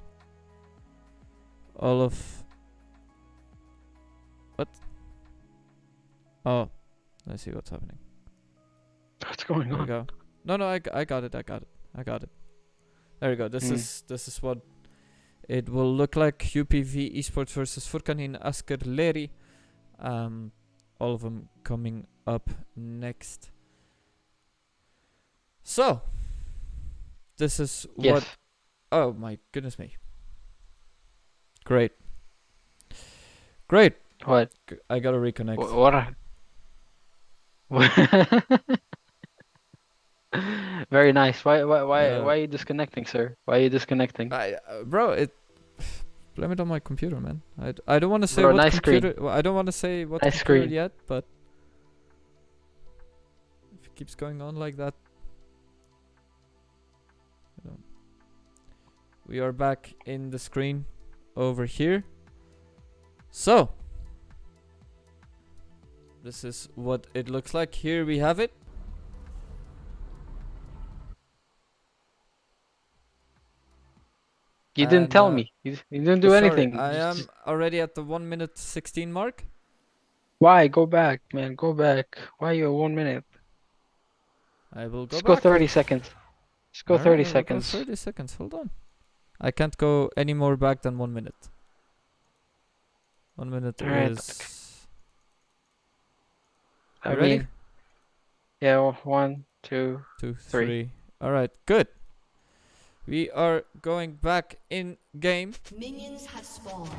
All of... What? Oh. I see what's happening. What's going There we on? go. No, I got it. There we go. This is what it will look like. UPV Esports versus FURKANIN, ASKERLERI. All of them coming up next. So, this is what... Yes. Oh my goodness me. Great. What? I gotta reconnect. What? Very nice. Why Yeah. are you disconnecting, sir? Why are you disconnecting? Bro, blame it on my computer, man. I don't want to say Bro, what nice computer. Well, I don't want to say what Nice computer screen. yet, but if it keeps going on like that, you know. We are back in the screen over here. So this is what it looks like. Here we have it. You didn't And, tell me. You didn't do Sorry, anything. I am Just- already at the 1 minute 16 mark. Why? Go back, man. Go back. Why are you at 1 minute? I will go Just go back. 30 seconds. Just go Alright, 30 I will go seconds. 30 seconds. Hold on. I can't go any more back than 1 minute. 1 minute Alright, is. I You ready? mean, yeah, 1, 2. 2, three. 3. Alright, good. We are going back in game. Minions have spawned.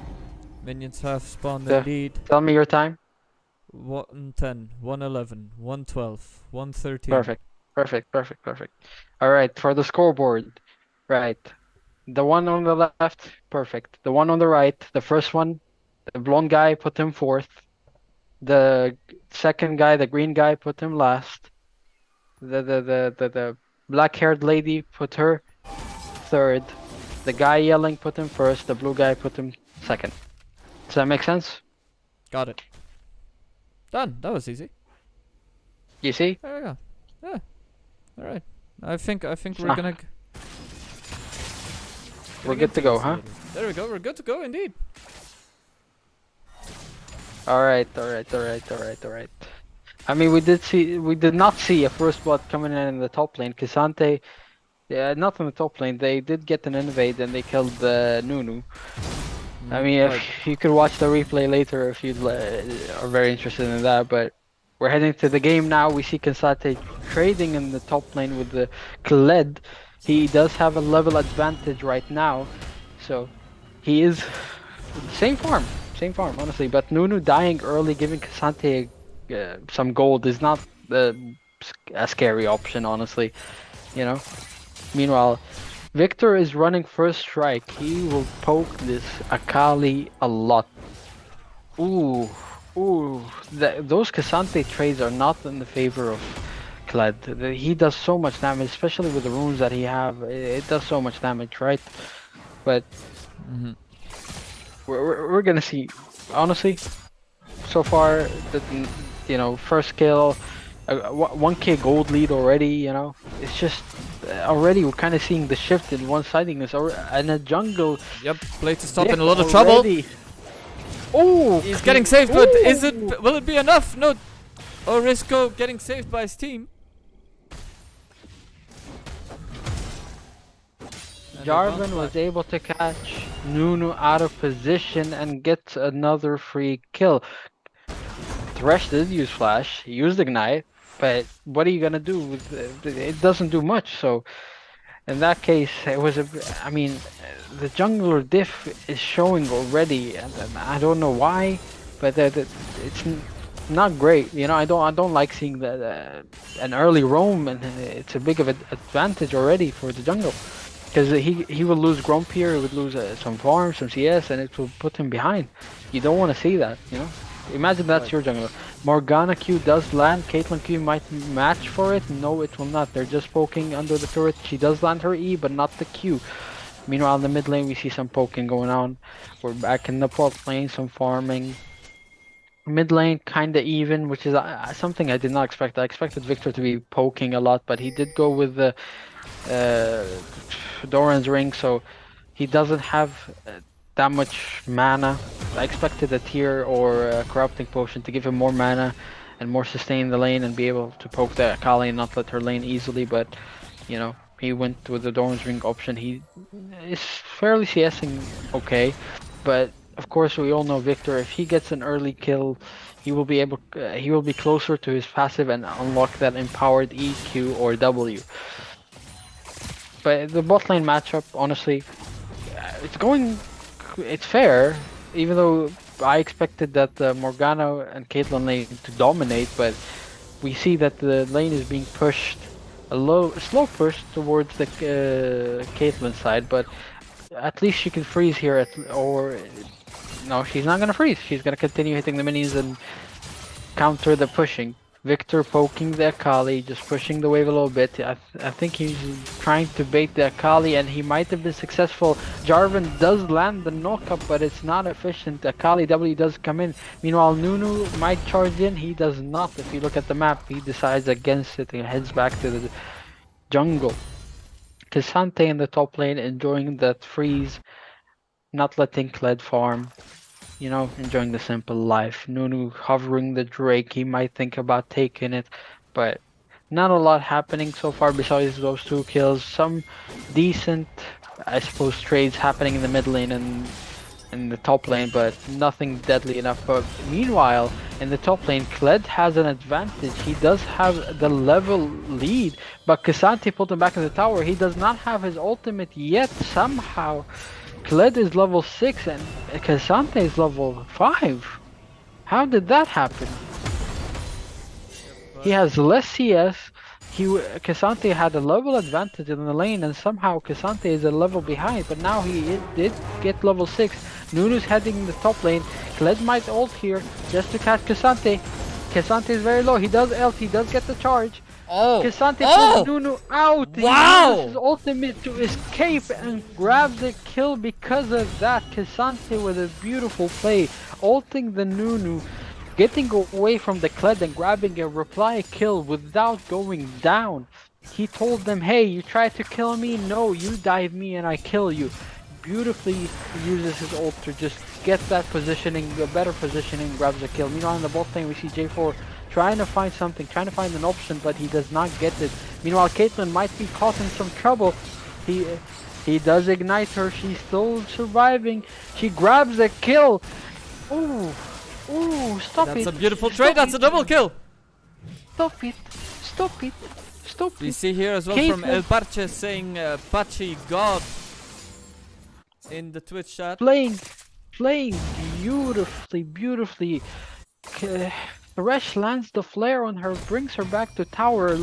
Minions have spawned Yeah. indeed. Tell me your time. 110, 111, 112, 113. Perfect. All right, for the scoreboard. Right. The one on the left, perfect. The one on the right, the first one, the blonde guy, put him fourth. The second guy, the green guy, put him last. The black-haired lady, put her third. The guy yelling, put him first. The blue guy, put him second. Does that make sense? Got it. Done. That was easy. You see? There we go. Yeah. Alright. I think we're Ah. gonna. We're getting good to into go, this huh? later. There we go. We're good to go indeed. All right. I mean, we did not see a first blood coming in the top lane. K'Sante, yeah, not in the top lane. They did get an invade and they killed Nunu. I mean, Right. if you could watch the replay later if you are very interested in that. But we're heading to the game now. We see K'Sante trading in the top lane with the Kled. He does have a level advantage right now, so he is same farm, honestly. But Nunu dying early, giving K'Sante some gold is not a scary option, honestly. You know. Meanwhile, Victor is running first strike. He will poke this Akali a lot. Ooh, those K'Sante trades are not in the favor of Kled. He does so much damage, especially with the runes that he have. It does so much damage, right? But we're gonna see. Honestly, so far, first kill, 1k gold lead already. It's just already we're kind of seeing the shift in one-sidedness. And a jungle. Yep, play to stop in a lot of trouble. Oh, He's getting saved, but will it be enough? No. Risco getting saved by his team. Jarvan was able to catch Nunu out of position and get another free kill. Thresh did use flash, he used ignite, but what are you gonna do with it? Doesn't do much. So in that case, it was I mean, the jungler diff is showing already, and I don't know why, but it's not great. I don't like seeing an early roam, and it's a big of an advantage already for the jungle. Because he will lose Grump here, he would lose some farm, some CS, and it will put him behind. You don't want to see that, Imagine that's your jungler. Morgana Q does land, Caitlyn Q might match for it. No, it will not. They're just poking under the turret. She does land her E, but not the Q. Meanwhile, in the mid lane, we see some poking going on. We're back in the bot lane, some farming. Mid lane, kinda even, which is something I did not expect. I expected Victor to be poking a lot, but he did go with the Doran's ring, so he doesn't have that much mana. I expected a tear or a corrupting potion to give him more mana and more sustain in the lane and be able to poke the Akali and not let her lane easily, but he went with the Doran's ring option. He is fairly CSing okay, but of course we all know Victor, if he gets an early kill, he will be closer to his passive and unlock that empowered E, Q or W. But the bot lane matchup, honestly, it's fair, even though I expected that Morgana and Caitlyn lane to dominate, but we see that the lane is being pushed, a slow push towards the Caitlyn side, but at least she can freeze here, no, she's not gonna freeze, she's gonna continue hitting the minions and counter the pushing. Victor poking the Akali, just pushing the wave a little bit. I think he's trying to bait the Akali, and he might have been successful. Jarvan does land the knockup, but it's not efficient. Akali W does come in. Meanwhile, Nunu might charge in. He does not. If you look at the map, he decides against it and heads back to the jungle. K'Sante in the top lane, enjoying that freeze, not letting Kled farm. Enjoying the simple life. Nunu hovering the Drake, he might think about taking it, but not a lot happening so far besides those 2 kills. Some decent, I suppose, trades happening in the mid lane and in the top lane, but nothing deadly enough. But meanwhile, in the top lane, Kled has an advantage. He does have the level lead, but K'Sante pulled him back in the tower. He does not have his ultimate yet. Somehow Kled is level 6 and K'Sante is level 5. How did that happen? He has less CS. K'Sante had a level advantage in the lane, and somehow K'Sante is a level behind, but now he did get level 6. Nunu's heading in the top lane. Kled might ult here just to catch K'Sante. K'Sante is very low. He does ult. He does get the charge. K'Sante pulls Nunu out. Wow! He uses his ultimate to escape and grab the kill because of that. K'Sante with a beautiful play, ulting the Nunu, getting away from the Kled and grabbing a reply kill without going down. He told them, hey, you tried to kill me? No, you dive me and I kill you. Beautifully uses his ult to just get that positioning, a better positioning, grabs a kill. Meanwhile, in the bot lane, we see J4 trying to find something, trying to find an option, but he does not get it. Meanwhile, Caitlyn might be caught in some trouble. He does ignite her. She's still surviving. She grabs a kill. Ooh, ooh, stop it. That's a beautiful trade. That's a double kill. Stop it. Stop it. Stop it. We see here as well from ALPERSEMIHAYDIN saying Pachi God in the Twitch chat. Playing beautifully. Thresh lands the flare on her, brings her back to tower,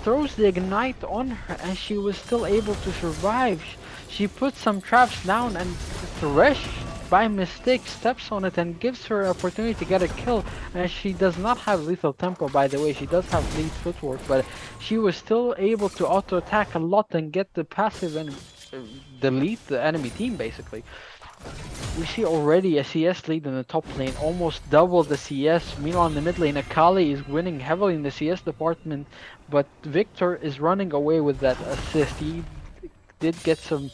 throws the ignite on her, and she was still able to survive. She puts some traps down, and Thresh, by mistake, steps on it and gives her an opportunity to get a kill. And she does not have lethal tempo, by the way. She does have lead footwork, but she was still able to auto attack a lot and get the passive and delete the enemy team, basically. We see already a CS lead in the top lane, almost double the CS. Meanwhile, in the mid lane, Akali is winning heavily in the CS department, but Victor is running away with that assist. He did get some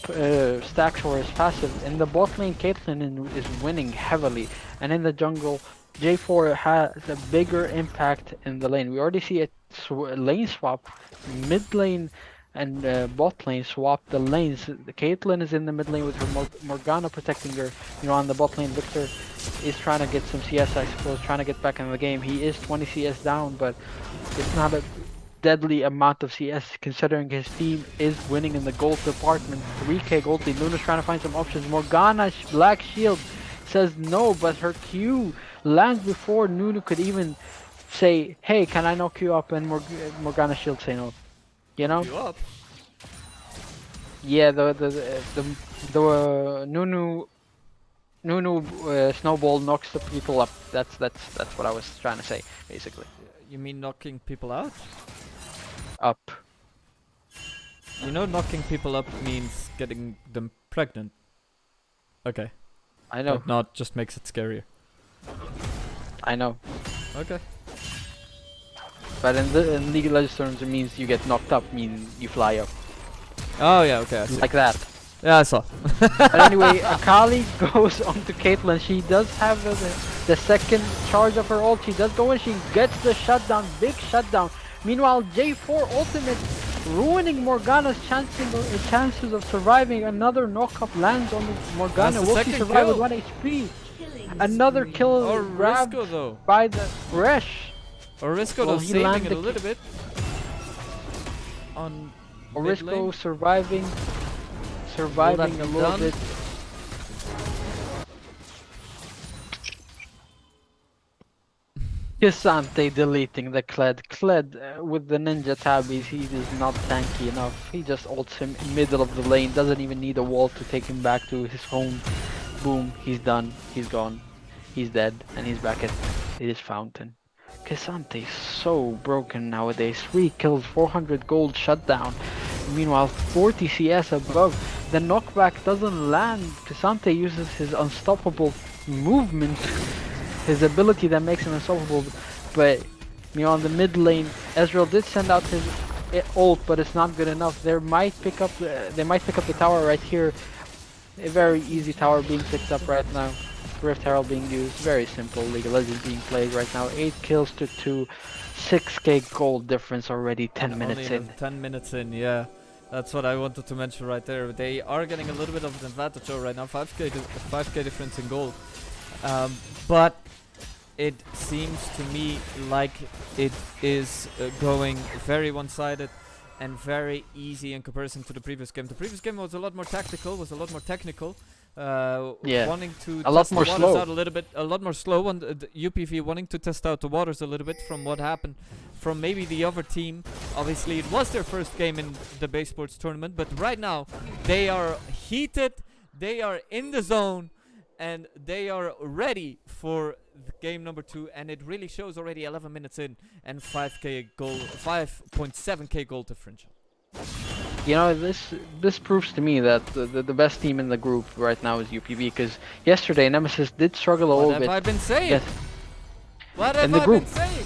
stacks for his passive. In the bot lane, Caitlyn is winning heavily, and in the jungle, J4 has a bigger impact in the lane. We already see a lane swap, mid lane and bot lane swap the lanes. Caitlyn is in the mid lane with her Morgana protecting her. You know, on the bot lane, Victor is trying to get some CS, I suppose, trying to get back in the game. He is 20 CS down, but it's not a deadly amount of CS considering his team is winning in the gold department. 3k gold lead. Nunu's trying to find some options. Morgana Black Shield says no, but her Q lands before Nunu could even say, hey, can I knock you up? And Morgana Shield say no. You know? You up? Yeah, the Nunu snowball knocks the people up. That's what I was trying to say, basically. You mean knocking people out? Up. You know, knocking people up means getting them pregnant. Okay. I know. But not just makes it scarier. I know. Okay. But in League of Legends terms, it means you get knocked up, meaning you fly up. Oh yeah, okay, I see. Like that. Yeah, I saw. But anyway, Akali goes on to Caitlyn. She does have the second charge of her ult. She does go and she gets the shutdown, big shutdown. Meanwhile, J4 ultimate ruining Morgana's chances of surviving. Another knock-up lands on Morgana. Will she survive with 1 HP? Another kill grabbed by the Thresh. Orisco though saving it a little bit. On Orisco surviving a little bit. K'Sante deleting the Kled. Kled with the ninja tabbies, he is not tanky enough. He just ults him in middle of the lane, doesn't even need a wall to take him back to his home. Boom, he's done, he's gone, he's dead, and he's back at his fountain. K'Sante is so broken nowadays. 3 kills, 400 gold shutdown. Meanwhile, 40 CS above. The knockback doesn't land. K'Sante uses his unstoppable movement, his ability that makes him unstoppable. But you know, on the mid lane, Ezreal did send out his ult, but it's not good enough. They might pick up the tower right here. A very easy tower being picked up right now. Rift Herald being used. Very simple. League of Legends being played right now. 8 kills to 2. 6k gold difference already 10 minutes in. 10 minutes in, yeah. That's what I wanted to mention right there. They are getting a little bit of an advantage right now. 5k difference in gold. But it seems to me like it is going very one-sided and very easy in comparison to the previous game. The previous game was a lot more tactical, was a lot more technical. Wanting to test the waters out a little bit, a lot more slow on the UPV, wanting to test out the waters a little bit from what happened from maybe the other team. Obviously it was their first game in the Baesports tournament, but right now they are heated, they are in the zone, and they are ready for the game number 2, and it really shows already 11 minutes in and 5k gold, 5.7k gold differential. You know, this proves to me that the best team in the group right now is UPV, because yesterday Nemesis did struggle a little bit. What have I been saying? Yes. What have I been saying?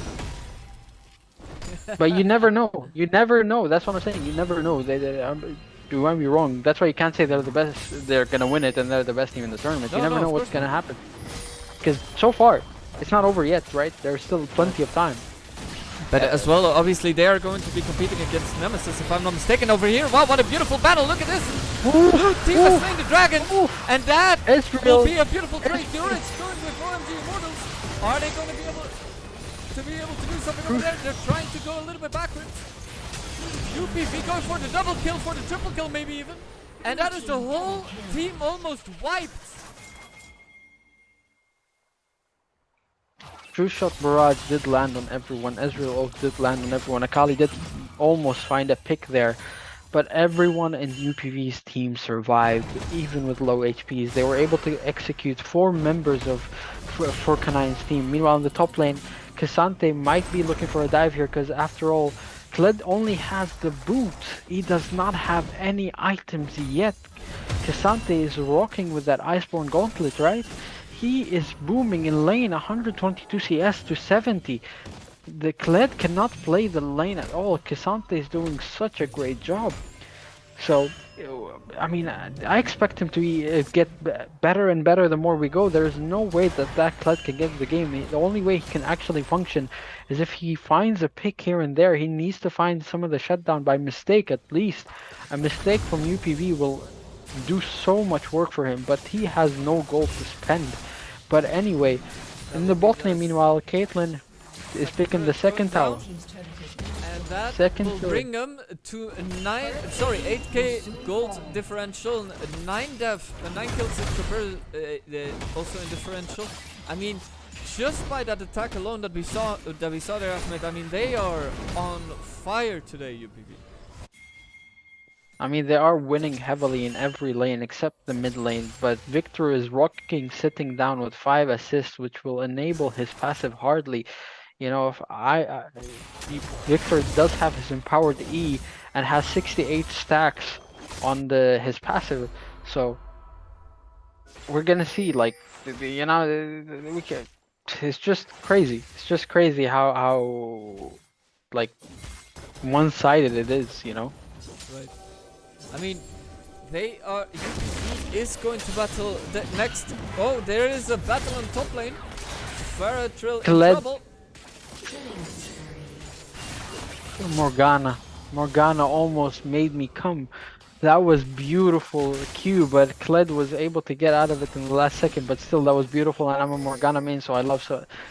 But you never know. You never know. That's what I'm saying. You never know. Do I be wrong? That's why you can't say they're the best. They're gonna win it and they're the best team in the tournament. You never know what's gonna happen. Because so far, it's not over yet, right? There's still plenty of time. But as well, obviously, they are going to be competing against Nemesis, if I'm not mistaken, over here. Wow, what a beautiful battle! Look at this! Blue team has slain the dragon, and that will be a beautiful trade. Durance going with OMG Immortals. Are they going to be able to do something over there? They're trying to go a little bit backwards. UPV going for the double kill, for the triple kill maybe even. And that is the whole team almost wiped. True Shot Barrage did land on everyone. Ezreal Oak did land on everyone. Akali did almost find a pick there. But everyone in UPV's team survived, even with low HPs. They were able to execute 4 members of FURKANIN's team. Meanwhile, in the top lane, K'Sante might be looking for a dive here, because after all, Kled only has the boot. He does not have any items yet. K'Sante is rocking with that Iceborne Gauntlet, right? He is booming in lane 122 CS to 70. The Kled cannot play the lane at all. K'Sante is doing such a great job. So, I mean, I expect him to get better and better the more we go. There is no way that Kled can get the game. The only way he can actually function is if he finds a pick here and there. He needs to find some of the shutdown by mistake at least. A mistake from UPV will do so much work for him, but he has no gold to spend. But anyway, in the bot lane, meanwhile, Caitlyn is picking the second tower. And that Second will bring them to 8k gold differential, 9 death, 9 kills also in differential. I mean, just by that attack alone that we saw there, Ahmed, I mean, they are on fire today, UPV. I mean, they are winning heavily in every lane except the mid lane, but Victor is rocking, sitting down with 5 assists, which will enable his passive hardly. You know, if Victor does have his empowered E and has 68 stacks on his passive, so we're gonna see, like, you know, it's just crazy. It's just crazy how like one-sided it is, you know. Right. I mean, UPV is going to battle the next. Oh, there is a battle on top lane. Faratrill in trouble. Morgana almost made me come. That was beautiful Q, but Kled was able to get out of it in the last second, but still that was beautiful, and I'm a Morgana main, so I love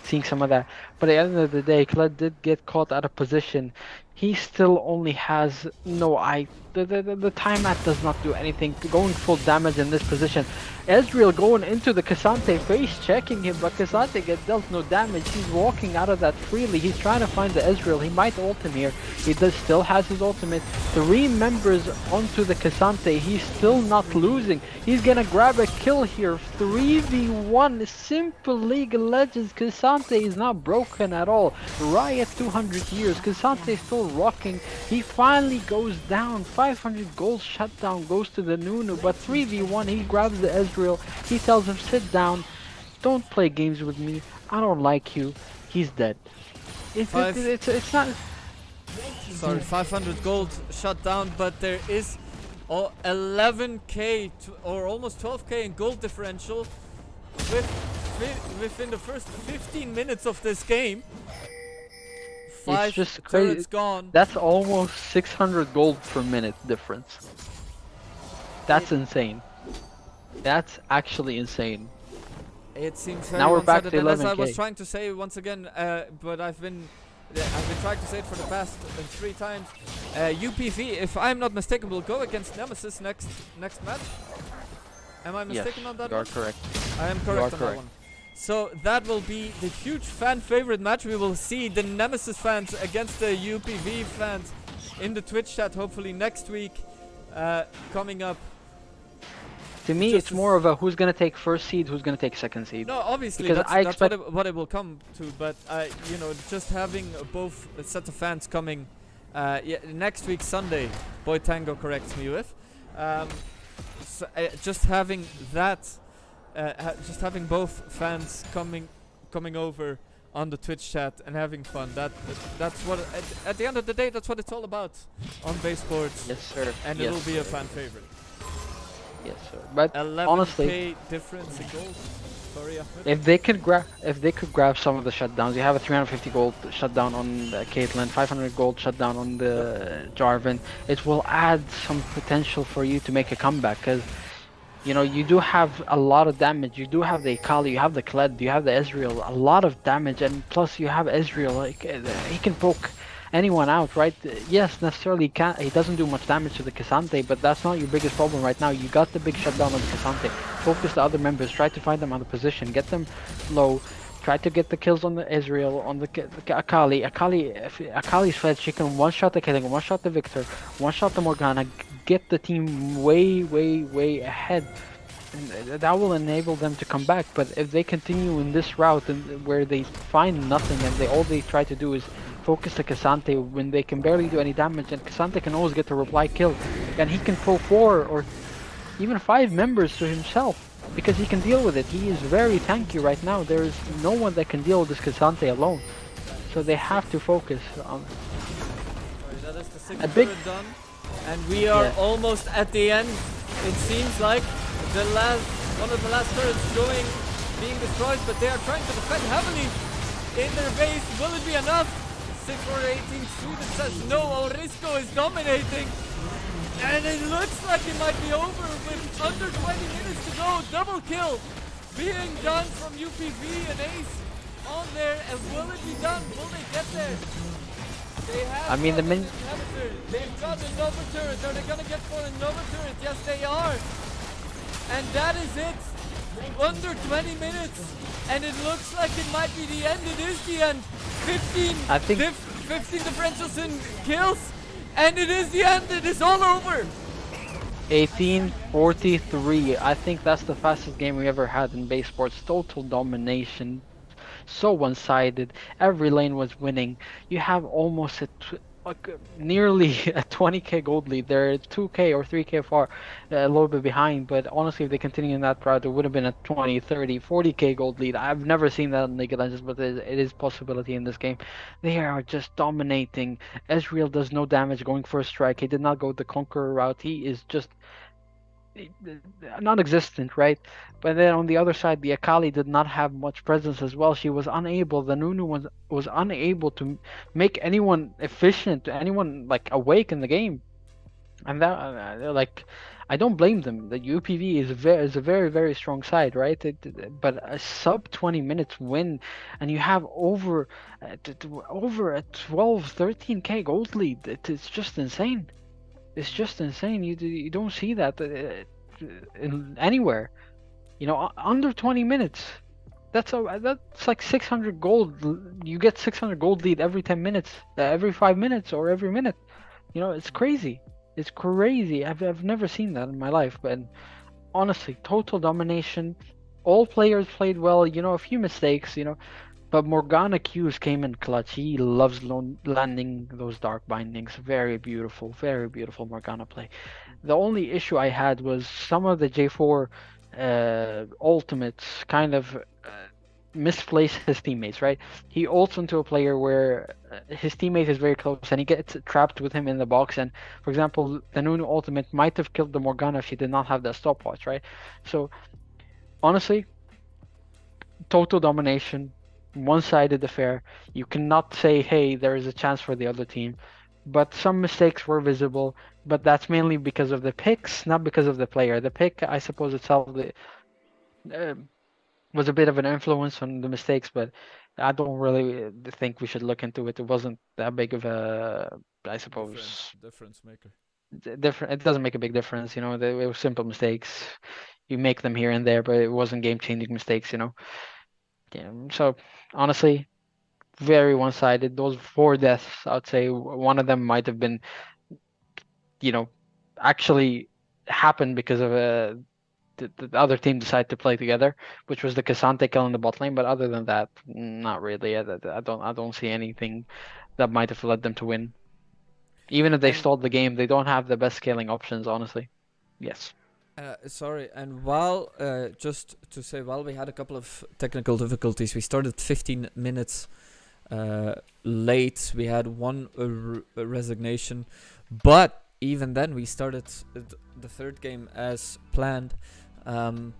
seeing some of that. But at the end of the day, Kled did get caught out of position. He still only has no eye. The time mat does not do anything. Going full damage in this position. Ezreal going into the K'Sante face, checking him, but K'Sante gets dealt no damage. He's walking out of that freely. He's trying to find the Ezreal. He might ult him here. He still has his ultimate. 3 members onto the K'Sante. He's still not losing. He's gonna grab a kill here. 3v1. Simple League of Legends. K'Sante is not broken at all. Riot 200 years. K'Sante is still rocking. He finally goes down. 500 gold shutdown goes to the Nunu, but 3v1 he grabs the Ezreal. He tells him, sit down, don't play games with me, I don't like you. He's dead. It's not. Sorry, 500 gold shut down, but there is 11k or almost 12k in gold differential within the first 15 minutes of this game. 5 it's just crazy. It's gone. That's almost 600 gold per minute difference. That's insane. That's actually insane. It seems very now we're back to one-sided, and 11k. as I was trying to say once again, but I've been trying to say it for the past 3 times. UPV, if I'm not mistaken, will go against Nemesis next match. Am I mistaken on that? You are one? correct. I am correct on that one. So that will be the huge fan favorite match. We will see the Nemesis fans against the UPV fans in the Twitch chat hopefully next week coming up. To me, it's more of a who's gonna take first seed, who's gonna take second seed. No, obviously because that's what it will come to. But you know, just having both sets of fans coming next week Sunday. Boy Tango corrects me with. So, just having that. Just having both fans coming over on the Twitch chat and having fun. That's what at the end of the day, that's what it's all about on Baesports. Yes, sir. And yes, it will be a sir. fan favorite. Yes, sir. But 11k honestly, difference in gold. Sorry, Ahmed. If they could grab some of the shutdowns, you have a 350 gold shutdown on Caitlyn, 500 gold shutdown on the Jarvan. It will add some potential for you to make a comeback, because you know you do have a lot of damage. You do have the Akali, you have the Kled, you have the Ezreal, a lot of damage, and plus you have Ezreal. Like he can poke anyone out, right? Yes, necessarily he doesn't do much damage to the Cassante, but that's not your biggest problem right now. You got the big shutdown on the Cassante. Focus the other members, try to find them on the position, get them low, try to get the kills on the Ezreal, on the Akali. Akali's fed, she can one-shot the Killing, one-shot the Victor, one-shot the Morgana, get the team way ahead. And that will enable them to come back. But if they continue in this route and where they find nothing and all they try to do is focus the Cassante when they can barely do any damage, and Cassante can always get the reply kill, and he can pull 4 or even 5 members to himself because he can deal with it. He is very tanky right now. There is no one that can deal with this Cassante alone, so they have to focus on. That is the 6th big turret done, and we are almost at the end. It seems like one of the last turrets being destroyed, but they are trying to defend heavily in their base. Will it be enough? 6 for 18, Sweden says no. Orisco is dominating, and it looks like it might be over with under 20 minutes to go. Double kill being done from UPV and Ace on there, and will it be done? Will they get there? They have they've got another turret. Are they gonna get for another turret? Yes, they are. And that is it. Under 20 minutes, and it looks like it might be the end. It is the end. 15 differentials in kills, and it is the end. It is all over. 18-43. I think that's the fastest game we ever had in Baesports. Total domination, so one-sided. Every lane was winning. You have almost nearly a 20k gold lead. They're 2k or 3k far, a little bit behind, but honestly if they continue in that route it would have been a 20, 30, 40k gold lead. I've never seen that in League of Legends, but it is a possibility in this game. They are just dominating. Ezreal does no damage going for a strike. He did not go the Conqueror route. He is just non-existent, right? But then on the other side, the Akali did not have much presence as well. She was unable, the Nunu was unable to make anyone efficient, anyone like awake in the game. And that like, I don't blame them. The UPV is a very strong side, right? But a sub 20 minutes win, and you have over a 12-13k gold lead. It's just insane. It's just insane. You don't see that anywhere. You know, under 20 minutes. That's like 600 gold. You get 600 gold lead every 10 minutes, every 5 minutes, or every minute. You know, it's crazy. It's crazy. I've never seen that in my life. But honestly, total domination. All players played well. You know, a few mistakes. You know. But Morgana Q's came in clutch. He loves landing those dark bindings. Very beautiful Morgana play. The only issue I had was some of the J4 ultimates kind of misplaced his teammates, right? He ults into a player where his teammate is very close and he gets trapped with him in the box. And for example, the Nunu ultimate might have killed the Morgana if she did not have that stopwatch, right? So honestly, total domination. One-sided affair. You cannot say, hey, there is a chance for the other team, but some mistakes were visible, but that's mainly because of the picks, not because of the player. The pick, I suppose itself, was a bit of an influence on the mistakes, but I don't really think we should look into it. It wasn't that big of a, I suppose, difference maker. It doesn't make a big difference, you know. They were simple mistakes. You make them here and there, but it wasn't game-changing mistakes, you know. Yeah, so honestly, very one-sided. Those 4 deaths, I would say one of them might have been, you know, actually happened because of the other team decided to play together, which was the Cassante kill in the bot lane. But other than that, not really. I don't see anything that might have led them to win. Even if they stalled the game, they don't have the best scaling options, honestly. Yes. Sorry, and while just to say, while we had a couple of technical difficulties, we started 15 minutes late. We had one resignation, but even then we started the third game as planned, and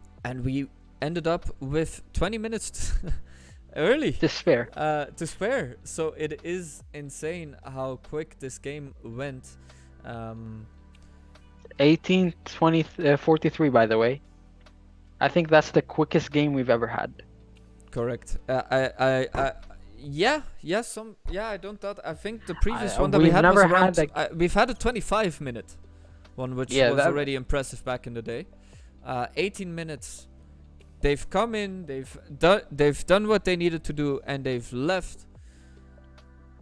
we ended up with 20 minutes early Despair. to spare. So it is insane how quick this game went. 18, 20, 43, by the way. I think that's the quickest game we've ever had. Correct. Yeah, I don't doubt. I think the previous one that we we've had was never around. had We've had a 25-minute one, which Yeah, was that- already impressive back in the day. 18 minutes. They've come in. They've done what they needed to do, and they've left.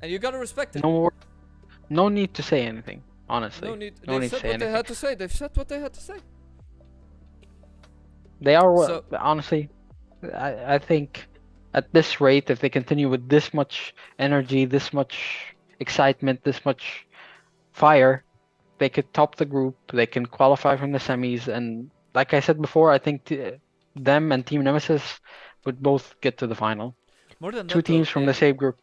And you gotta respect it. No need to say anything, honestly. No need. No They've need to said say what they anything. had to say. They've said what they had to say. They are So- honestly, I think at this rate, if they continue with this much energy, this much excitement, this much fire, they could top the group. They can qualify from the semis, and like I said before, I think them and Team Nemesis would both get to the final. More than Two that, though, teams from the same group.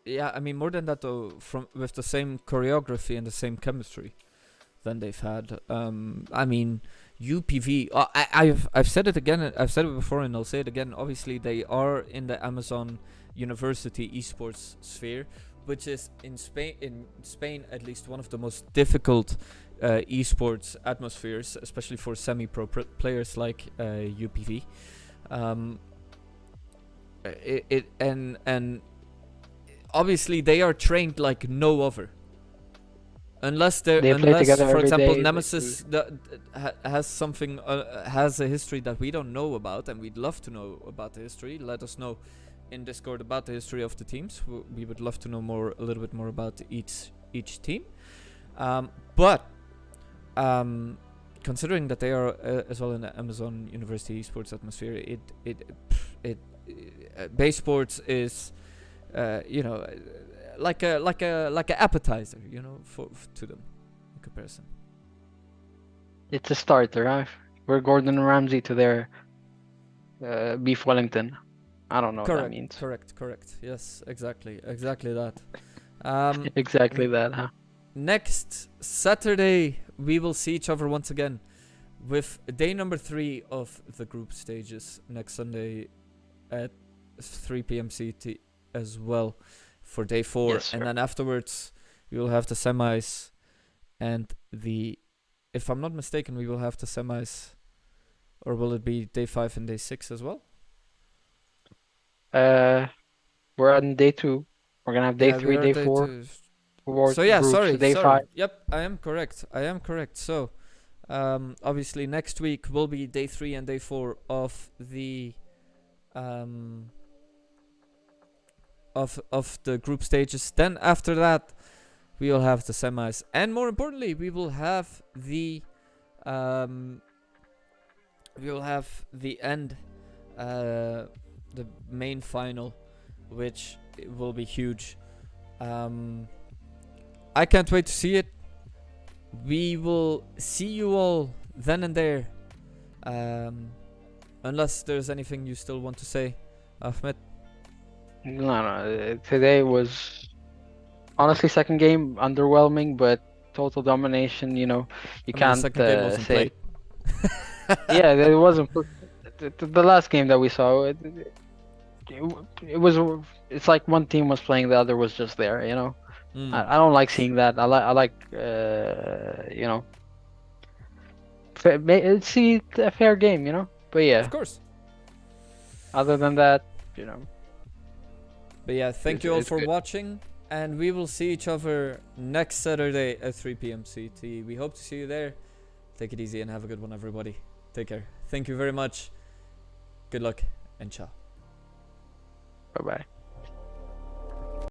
Yeah, I mean more than that though, with the same choreography and the same chemistry than they've had. I mean UPV. I've said it again. I've said it before, and I'll say it again. Obviously, they are in the Amazon University esports sphere, which is in Spain at least one of the most difficult esports atmospheres, especially for semi-pro players like UPV. And obviously they are trained like no other. Unless They play unless together for every example day, Nemesis has something has a history that we don't know about, and we'd love to know about the history. Let us know in Discord about the history of the teams. We would love to know a little bit more about each team. But considering that they are as well in the Amazon University esports atmosphere, Baesports is like a appetizer, to them in comparison. It's a starter, huh? We're Gordon Ramsay to their beef Wellington. I don't know what that means. Correct. Yes, exactly that. Exactly that, huh? Next Saturday, we will see each other once again with day number 3 of the group stages next Sunday at 3 p.m. CT as well for day 4. Yes, and sir. then afterwards, we will have the semis and if I'm not mistaken, we will have the semis, or will it be day 5 and day 6 as well? We're on day 2. We're gonna have day Yeah, 3, we are day 4. 2. Four So yeah, groups, sorry. Day 5. Yep, I am correct. So, obviously next week will be day 3 and day 4 of the of the group stages. Then after that, we will have the semis, and more importantly, we will have the end, the main final, which will be huge. I can't wait to see it. We will see you all then and there. Unless there's anything you still want to say, Ahmed. No. Today was honestly second game underwhelming, but total domination. You I mean, can't the second game wasn't say. played. Yeah, it wasn't. The last game that we saw, it was. It's like one team was playing, the other was just there. Mm. I don't like seeing that. I like see a fair game. But yeah, Of course. other than that, But yeah, thank you all It's for good. watching, and we will see each other next Saturday at 3 p.m. CT. We hope to see you there. Take it easy and have a good one, everybody. Take care. Thank you very much. Good luck and ciao. bye bye.